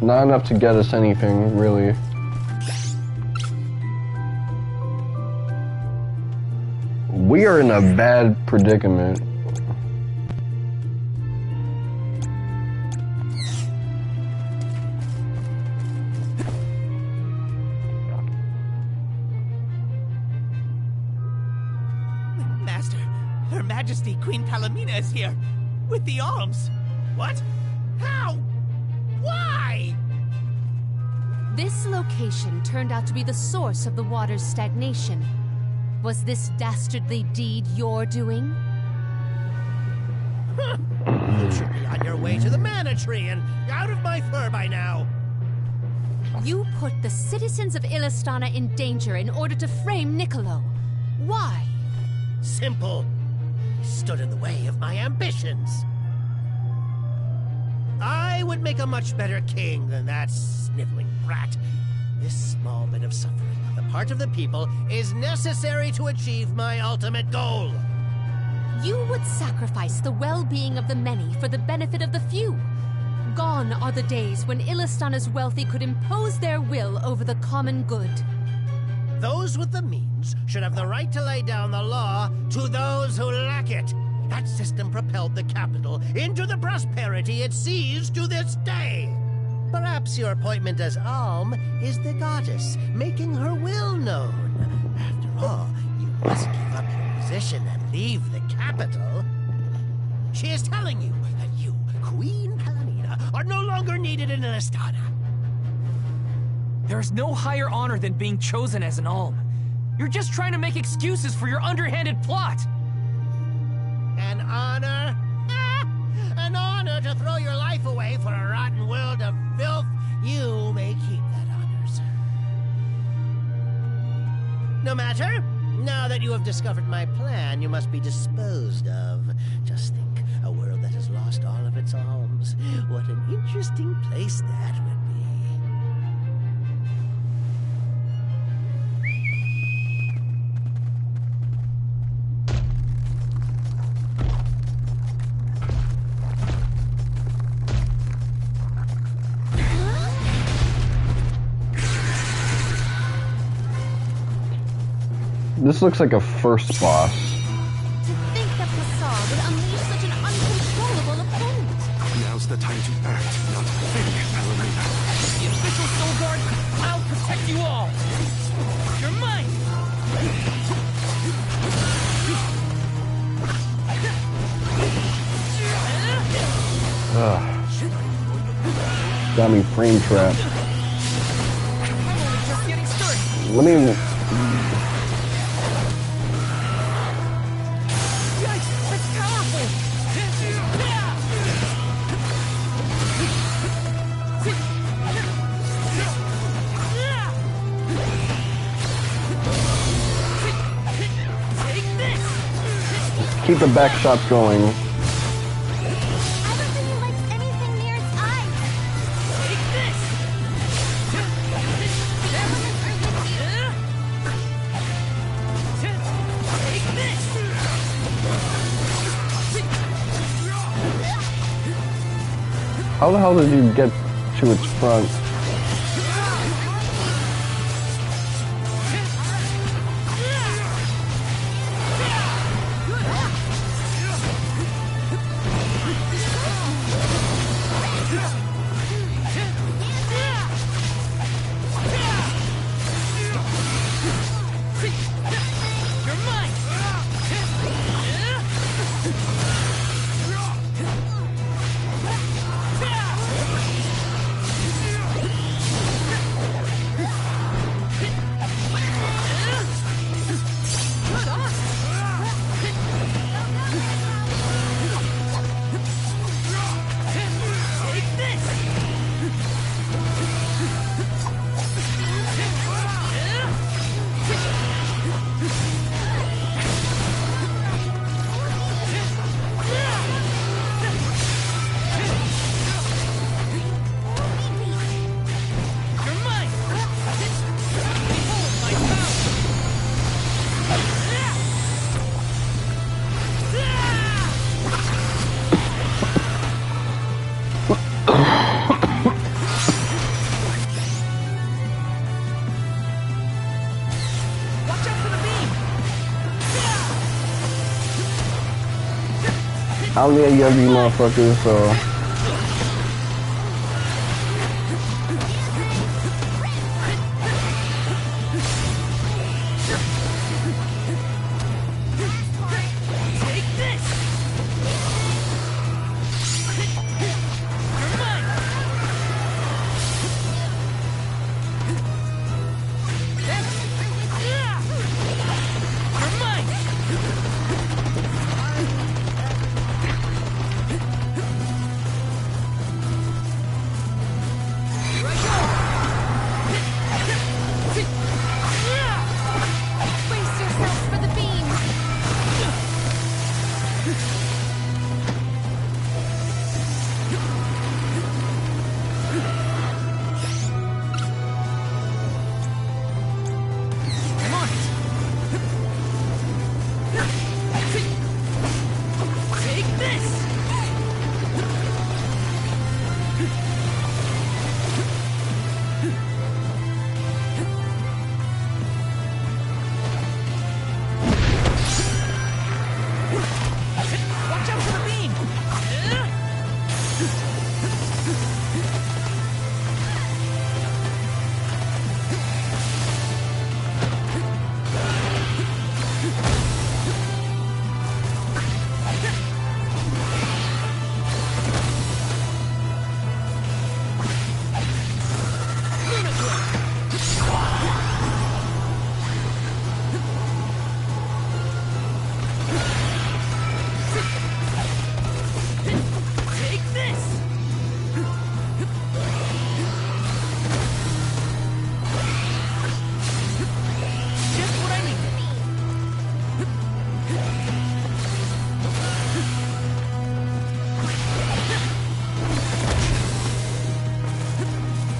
Not enough to get us anything, really. We are in a bad predicament. Master, Her Majesty Queen Palamena is here. With the alms. What? How? Why? This location turned out to be the source of the water's stagnation. Was this dastardly deed your doing? You should be on your way to the mana tree and out of my fur by now. You put the citizens of Illystana in danger in order to frame Niccollo. Why? Simple. He stood in the way of my ambitions. I would make a much better king than that sniveling brat. This small bit of suffering on the part of the people is necessary to achieve my ultimate goal. You would sacrifice the well-being of the many for the benefit of the few. Gone are the days when Illystana's wealthy could impose their will over the common good. Those with the means should have the right to lay down the law to those who lack it. That system propelled the capital into the prosperity it sees to this day. Perhaps your appointment as Alm is the goddess, making her will known. After all, you must give up your position and leave the capital. She is telling you that you, Queen Palamena, are no longer needed in Illystana. There is no higher honor than being chosen as an Alm. You're just trying to make excuses for your underhanded plot. An honor? Ah, an honor to throw your life away for a rotten world of filth? You may keep that honor, sir. No matter. Now that you have discovered my plan, you must be disposed of. Just think, a world that has lost all of its alms. What an interesting place that would be. This looks like a first boss. To think that Passar would unleash such an uncontrollable opponent. Now's the time to act, not think, Palamena. The official Soul Guard, I'll protect you all. You're mine. Ugh. Got me frame trapped. I'm only just getting started. Let me... Yikes, that's powerful. keep the back shots going. How the hell did you get to its front? I don't think you have you motherfuckers, so...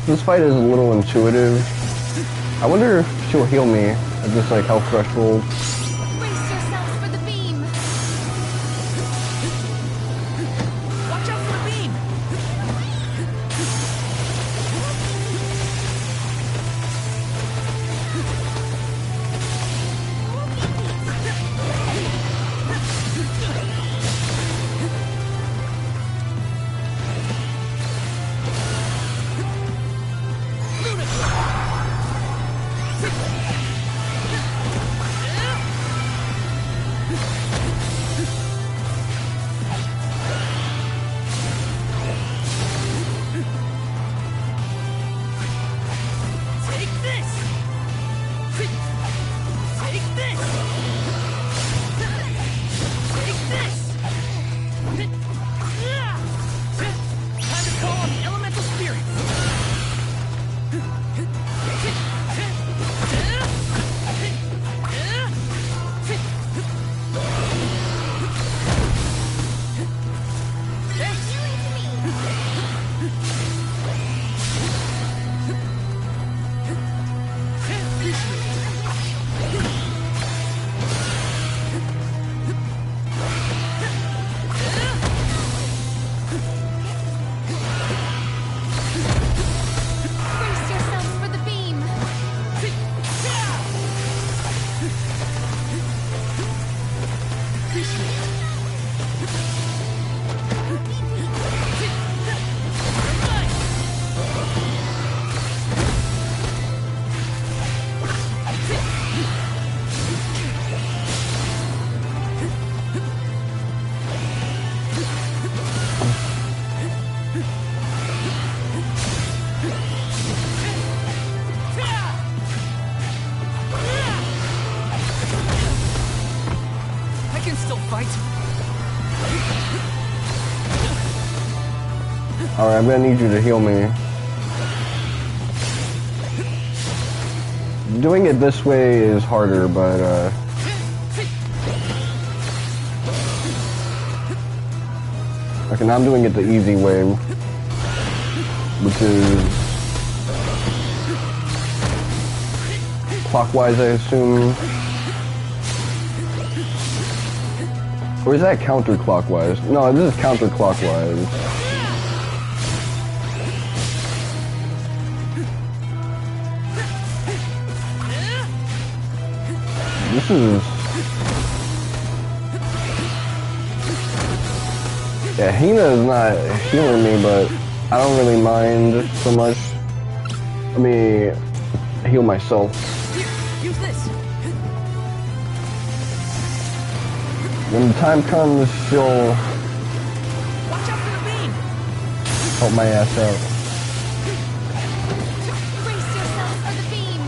This fight is a little intuitive. I wonder if she'll heal me at this like health threshold. Brace yourselves for the beam. Watch out for the beam. fight. Alright, I'm gonna need you to heal me. Doing it this way is harder, but okay, now I'm doing it the easy way, which is clockwise, I assume. Or is that counterclockwise? No, this is counterclockwise. This is... Yeah, Hinna is not healing me, but I don't really mind so much. Let me heal myself. Here, use this. When the time comes, she'll Watch out for the beam. help my ass out. Brace yourself for the beam.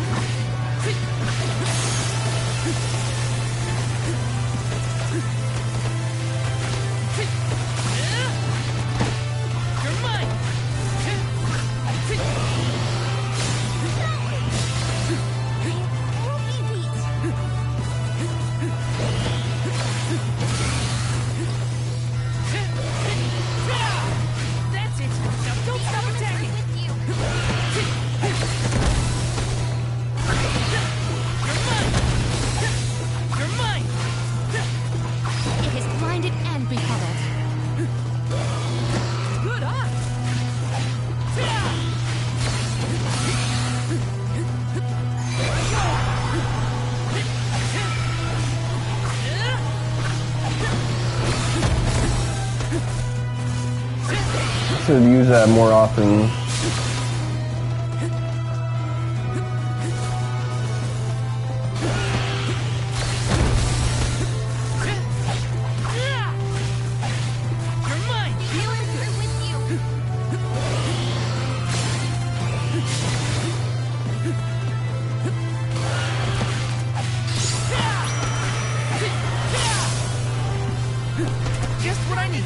You're mine. That's it. Now don't stop attacking. You're mine. It is blinded and befuddled. Good eye. Should use that more often. You're mine. Healing with you. Just what I need.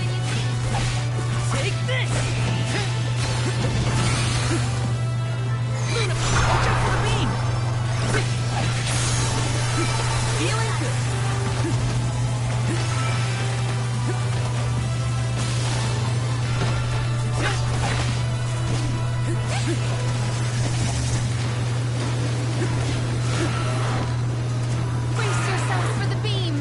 Take this. Luna, watch out for the beam. Feeling good. Brace yourselves for the beam.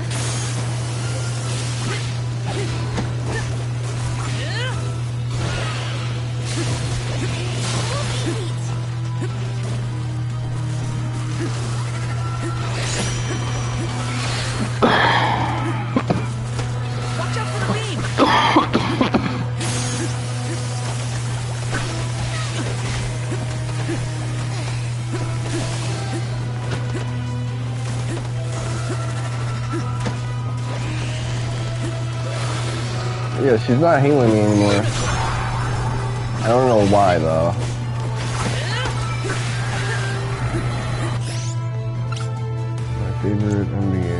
Watch out for the beam. Yeah, she's not healing me anymore. I don't know why though. My favorite NBA.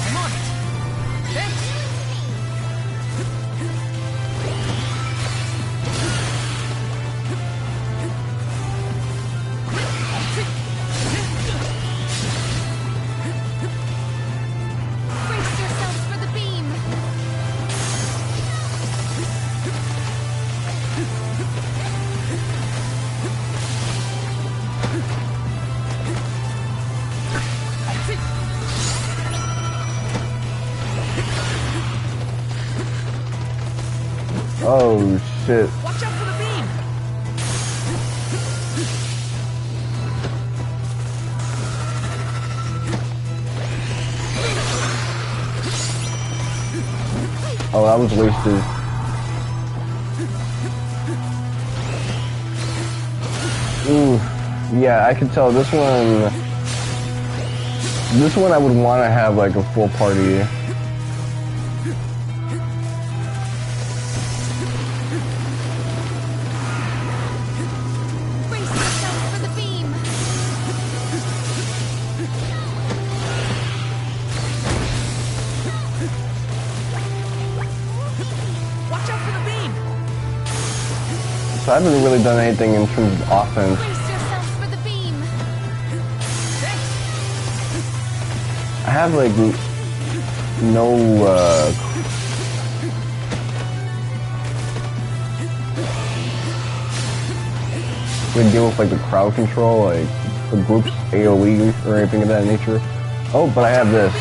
I'm on it. Thanks. Brace yourselves for the beam. Oh shit. Watch out for the beam. Oh, that was wasted. Ooh, yeah, I can tell this one I would want to have like a full party. Brace yourselves for the beam. I haven't really done anything in terms of offense. I have like no good deal with like the crowd control, like the group's AoE or anything of that nature. Oh, but I have this.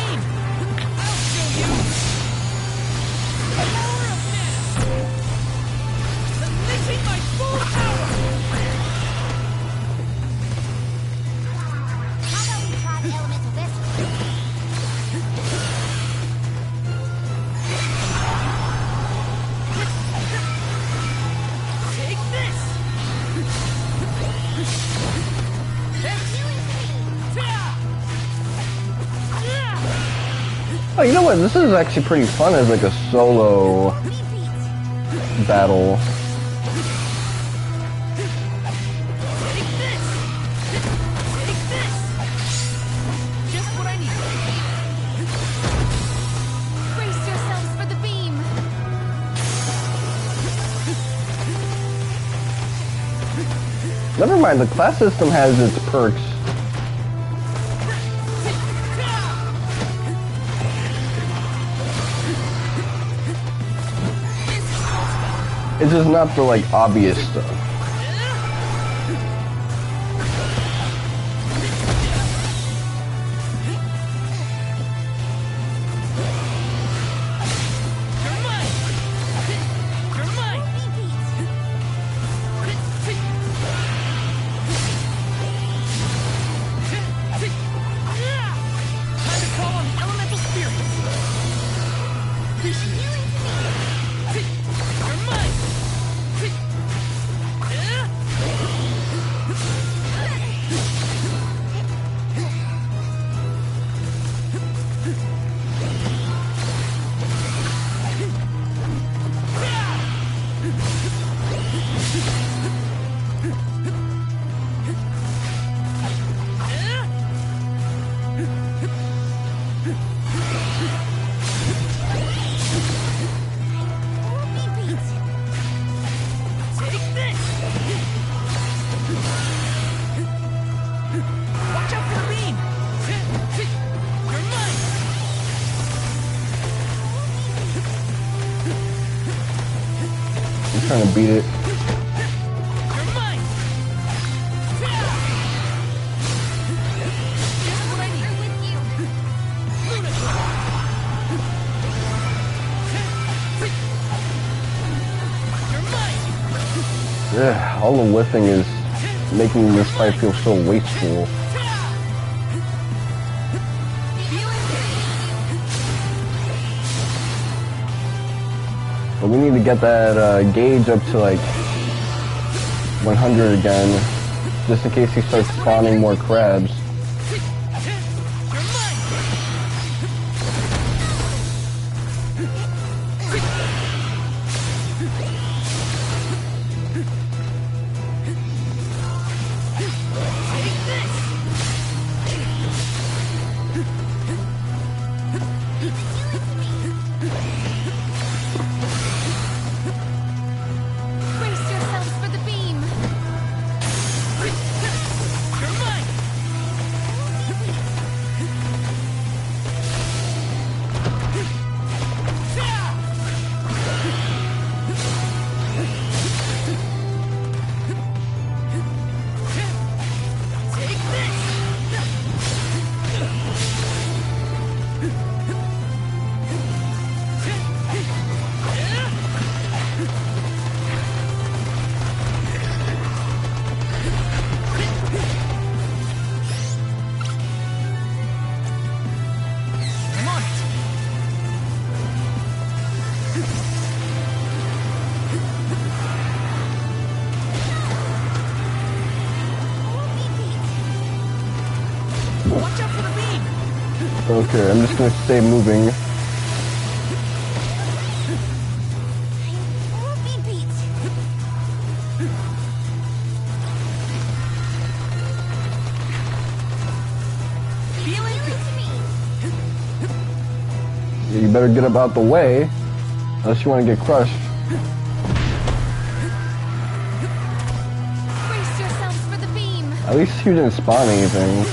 Oh, you know what? This is actually pretty fun as like a solo battle. Brace yourselves for the beam. Never mind, the class system has its perks. It's just not the like obvious stuff. Trying to beat it. Yeah, all the lifting is making this fight feel so wasteful. But we need to get that gauge up to like 100 again, just in case he starts spawning more crabs. Okay, I'm just gonna stay moving. You better get about the way, unless you want to get crushed. At least he didn't spawn anything.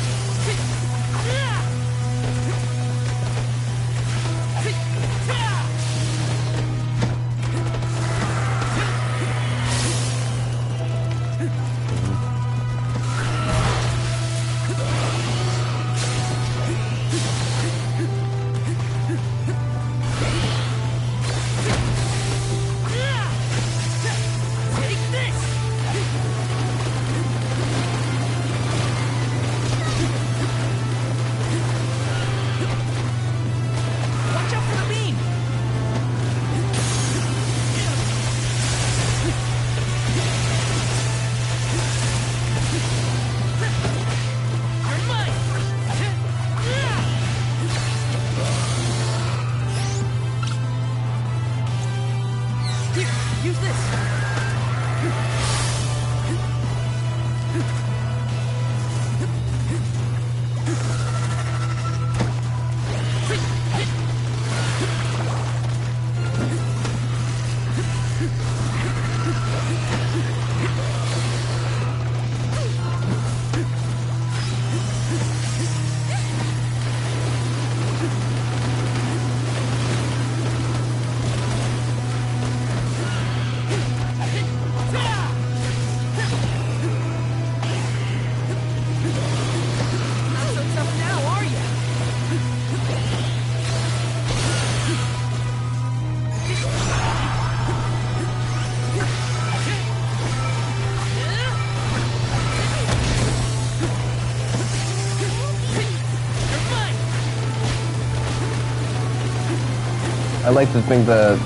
I like to think that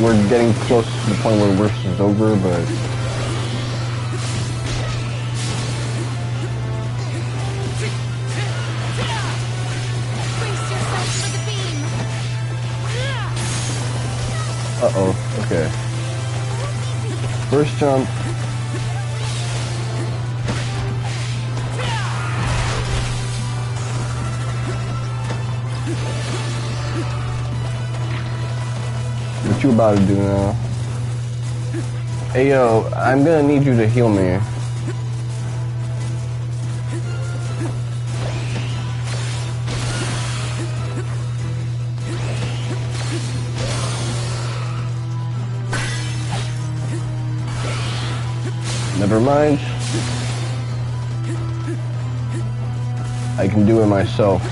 we're getting close to the point where worst is over, but uh-oh, okay. First jump. What you about to do now? Hey yo, I'm gonna need you to heal me. Never mind. I can do it myself.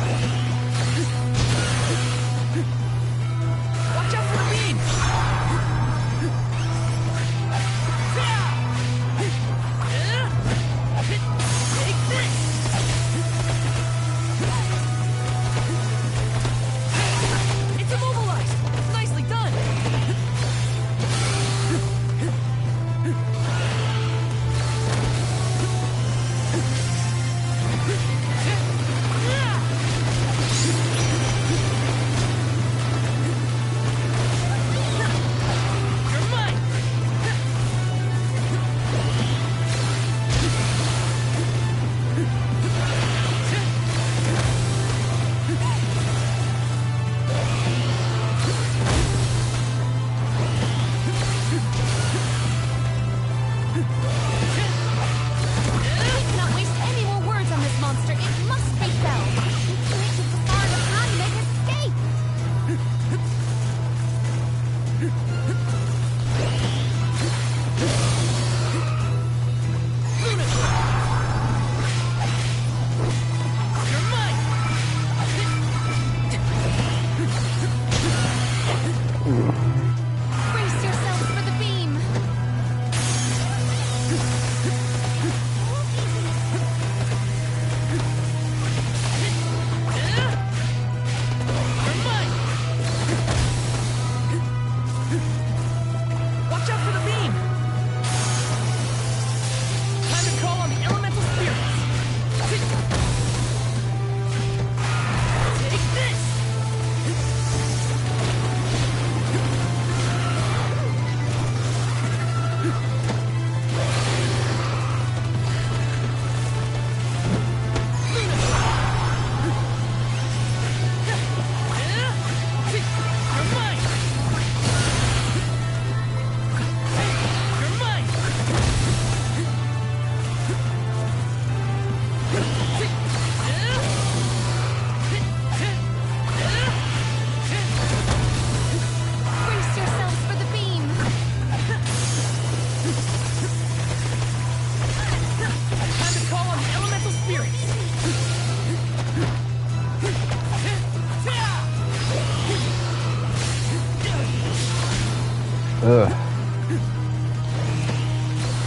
Ugh.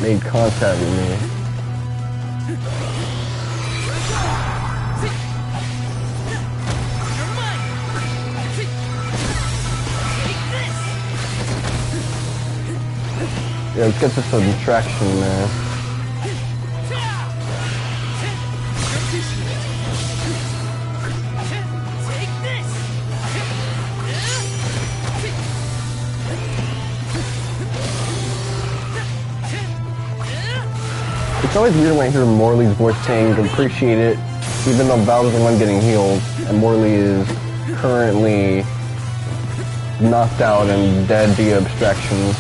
Made contact with me. Yeah, let's get this some traction, man. It's always weird when I hear Morley's voice saying appreciate it, even though Val's the one getting healed, and Morley is currently knocked out and dead via abstraction.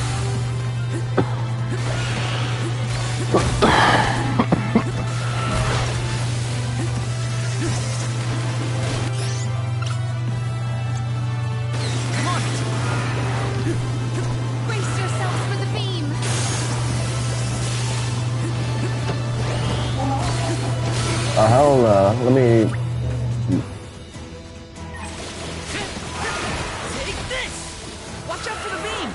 Let me... Take this! Watch out for the beam!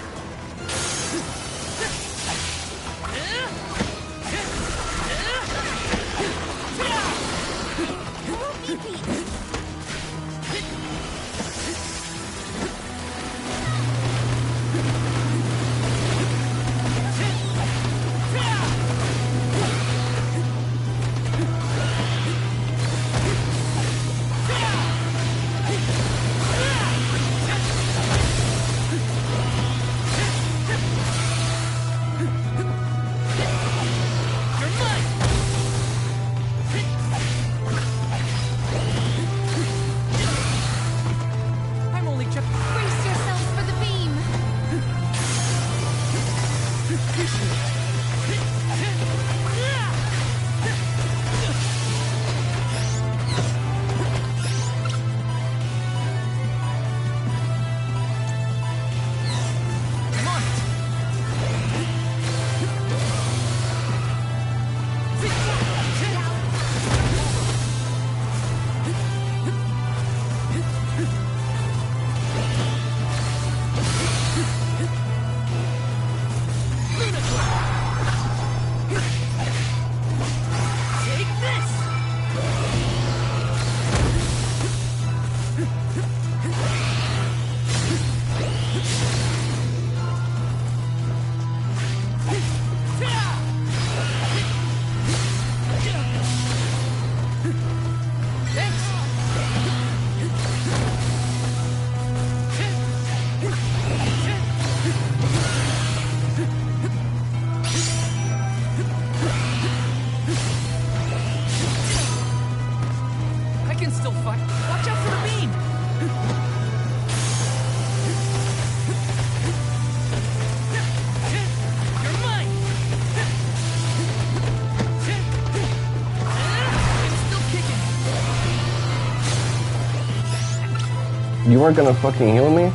You weren't gonna fucking heal me?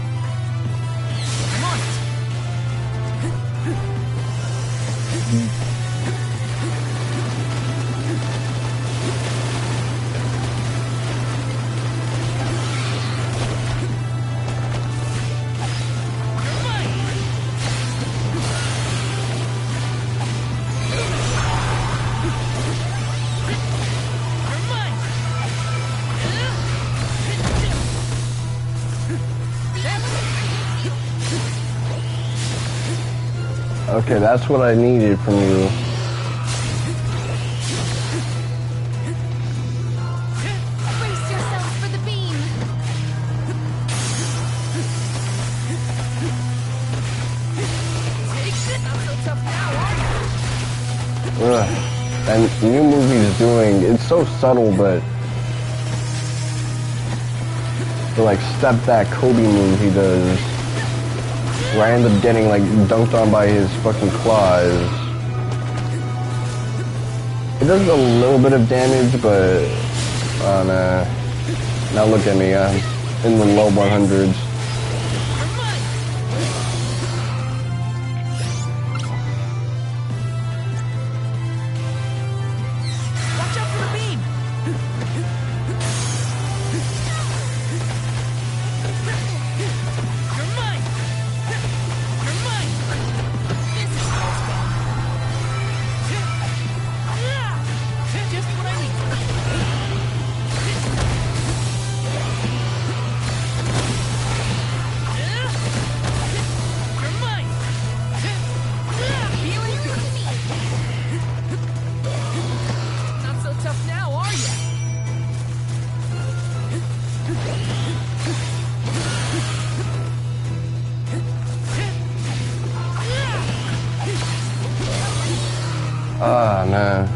Okay, that's what I needed from you. Brace yourselves for the beam. Not so tough now, are you? Ugh. And the new movie is doing, it's so subtle, but the like step back Kobe move he does, where I end up getting like dunked on by his fucking claws. It does a little bit of damage, but now look at me, I'm in the low 100s. man.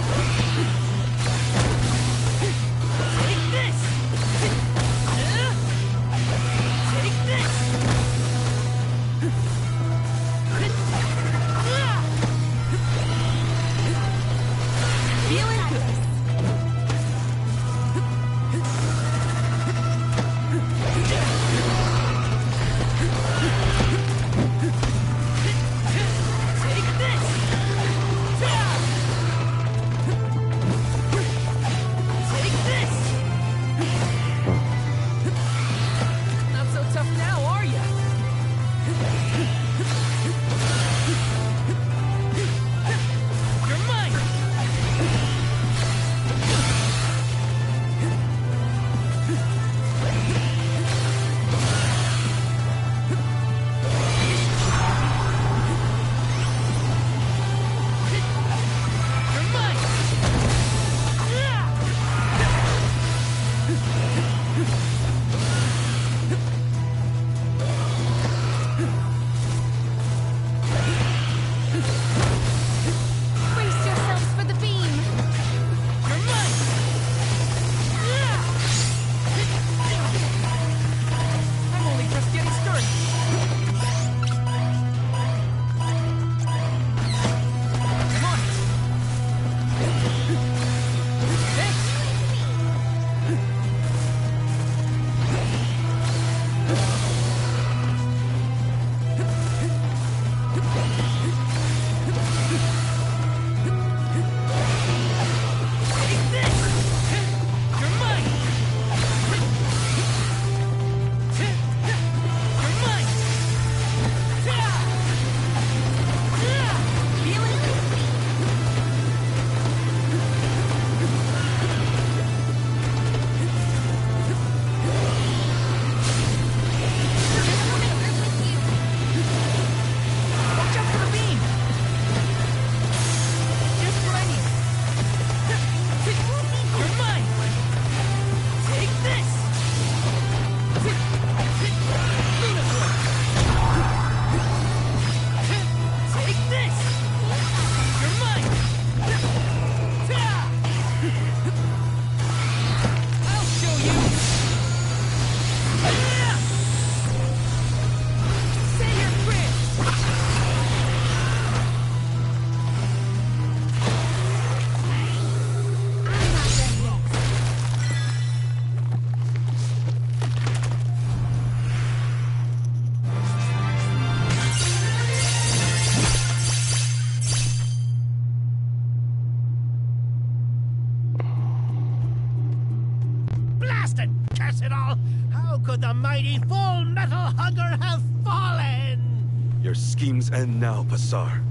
Curse it all! How could the mighty full metal hugger have fallen? Your schemes end now, Passar.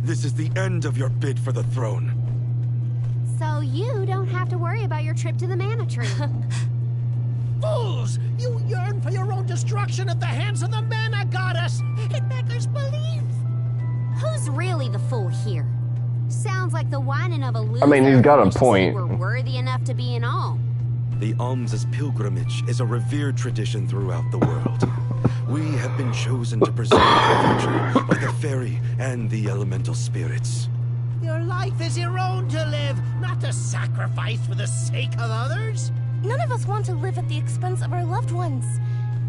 This is the end of your bid for the throne. So you don't have to worry about your trip to the mana tree. Fools! You yearn for your own destruction at the hands of the mana goddess! It beggars belief! Who's really the fool here? Sounds like the whining of a loser. I mean, he's got a who wishes point. he were worthy enough to be an alm. The alms' pilgrimage is a revered tradition throughout the world. We have been chosen to preserve our future by the fairy and the elemental spirits. Your life is your own to live, not to sacrifice for the sake of others. None of us want to live at the expense of our loved ones.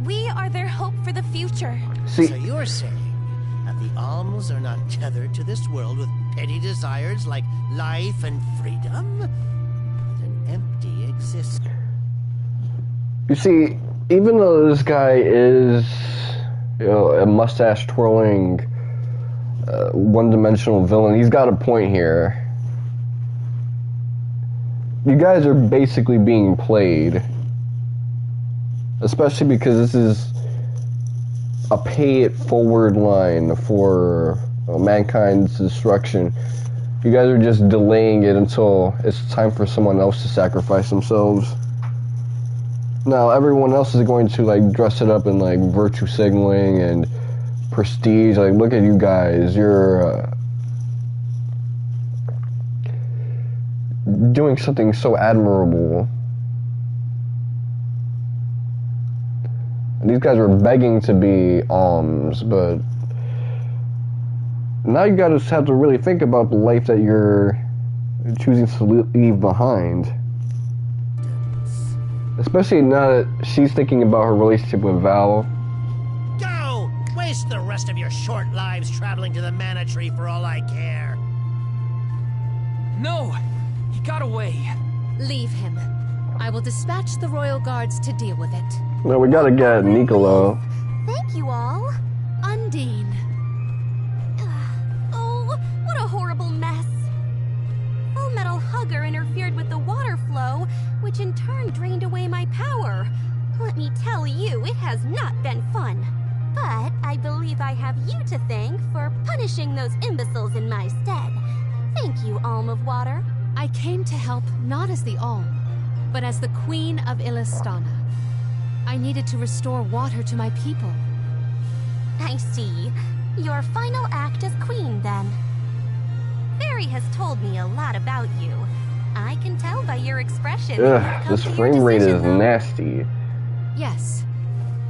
We are their hope for the future. See, so you're saying that the alms are not tethered to this world with petty desires like life and freedom, but an empty existence. You see, even though this guy is, a mustache-twirling, one-dimensional villain, he's got a point here. You guys are basically being played. Especially because this is a pay-it-forward line for mankind's destruction. You guys are just delaying it until it's time for someone else to sacrifice themselves. Now, everyone else is going to, dress it up in, virtue signaling and prestige. Look at you guys. You're, doing something so admirable. And these guys were begging to be alms, but now you guys have to really think about the life that you're choosing to leave behind. Especially now that she's thinking about her relationship with Val. Go! Waste the rest of your short lives traveling to the mana tree for all I care. No! He got away. Leave him. I will dispatch the royal guards to deal with it. No, we gotta get Niccollo. Thank you all. Undine. Oh, what a horrible mess. Full Metal Hugger interfered with the water flow, which in turn drained away my power. Let me tell you, it has not been fun. But I believe I have you to thank for punishing those imbeciles in my stead. Thank you, Alm of Water. I came to help not as the Alm, but as the Queen of Illystana. I needed to restore water to my people. I see. Your final act as queen, then. Fairy has told me a lot about you. I can tell by your expression. Ugh, this frame rate is nasty. Yes.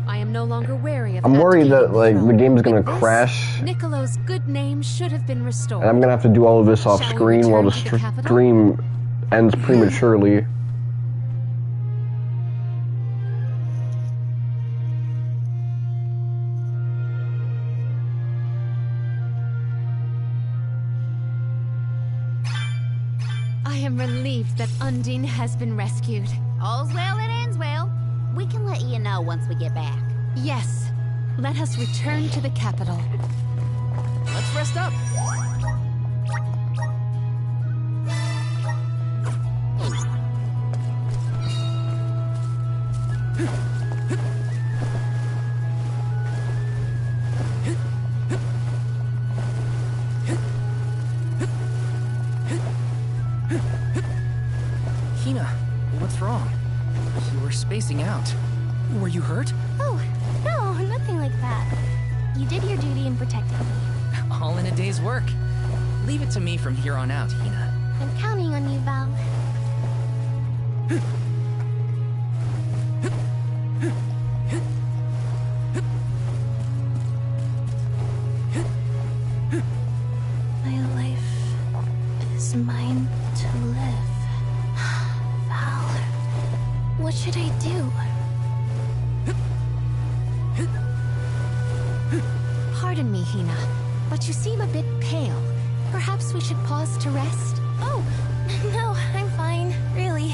I am no longer wary of I'm worried that, abdicating like, the game's gonna crash. Niccollo's good name should have been restored. And I'm gonna have to do all of this off screen while the stream ends prematurely. I am relieved that Undine has been rescued. All's well that ends well. We can let you know once we get back. Yes. Let us return to the capital. Let's rest up. Hinna, what's wrong? You were spacing out. Were you hurt? Oh, no, nothing like that. You did your duty in protecting me. All in a day's work. Leave it to me from here on out, Hinna. I'm counting on you, Val. My life is mine to live. Val, what should I do? Pardon me, Hinna, but you seem a bit pale. Perhaps we should pause to rest? Oh, no, I'm fine, really.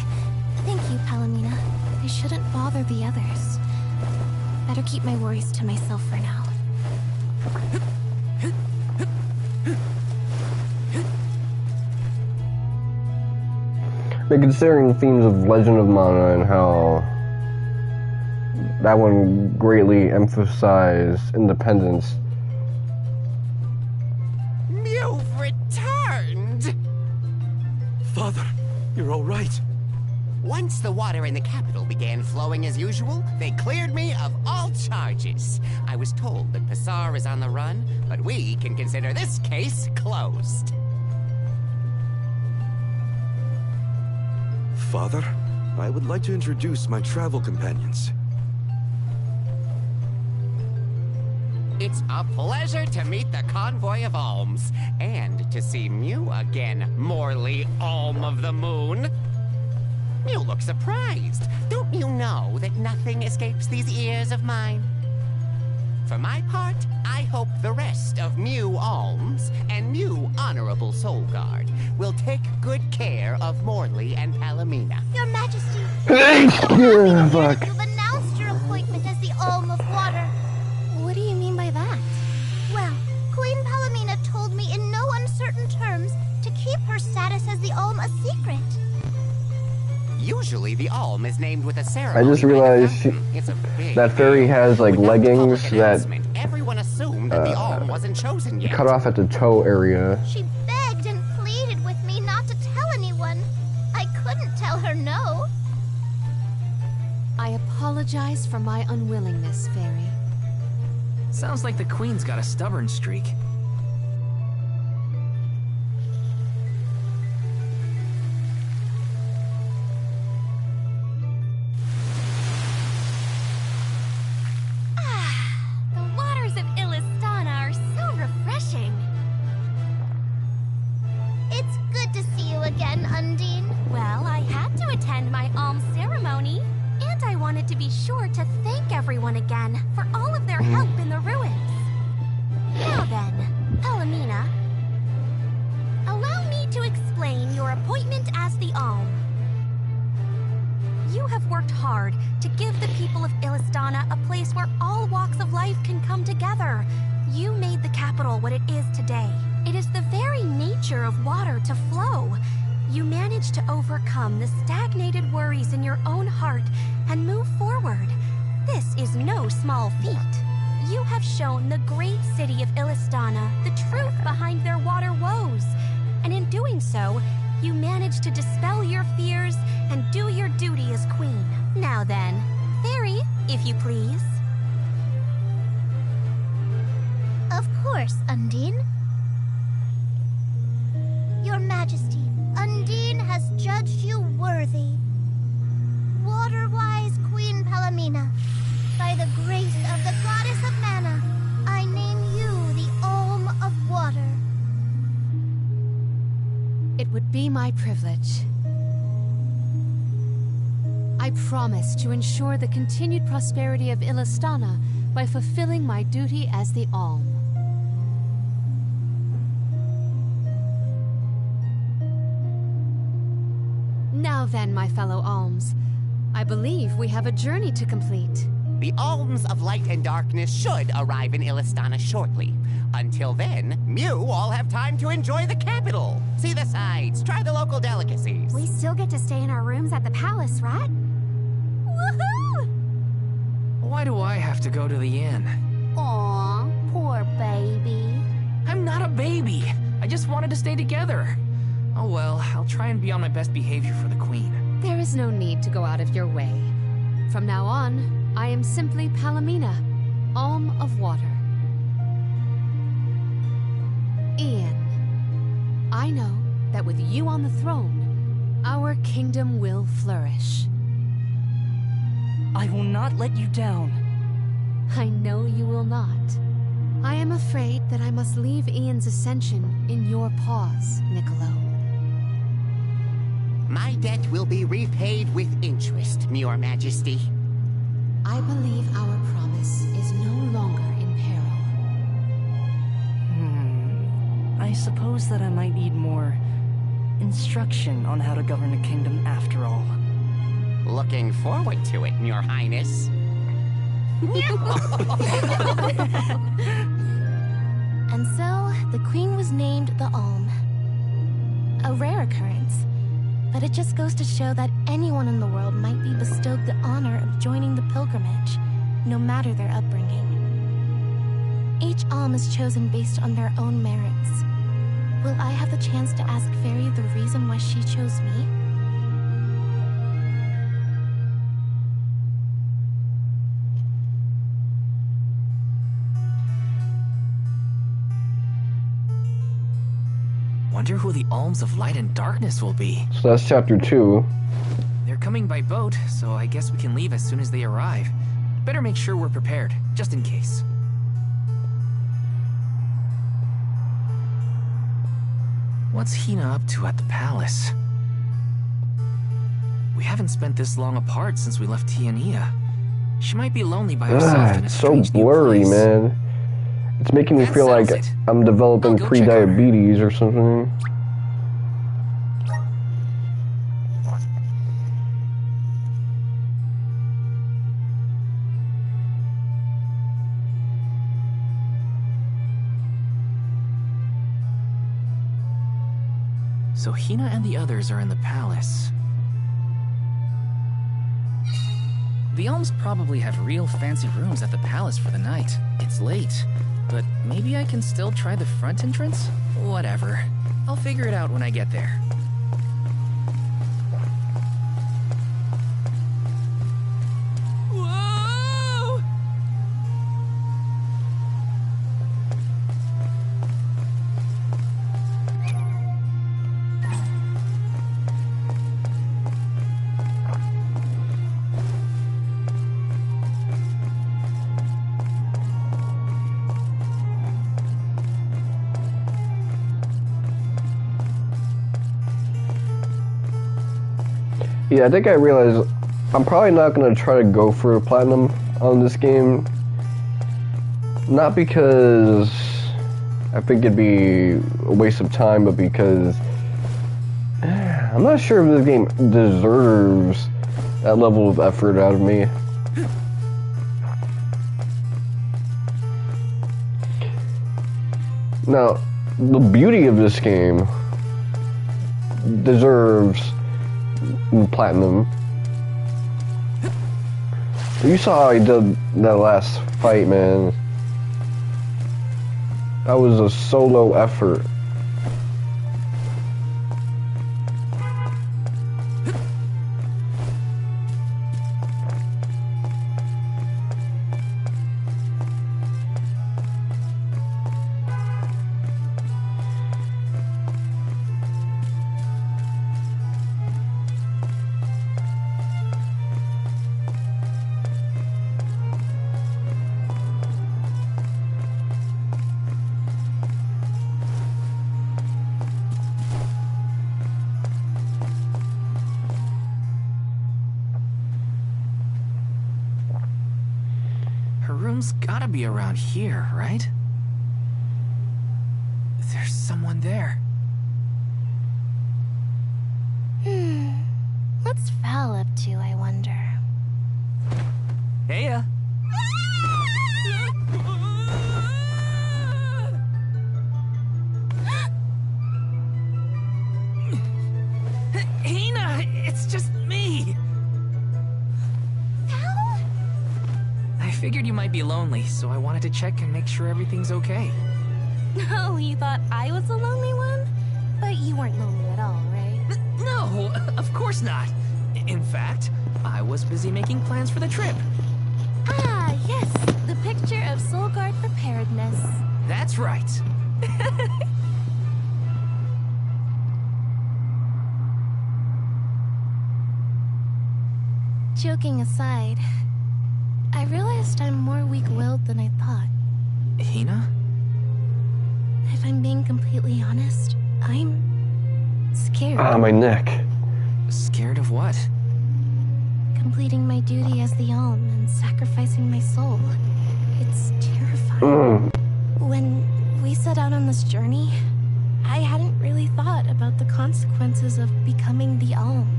Thank you, Palamena. I shouldn't bother the others. Better keep my worries to myself for now. But considering themes of Legend of Mana and how that one greatly emphasized independence. You've returned! Father, you're all right. Once the water in the capital began flowing as usual, they cleared me of all charges. I was told that Passar is on the run, but we can consider this case closed. Father, I would like to introduce my travel companions. It's a pleasure to meet the convoy of alms, and to see Mew again, Morley, Alm of the Moon. You look surprised. Don't you know that nothing escapes these ears of mine? For my part, I hope the rest of Mew Alms and Mew Honorable Soul Guard will take good care of Morley and Palamena. Your Majesty, Fuck. you've announced your appointment as the Alm of Water. What do you mean by that? Well, Queen Palamena told me in no uncertain terms to keep her status as the Alm a secret. Usually the Alm is named with a I ceremony. just realized that fairy has like leggings that Everyone assumed that the Alm wasn't chosen yet. cut off at the toe area. She begged and pleaded with me not to tell anyone. I couldn't tell her no. I apologize for my unwillingness, Fairy. Sounds like the Queen's got a stubborn streak. The waters of Illystana are so refreshing. It's good to see you again, sure to thank everyone again for all of their help in the ruins. Now then, Palamena, allow me to explain your appointment as the Alm. You have worked hard to give the people of Illystana a place where all walks of life can come together. You made the capital what it is today. It is the very nature of water to flow. You managed to overcome the stagnated worries in your own heart and move forward. This is no small feat. You have shown the great city of Illystana the truth behind their water woes. And in doing so, you managed to dispel your fears and do your duty as queen. Now then, Fairy, if you please. Of course, Undine. Your Majesty, Undine has judged you worthy. Water-wise Queen Palamena, by the grace of the Goddess of Mana, I name you the Alm of Water. It would be my privilege. I promise to ensure the continued prosperity of Illystana by fulfilling my duty as the Alm. Now then, my fellow Alms, I believe we have a journey to complete. The Alms of Light and Darkness should arrive in Illystana shortly. Until then, you all have time to enjoy the capital. See the sights, try the local delicacies. We still get to stay in our rooms at the palace, right? Woohoo! Why do I have to go to the inn? Aw, poor baby. I'm not a baby. I just wanted to stay together. Oh well, I'll try and be on my best behavior for the queen. There is no need to go out of your way. From now on, I am simply Palamena, Alm of Water. Ian, I know that with you on the throne, our kingdom will flourish. I will not let you down. I know you will not. I am afraid that I must leave Ian's ascension in your paws, Niccollo. My debt will be repaid with interest, Your Majesty. I believe our promise is no longer in peril. I suppose that I might need more instruction on how to govern a kingdom after all. Looking forward to it, Your Highness. And so, the queen was named the Alm. A rare occurrence, but it just goes to show that anyone in the world might be bestowed the honor of joining the pilgrimage, no matter their upbringing. Each Alm is chosen based on their own merits. Will I have the chance to ask Fairy the reason why she chose me? Wonder who the Alms of Light and Darkness will be. So that's chapter 2. They're coming by boat, so I guess we can leave as soon as they arrive. Better make sure we're prepared, just in case. What's Hinna up to at the palace? We haven't spent this long apart since we left Tiania. She might be lonely by herself in a It's so strange new blurry, place. man. It's making me feel like I'm developing pre-diabetes or something. So Hinna and the others are in the palace. The Alms probably have real fancy rooms at the palace for the night. It's late, but maybe I can still try the front entrance? Whatever. I'll figure it out when I get there. Whoa! Yeah, I think I realized I'm probably not gonna try to go for a platinum on this game. Not because I think it'd be a waste of time, but because I'm not sure if this game deserves that level of effort out of me. Now, the beauty of this game deserves platinum. You saw how I did that last fight, man. That was a solo effort. Her room's gotta be around here, right? There's someone there. What's Val up to, I wonder? Heya. Hinna, it's just me. I figured you might be lonely, so I wanted to check and make sure everything's okay. Oh, you thought I was the lonely one? But you weren't lonely at all, right? No, of course not. In fact, I was busy making plans for the trip. Ah, yes, the picture of Soul Guard preparedness. That's right. Joking aside, I realized I'm more weak-willed than I thought. Hinna? If I'm being completely honest, I'm scared. Ah, my neck. Scared of what? Completing my duty as the Alm and sacrificing my soul. It's terrifying. When we set out on this journey, I hadn't really thought about the consequences of becoming the Alm.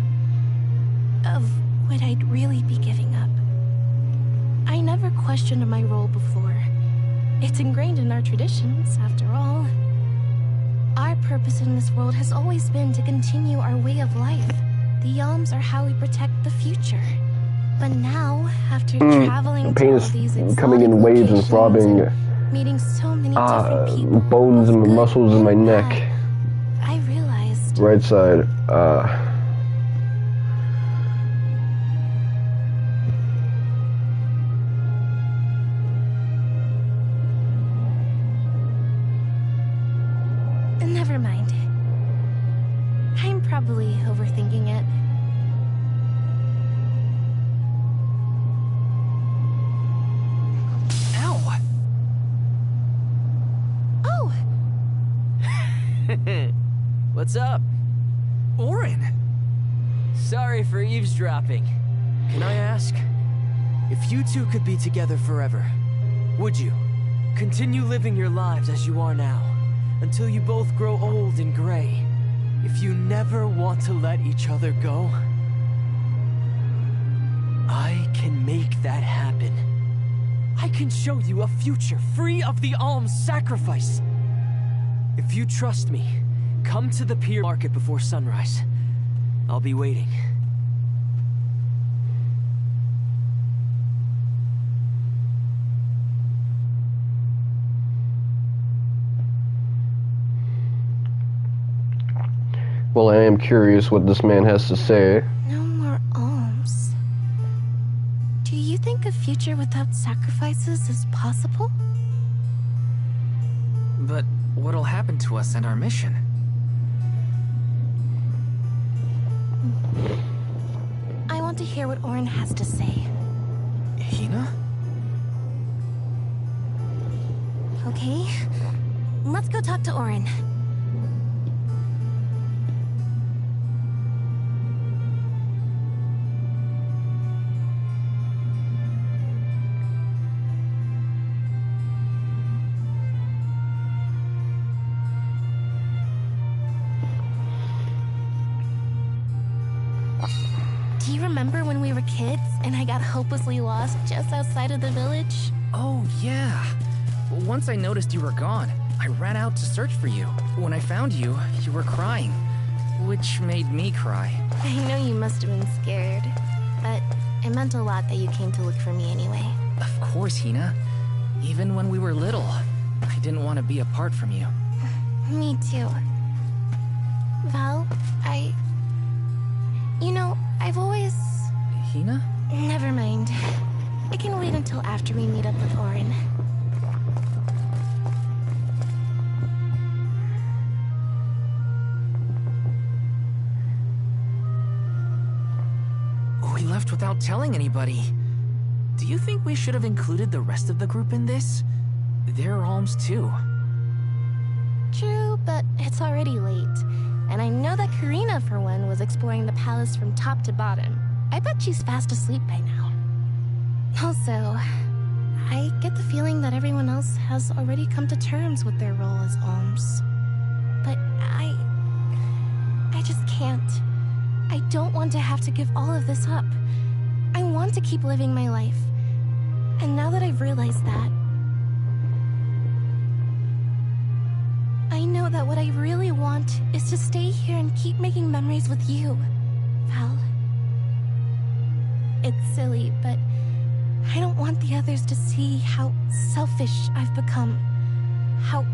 Of what I'd really be giving up. I never questioned my role before. It's ingrained in our traditions, after all. Our purpose in this world has always been to continue our way of life. The Alms are how we protect the future. But now, after traveling to all these coming in waves and throbbing. Meeting so many different people, bones and muscles in my neck. I realized. Right side. Never mind. I'm probably overthinking it. Ow! Oh! What's up? Eoren! Sorry for eavesdropping. Can I ask? If you two could be together forever, would you? Continue living your lives as you are now, until you both grow old and gray. If you never want to let each other go, I can make that happen. I can show you a future free of the Alm's sacrifice. If you trust me, come to the pier market before sunrise. I'll be waiting. Well, I am curious what this man has to say. No more alms. Do you think a future without sacrifices is possible? But what'll happen to us and our mission? I want to hear what Eoren has to say. Hinna? Okay, let's go talk to Eoren. Do you remember when we were kids and I got hopelessly lost just outside of the village? Oh, yeah. Once I noticed you were gone, I ran out to search for you. When I found you, you were crying, which made me cry. I know you must have been scared, but it meant a lot that you came to look for me anyway. Of course, Hinna. Even when we were little, I didn't want to be apart from you. Me too. Val, You know, I've always... Hinna? Never mind. I can wait until after we meet up with Eoren. We left without telling anybody. Do you think we should have included the rest of the group in this? They're alms too. True, but it's already late. And I know that Karina, for one, was exploring the palace from top to bottom. I bet she's fast asleep by now. Also, I get the feeling that everyone else has already come to terms with their role as alms. But I just can't. I don't want to have to give all of this up. I want to keep living my life. And now that I've realized that, I know that what I really want is to stay here and keep making memories with you, Val. It's silly, but I don't want the others to see how selfish I've become. How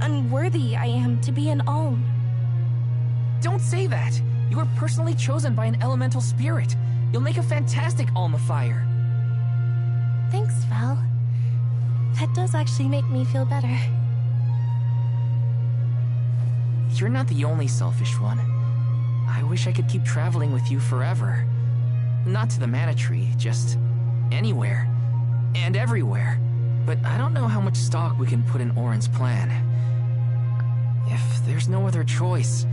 unworthy I am to be an alm. Don't say that! You were personally chosen by an elemental spirit. You'll make a fantastic Alm of Fire. Thanks, Val. That does actually make me feel better. You're not the only selfish one. I wish I could keep traveling with you forever. Not to the Mana Tree, just anywhere. And everywhere. But I don't know how much stock we can put in Oren's plan. If there's no other choice,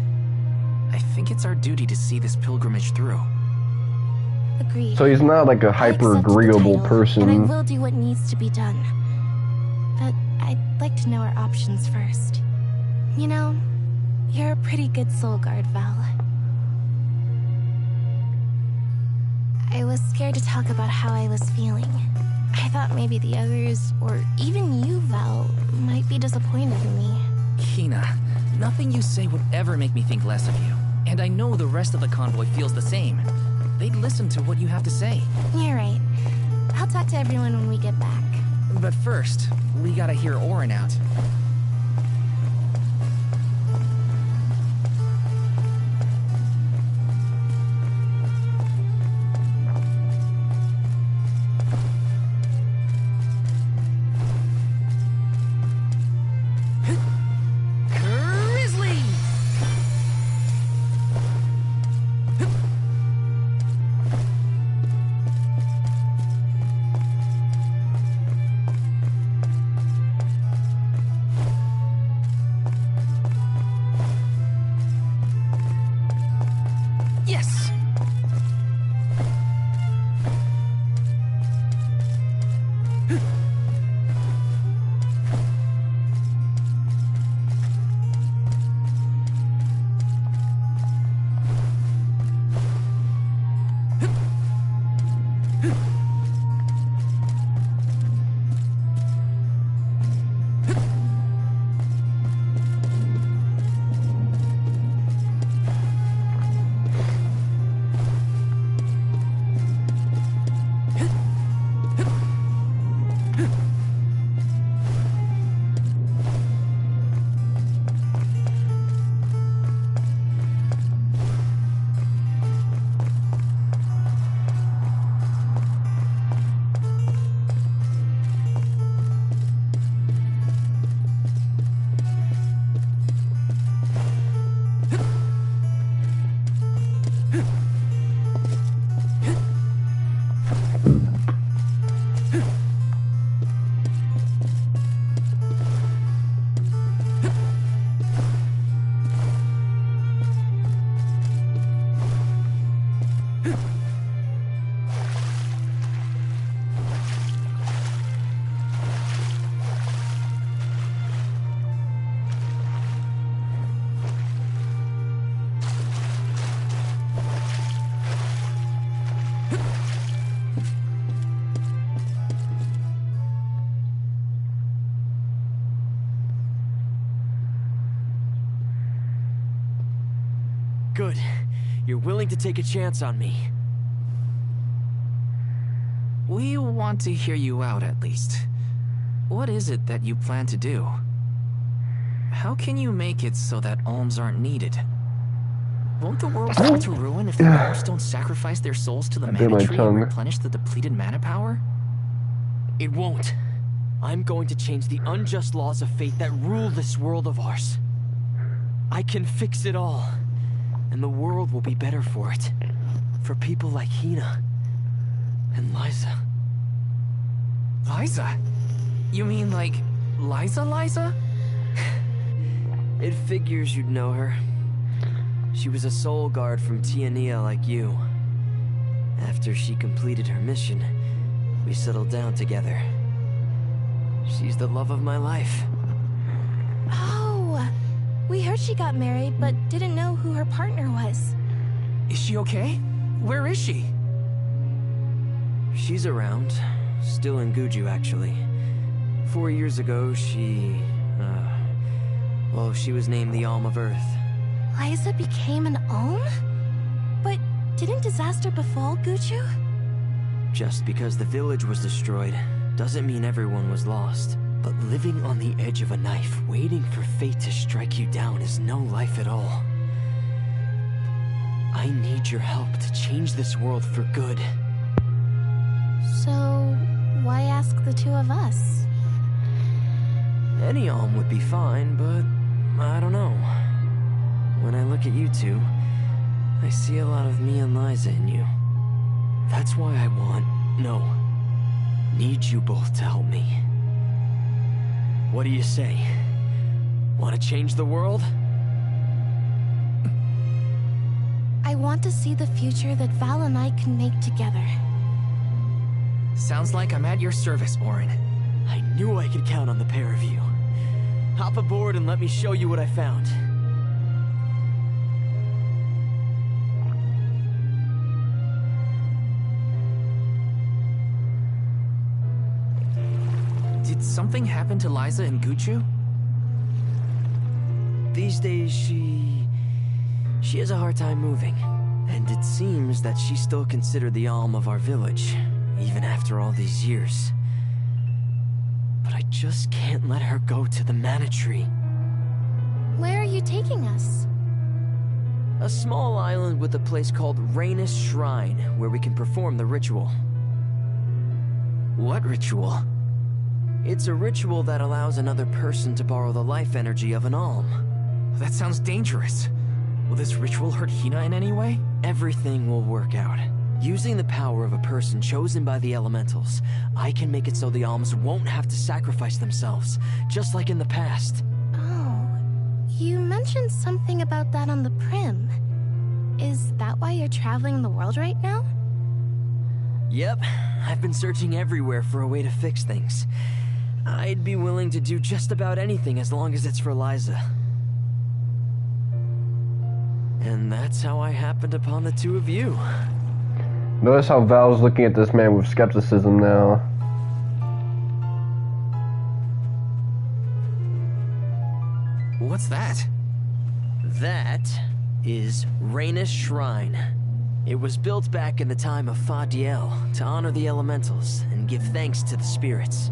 I think it's our duty to see this pilgrimage through. Agreed. So he's not like a hyper-agreeable person. And I will do what needs to be done. But I'd like to know our options first. You know, you're a pretty good soul guard, Val. I was scared to talk about how I was feeling. I thought maybe the others, or even you, Val, might be disappointed in me. Hinna, nothing you say would ever make me think less of you. And I know the rest of the convoy feels the same. They'd listen to what you have to say. You're right. I'll talk to everyone when we get back. But first, we gotta hear Eoren out. Good. You're willing to take a chance on me. We want to hear you out, at least. What is it that you plan to do? How can you make it so that alms aren't needed? Won't the world come to ruin if the alms don't sacrifice their souls to the mana tree and replenish the depleted mana power? It won't. I'm going to change the unjust laws of fate that rule this world of ours. I can fix it all, and the world will be better for it. For people like Hinna and Liza. Liza? You mean like Liza? It figures you'd know her. She was a soul guard from Tiania like you. After she completed her mission, we settled down together. She's the love of my life. Oh, we heard she got married, but didn't know who her partner was. Is she okay? Where is she? She's around. Still in Guju, actually. 4 years ago, she was named the Alm of Earth. Liza became an Alm? But didn't disaster befall Guju? Just because the village was destroyed doesn't mean everyone was lost. But living on the edge of a knife, waiting for fate to strike you down is no life at all. I need your help to change this world for good. So, why ask the two of us? Any Alm would be fine, but I don't know. When I look at you two, I see a lot of me and Liza in you. That's why I need you both to help me. What do you say? Want to change the world? I want to see the future that Val and I can make together. Sounds like I'm at your service, Eoren. I knew I could count on the pair of you. Hop aboard and let me show you what I found. Did something happen to Liza and Guju? These days, she has a hard time moving. And it seems that she's still considered the Alm of our village, even after all these years. But I just can't let her go to the mana tree. Where are you taking us? A small island with a place called Rhaenys Shrine, where we can perform the ritual. What ritual? It's a ritual that allows another person to borrow the life energy of an Alm. That sounds dangerous. Will this ritual hurt Hinna in any way? Everything will work out. Using the power of a person chosen by the elementals, I can make it so the Alms won't have to sacrifice themselves, just like in the past. Oh, you mentioned something about that on the Prim. Is that why you're traveling the world right now? Yep, I've been searching everywhere for a way to fix things. I'd be willing to do just about anything as long as it's for Liza. And that's how I happened upon the two of you. Notice how Val's looking at this man with skepticism now. What's that? That is Rhaenys Shrine. It was built back in the time of Fadiel to honor the elementals and give thanks to the spirits.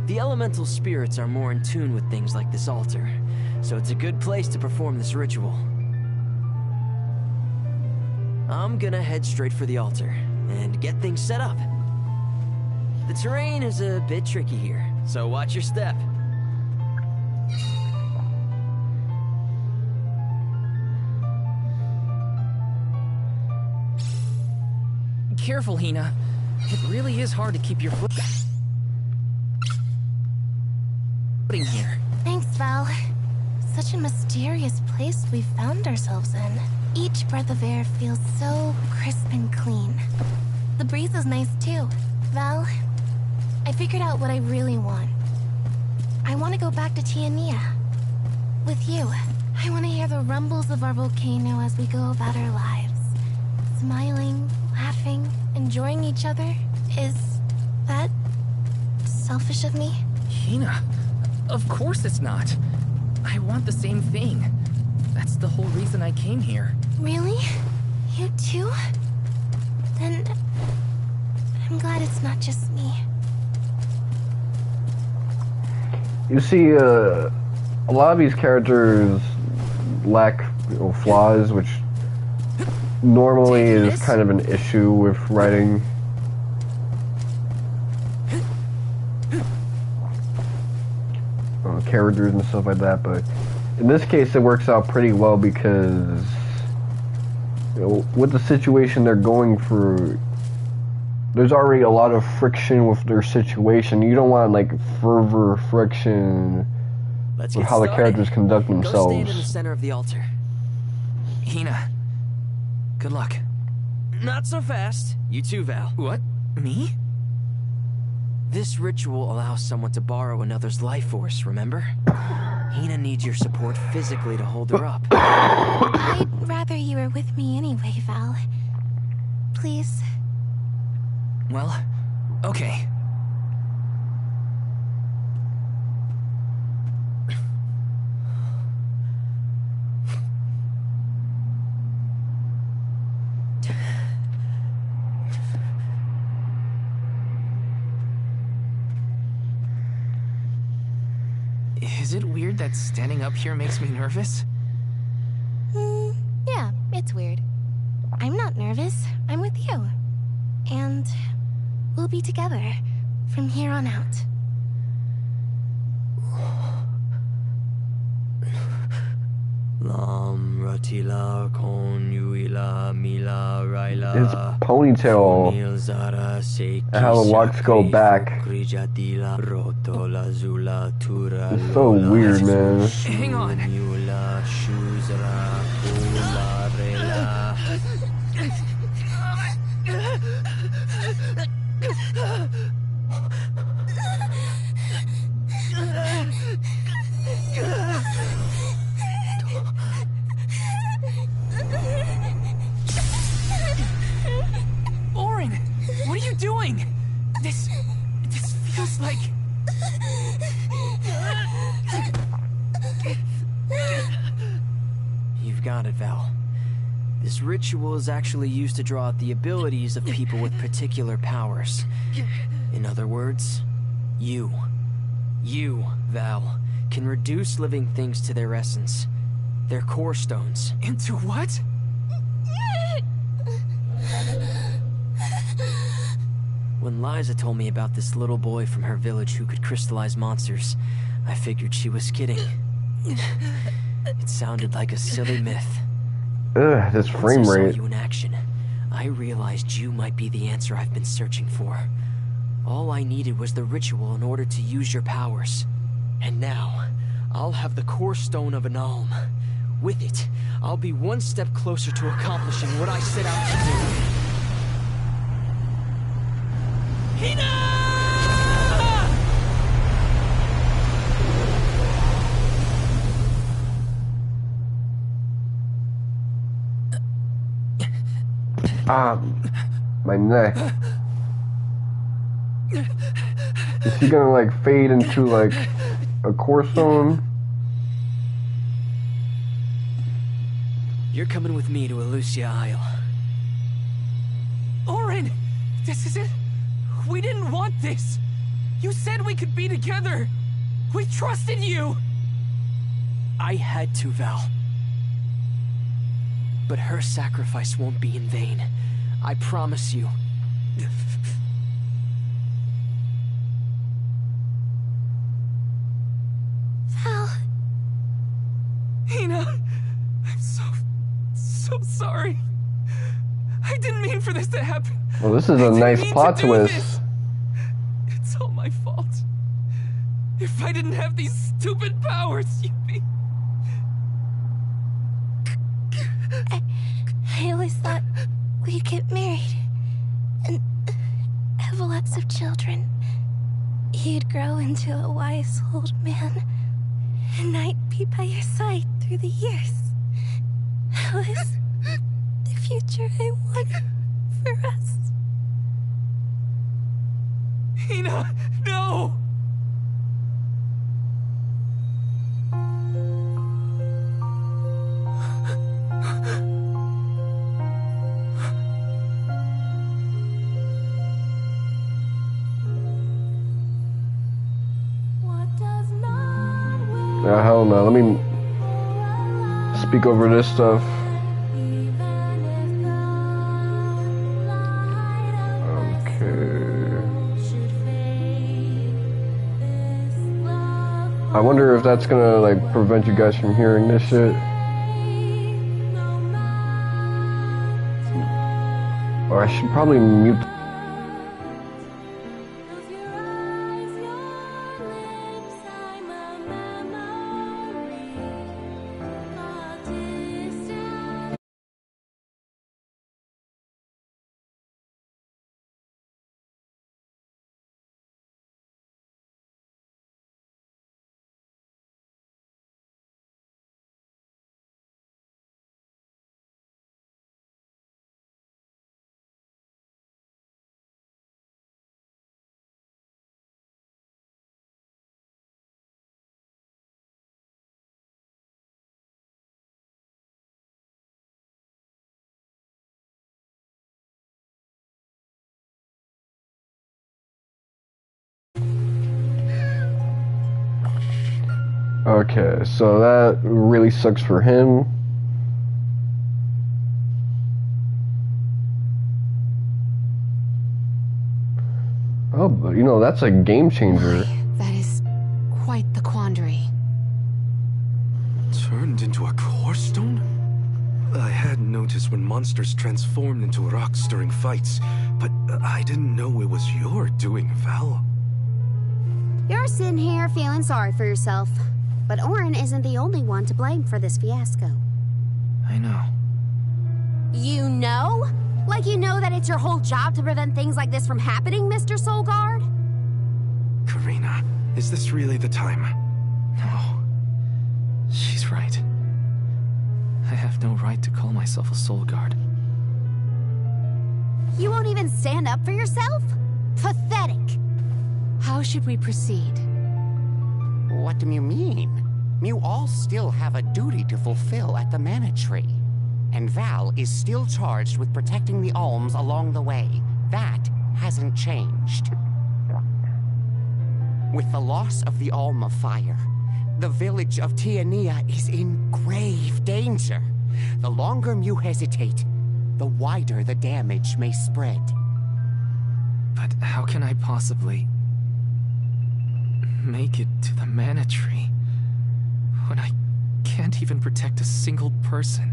The elemental spirits are more in tune with things like this altar, so it's a good place to perform this ritual. I'm gonna head straight for the altar and get things set up. The terrain is a bit tricky here, so watch your step. Careful, Hinna. It really is hard to keep your footing here. Thanks, Val. Such a mysterious place we've found ourselves in. Each breath of air feels so crisp and clean. The breeze is nice too. Val, I figured out what I really want. I want to go back to Tiania. With you. I want to hear the rumbles of our volcano as we go about our lives. Smiling, laughing, enjoying each other. Is that selfish of me? Hinna, of course it's not. I want the same thing. That's the whole reason I came here. Really? You too? Then I'm glad it's not just me. You see, a lot of these characters lack flaws, which normally is kind of an issue with writing. Characters and stuff like that, but in this case it works out pretty well because with the situation they're going through, there's already a lot of friction with their situation. You don't want like further friction with how the characters conduct themselves. Go stand in the center of the altar. Hinna, good luck. Not so fast. You too, Val. What? Me? This ritual allows someone to borrow another's life force, remember? Hinna needs your support physically to hold her up. I'd rather you were with me anyway, Val. Please. Well, okay. Is it weird that standing up here makes me nervous? Yeah, it's weird. I'm not nervous. I'm with you. And we'll be together from here on out. His ponytail and how the locks go back. It's so weird, man. Hang on. Oren, what are you doing? This feels like... You've got it, Val. This ritual is actually used to draw out the abilities of people with particular powers. In other words, you, Val, can reduce living things to their essence. Their core stones. Into what? When Liza told me about this little boy from her village who could crystallize monsters, I figured she was kidding. It sounded like a silly myth. Ugh, this frame Once I rate. saw you in action, I realized you might be the answer I've been searching for. All I needed was the ritual in order to use your powers. And now, I'll have the core stone of an Alm. With it, I'll be one step closer to accomplishing what I set out to do. Hinna! My neck. Is he gonna like fade into like a core stone? You're coming with me to Elusia Isle. Oren! This isn't... We didn't want this! You said we could be together! We trusted you! I had to, Val. But her sacrifice won't be in vain. I promise you. Val. Hinna, I'm so sorry. I didn't mean for this to happen. Well, this is a nice plot twist. It's all my fault. If I didn't have these stupid powers, you'd be... I always thought we'd get married and have lots of children. You'd grow into a wise old man, and I'd be by your side through the years. That was the future I wanted for us. Hinna, no! Hell no. Let me speak over this stuff. Okay. I wonder if that's gonna like prevent you guys from hearing this shit. Or I should probably mute. Okay, so that really sucks for him. Oh, but you know, that's a game changer. That is quite the quandary. Turned into a core stone? I had noticed when monsters transformed into rocks during fights, but I didn't know it was your doing, Val. You're sitting here feeling sorry for yourself. But Eoren isn't the only one to blame for this fiasco. I know. You know? Like you know that it's your whole job to prevent things like this from happening, Mr. Soulguard? Karina, is this really the time? No. She's right. I have no right to call myself a soul guard. You won't even stand up for yourself? Pathetic. How should we proceed? What do you mean? You all still have a duty to fulfill at the Mana Tree. And Val is still charged with protecting the Alms along the way. That hasn't changed. With the loss of the Alm of Fire, the village of Tiania is in grave danger. The longer you hesitate, the wider the damage may spread. But how can I possibly make it to the Mana Tree when I can't even protect a single person?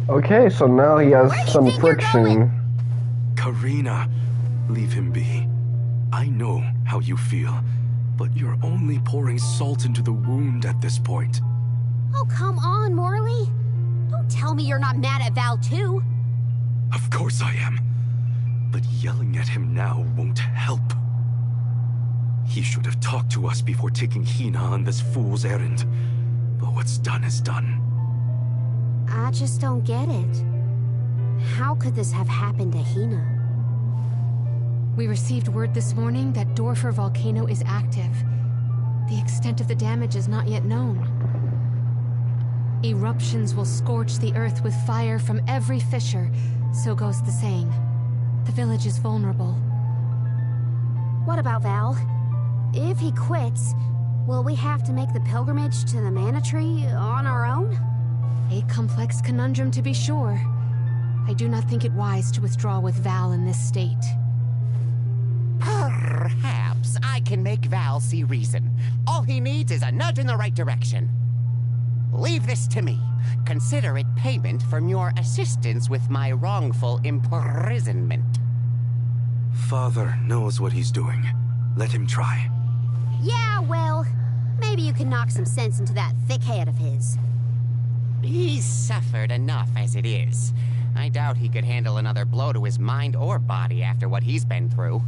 Okay, so now he has some friction. Karina, leave him be. I know how you feel, but you're only pouring salt into the wound at this point. Oh, come on, Morley. Don't tell me you're not mad at Val, too. Of course I am. But yelling at him now won't help. He should have talked to us before taking Hinna on this fool's errand. But what's done is done. I just don't get it. How could this have happened to Hinna? We received word this morning that Dorfer volcano is active. The extent of the damage is not yet known. Eruptions will scorch the earth with fire from every fissure, so goes the saying. The village is vulnerable. What about Val? If he quits, will we have to make the pilgrimage to the Mana Tree on our own? A complex conundrum to be sure. I do not think it wise to withdraw with Val in this state. Perhaps I can make Val see reason. All he needs is a nudge in the right direction. Leave this to me. Consider it payment from your assistance with my wrongful imprisonment. Father knows what he's doing. Let him try. Yeah, well, maybe you can knock some sense into that thick head of his. He's suffered enough as it is. I doubt he could handle another blow to his mind or body after what he's been through.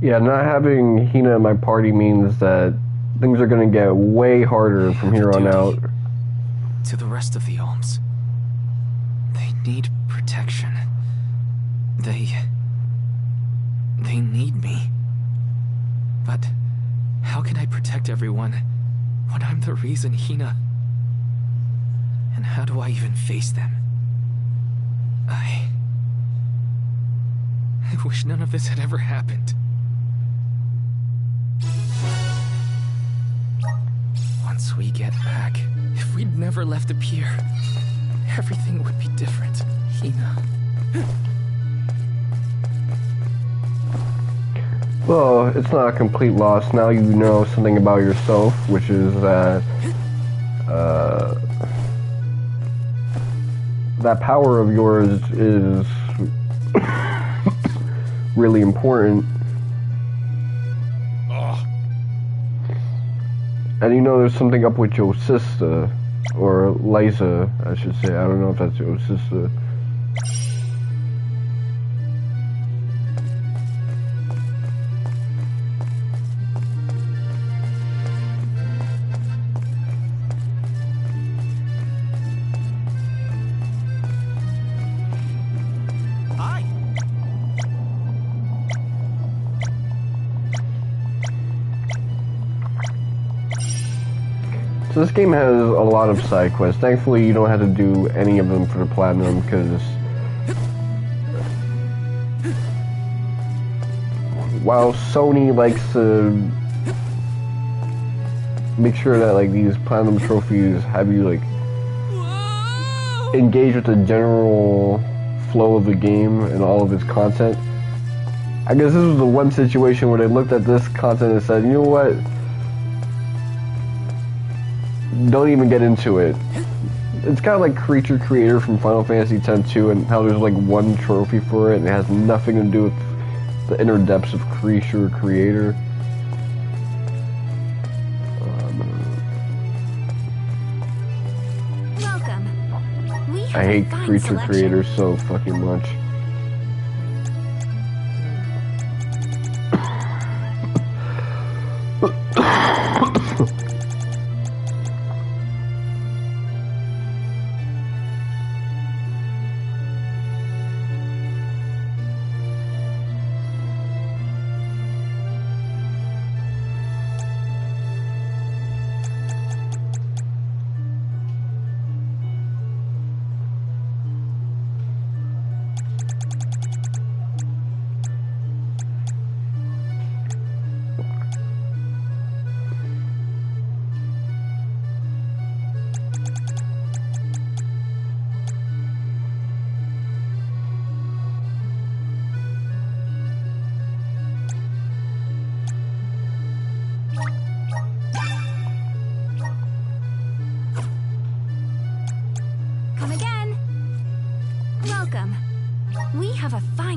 Yeah, not having Hinna in my party means that things are gonna get way harder from here on out. To the rest of the Alms. They need protection. They need me. But how can I protect everyone when I'm the reason Hinna? And how do I even face them? I wish none of this had ever happened. Once we get back, if we'd never left the pier, everything would be different. Hinna. Well, it's not a complete loss. Now you know something about yourself, which is that that power of yours is really important. And you know there's something up with your sister, or Liza, I should say. I don't know if that's your sister. So this game has a lot of side quests. Thankfully, you don't have to do any of them for the platinum, because while Sony likes to make sure that like these platinum trophies have you like engage with the general flow of the game and all of its content, I guess this was the one situation where they looked at this content and said, you know what? Don't even get into it. It's kind of like Creature Creator from Final Fantasy X-2, and how there's like one trophy for it, and it has nothing to do with the inner depths of Creature Creator. Welcome. I hate Creature Creator so fucking much.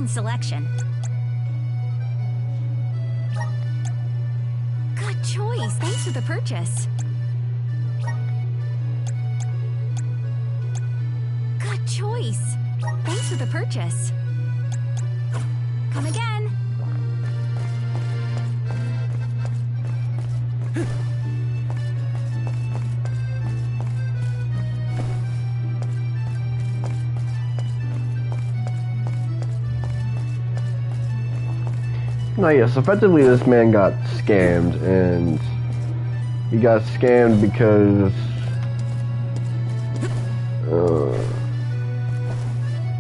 Selection. Good choice. Thanks for the purchase. Good choice. Thanks for the purchase. Come again. No, yes, effectively this man got scammed, and he got scammed because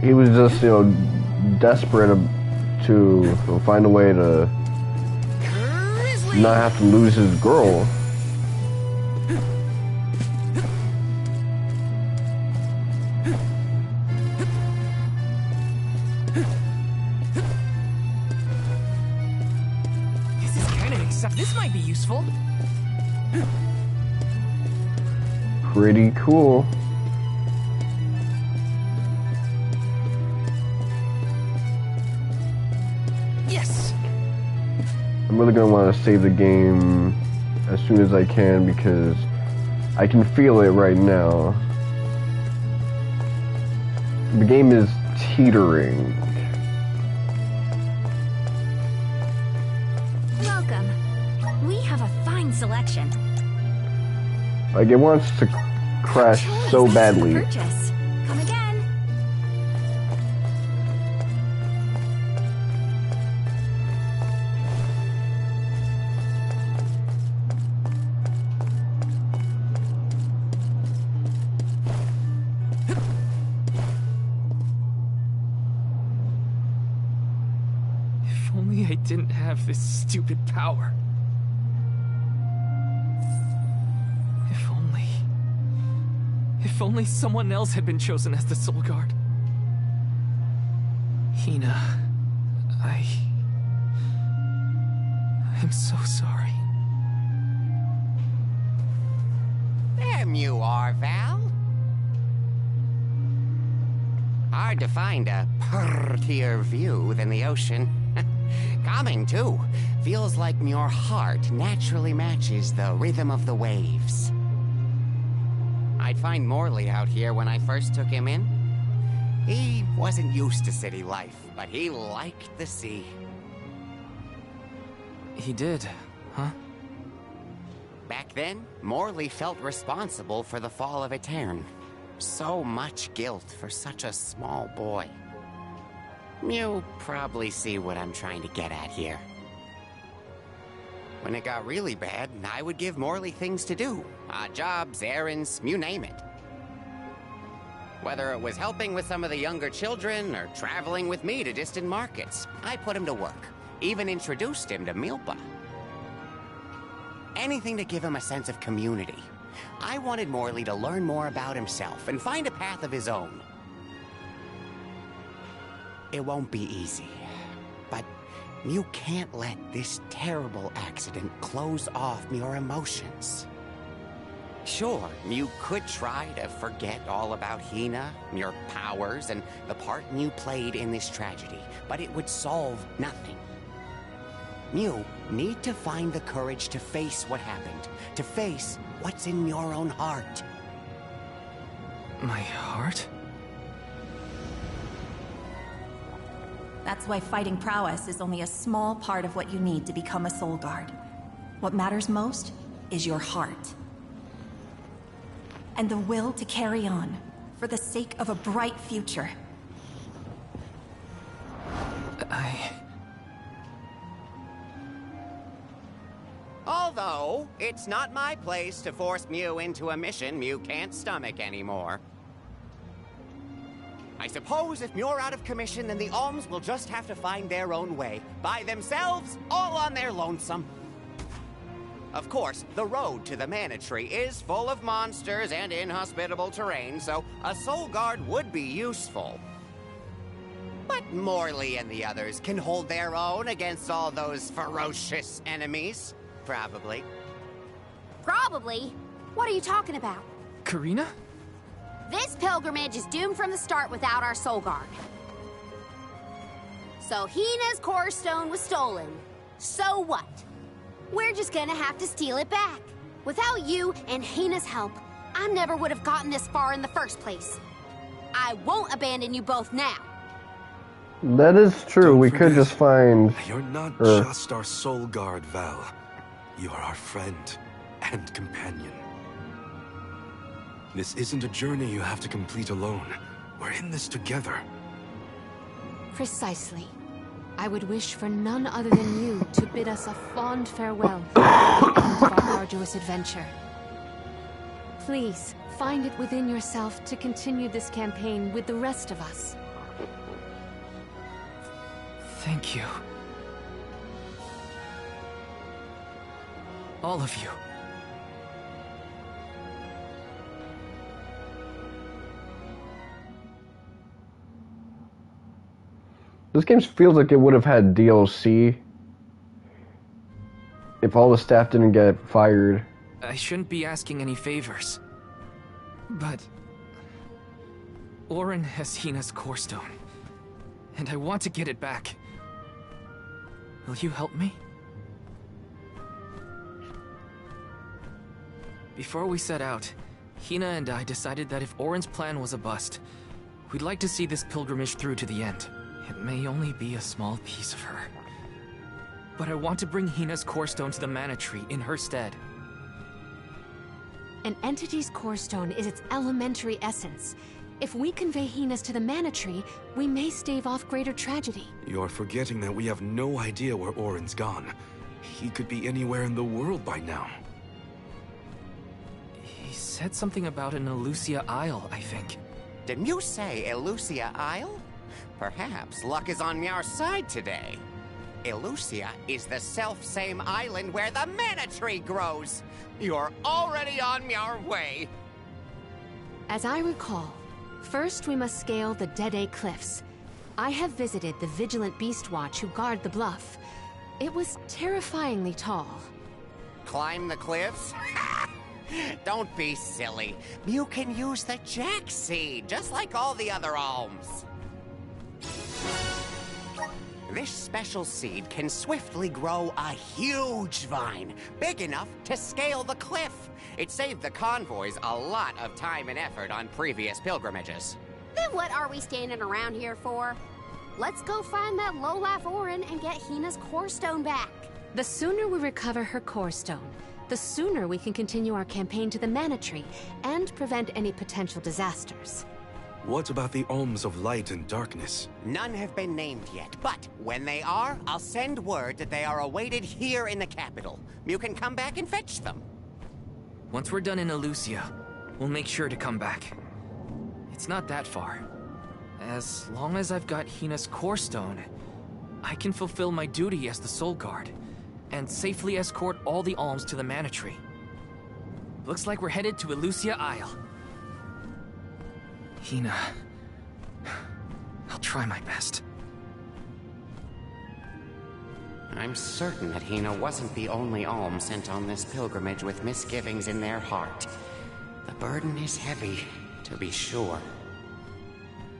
he was just, you know, desperate to find a way to not have to lose his girl. This might be useful. Pretty cool. Yes. I'm really gonna want to save the game as soon as I can, because I can feel it right now. The game is teetering. Selection. Like, it wants to crash so badly. Come again. didn't have this stupid power. If only someone else had been chosen as the Soul Guard. Hinna, I'm so sorry. There you are, Val. Hard to find a prettier view than the ocean. Calming, too. Feels like your heart naturally matches the rhythm of the waves. I'd find Morley out here when I first took him in. He wasn't used to city life, but he liked the sea. He did, huh? Back then, Morley felt responsible for the fall of Eoren. So much guilt for such a small boy. You probably see what I'm trying to get at here. When it got really bad, I would give Morley things to do. Odd jobs, errands, you name it. Whether it was helping with some of the younger children or traveling with me to distant markets, I put him to work. Even introduced him to Milpa. Anything to give him a sense of community. I wanted Morley to learn more about himself and find a path of his own. It won't be easy, but you can't let this terrible accident close off your emotions. Sure, you could try to forget all about Hinna, your powers, and the part you played in this tragedy, but it would solve nothing. You need to find the courage to face what happened, to face what's in your own heart. My heart? That's why fighting prowess is only a small part of what you need to become a Soul Guard. What matters most is your heart. And the will to carry on, for the sake of a bright future. Although, it's not my place to force Mew into a mission Mew can't stomach anymore. I suppose if Mew're out of commission, then the Alms will just have to find their own way. By themselves, all on their lonesome. Of course, the road to the Mana Tree is full of monsters and inhospitable terrain, so a Soul Guard would be useful. But Morley and the others can hold their own against all those ferocious enemies. Probably. Probably? What are you talking about? Karina? This pilgrimage is doomed from the start without our Soul Guard. So Hinna's core stone was stolen. So what? We're just gonna have to steal it back. Without you and Hinna's help, I never would have gotten this far in the first place. I won't abandon you both now. That is true. We could just find... You're not just our Soul Guard, Val. You are our friend and companion. This isn't a journey you have to complete alone. We're in this together. Precisely. I would wish for none other than you to bid us a fond farewell at the end of our arduous adventure. Please, find it within yourself to continue this campaign with the rest of us. Thank you. All of you. This game feels like it would have had DLC if all the staff didn't get fired. I shouldn't be asking any favors, but Eoren has Hinna's core stone, and I want to get it back. Will you help me? Before we set out, Hinna and I decided that if Oren's plan was a bust, we'd like to see this pilgrimage through to the end. It may only be a small piece of her, but I want to bring Hinna's core stone to the Mana Tree in her stead. An entity's core stone is its elementary essence. If we convey Hinna's to the Mana Tree, we may stave off greater tragedy. You're forgetting that we have no idea where Oren's gone. He could be anywhere in the world by now. He said something about an Elusia Isle, I think. Didn't you say Elusia Isle? Perhaps luck is on our side today. Illusia is the self-same island where the mana tree grows. You're already on your way. As I recall, first we must scale the Dead Cliffs. I have visited the Vigilant Beast Watch who guard the bluff. It was terrifyingly tall. Climb the cliffs? Don't be silly. You can use the Jack Seed, just like all the other alms. This special seed can swiftly grow a huge vine, big enough to scale the cliff. It saved the convoys a lot of time and effort on previous pilgrimages. Then what are we standing around here for? Let's go find that lowlife Eoren and get Hinna's core stone back. The sooner we recover her core stone, the sooner we can continue our campaign to the Mana Tree and prevent any potential disasters. What about the Alms of Light and Darkness? None have been named yet, but when they are, I'll send word that they are awaited here in the capital. You can come back and fetch them. Once we're done in Illusia, we'll make sure to come back. It's not that far. As long as I've got Hinna's core stone, I can fulfill my duty as the Soul Guard and safely escort all the alms to the Mana Tree. Looks like we're headed to Illusia Isle. Hinna, I'll try my best. I'm certain that Hinna wasn't the only alm sent on this pilgrimage with misgivings in their heart. The burden is heavy, to be sure.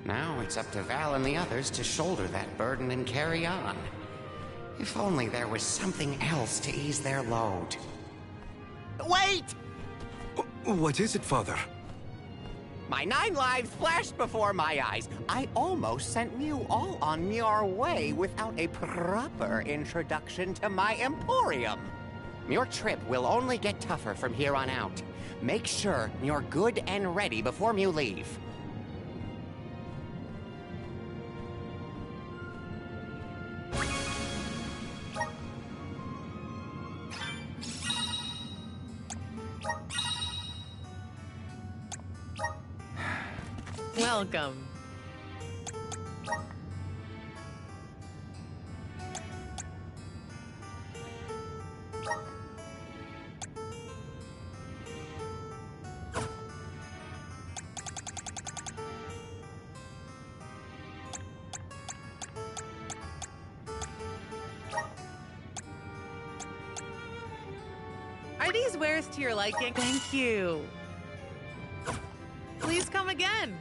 Now it's up to Val and the others to shoulder that burden and carry on. If only there was something else to ease their load. Wait! What is it, Father? My 9 lives flashed before my eyes. I almost sent you all on your way without a proper introduction to my Emporium. Your trip will only get tougher from here on out. Make sure you're good and ready before you leave. Welcome. Are these wares to your liking? Thank you. Please come again.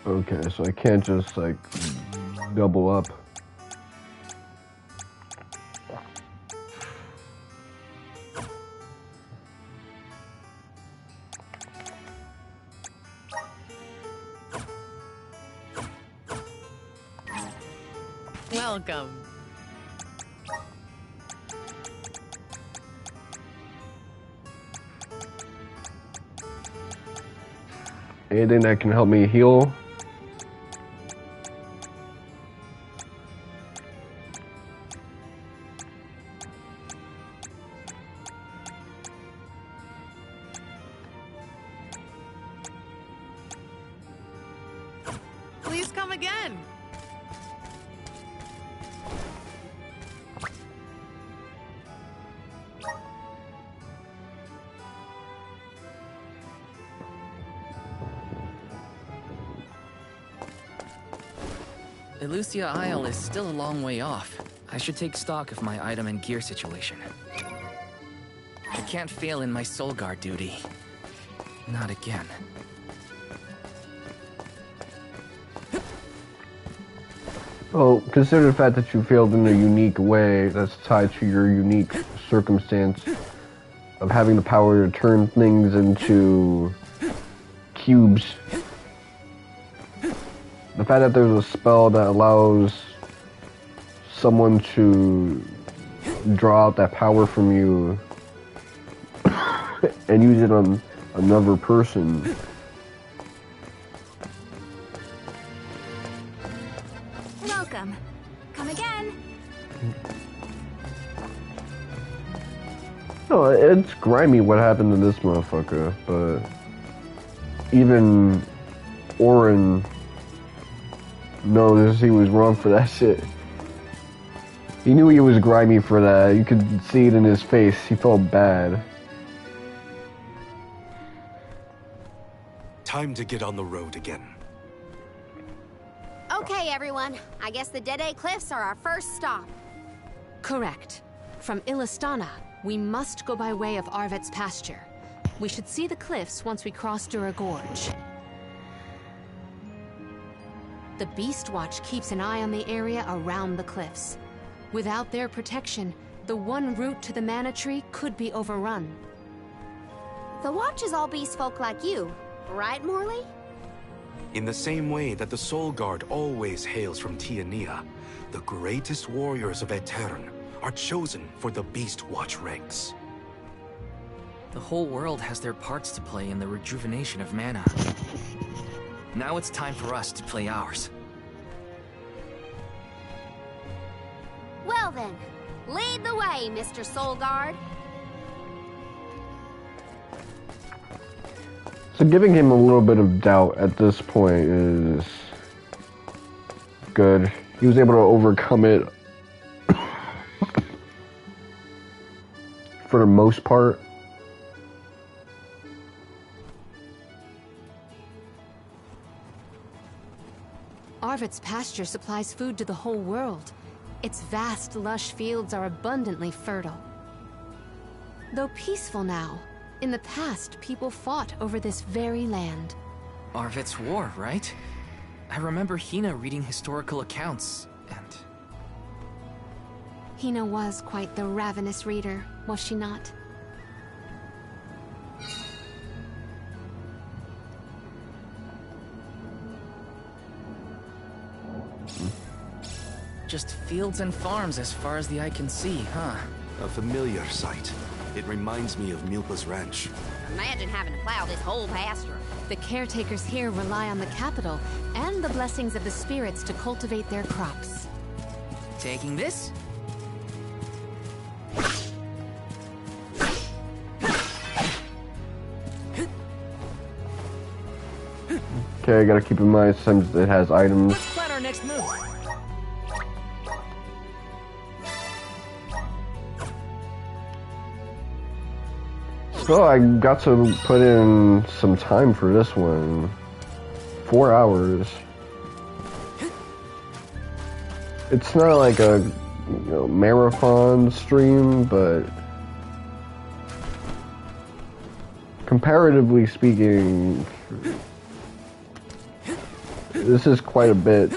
Okay, so I can't just, like, double up. Welcome. Anything that can help me heal? Please come again. Elusia Isle is still a long way off. I should take stock of my item and gear situation. I can't fail in my Soul Guard duty. Not again. Well, consider the fact that you failed in a unique way that's tied to your unique circumstance of having the power to turn things into cubes. The fact that there's a spell that allows someone to draw out that power from you and use it on another person. Welcome. Come again. No, it's grimy what happened to this motherfucker, but even Eoren knows he was wrong for that shit. He knew he was grimy for that. You could see it in his face. He felt bad. Time to get on the road again. Okay, everyone. I guess the Dead Cliffs are our first stop. Correct. From Illystana, we must go by way of Arvet's pasture. We should see the cliffs once we cross Dura Gorge. The Beast Watch keeps an eye on the area around the cliffs. Without their protection, the one route to the Mana Tree could be overrun. The Watch is all beast folk like you, right, Morley? In the same way that the Soul Guard always hails from Tiania, the greatest warriors of Aetern are chosen for the Beast Watch ranks. The whole world has their parts to play in the rejuvenation of mana. Now it's time for us to play ours. Well then, lead the way, Mr. Soul Guard. So giving him a little bit of doubt at this point is good. He was able to overcome it for the most part. Arvet's pasture supplies food to the whole world. Its vast, lush fields are abundantly fertile. Though peaceful now, in the past, people fought over this very land. Arvet's war, right? I remember Hinna reading historical accounts, and... Hinna was quite the ravenous reader, was she not? Just fields and farms as far as the eye can see, huh? A familiar sight. It reminds me of Milpa's ranch. Imagine having to plow this whole pasture. The caretakers here rely on the capital and the blessings of the spirits to cultivate their crops. Taking this? Okay, I gotta keep in mind sometimes it has items. Let's plan our next move. So I got to put in some time for this one. 4 hours. It's not like a marathon stream, but comparatively speaking, this is quite a bit.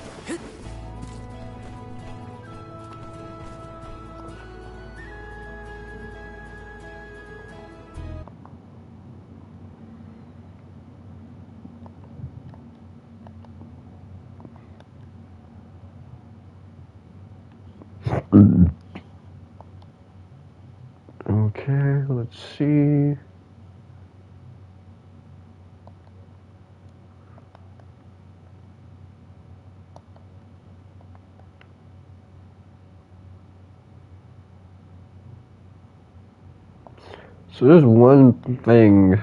Okay, let's see. So there's one thing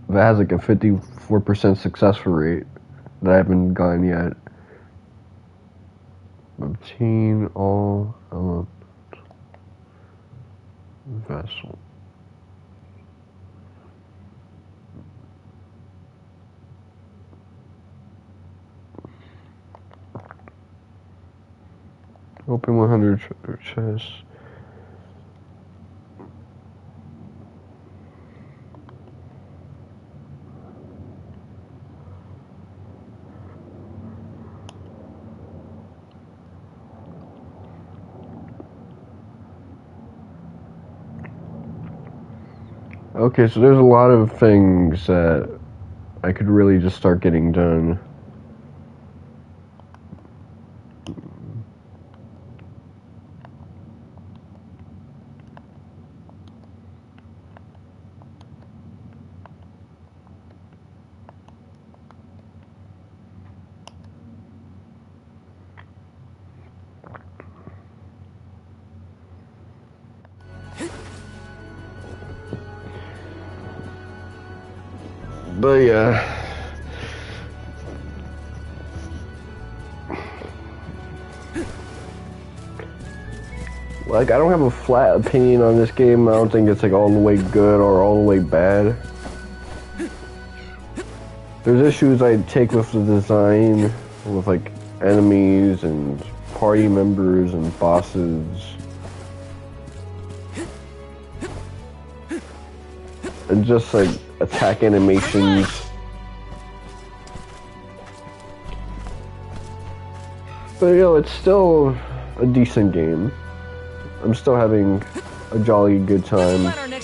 that has like a 54% success rate that I haven't gotten yet. Obtain all element vessel. Open 100 chests. Okay, so there's a lot of things that I could really just start getting done. But yeah, like I don't have a flat opinion on this game. I don't think it's like all the way good or all the way bad. There's issues I take with the design, with like enemies and party members and bosses. And just like attack animations. But you know, it's still a decent game. I'm still having a jolly good time. I'm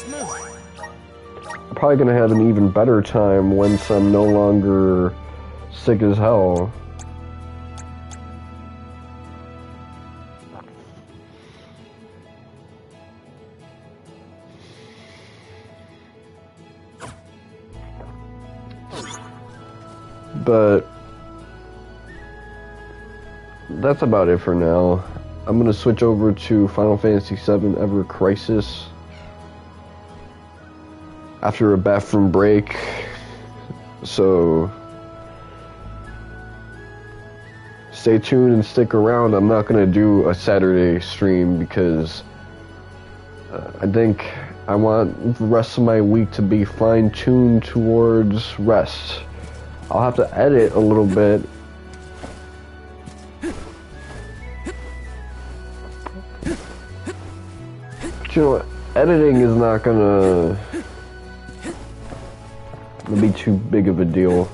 probably gonna have an even better time once I'm no longer sick as hell. But that's about it for now. I'm gonna switch over to Final Fantasy VII Ever Crisis after a bathroom break. So stay tuned and stick around. I'm not gonna do a Saturday stream because I think I want the rest of my week to be fine-tuned towards rest. I'll have to edit a little bit. But you know what? Editing is not gonna be too big of a deal.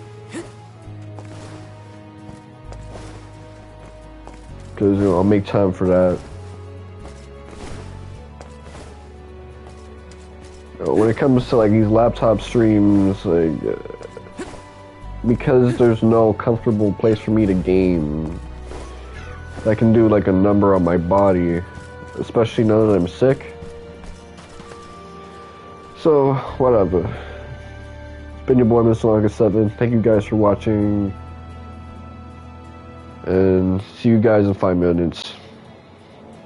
Because, you know, I'll make time for that. When it comes to like these laptop streams, like because there's no comfortable place for me to game, I can do like a number on my body, especially now that I'm sick. So, whatever. It's been your boy, Mr. Longa 7. Thank you guys for watching, and see you guys in 5 minutes.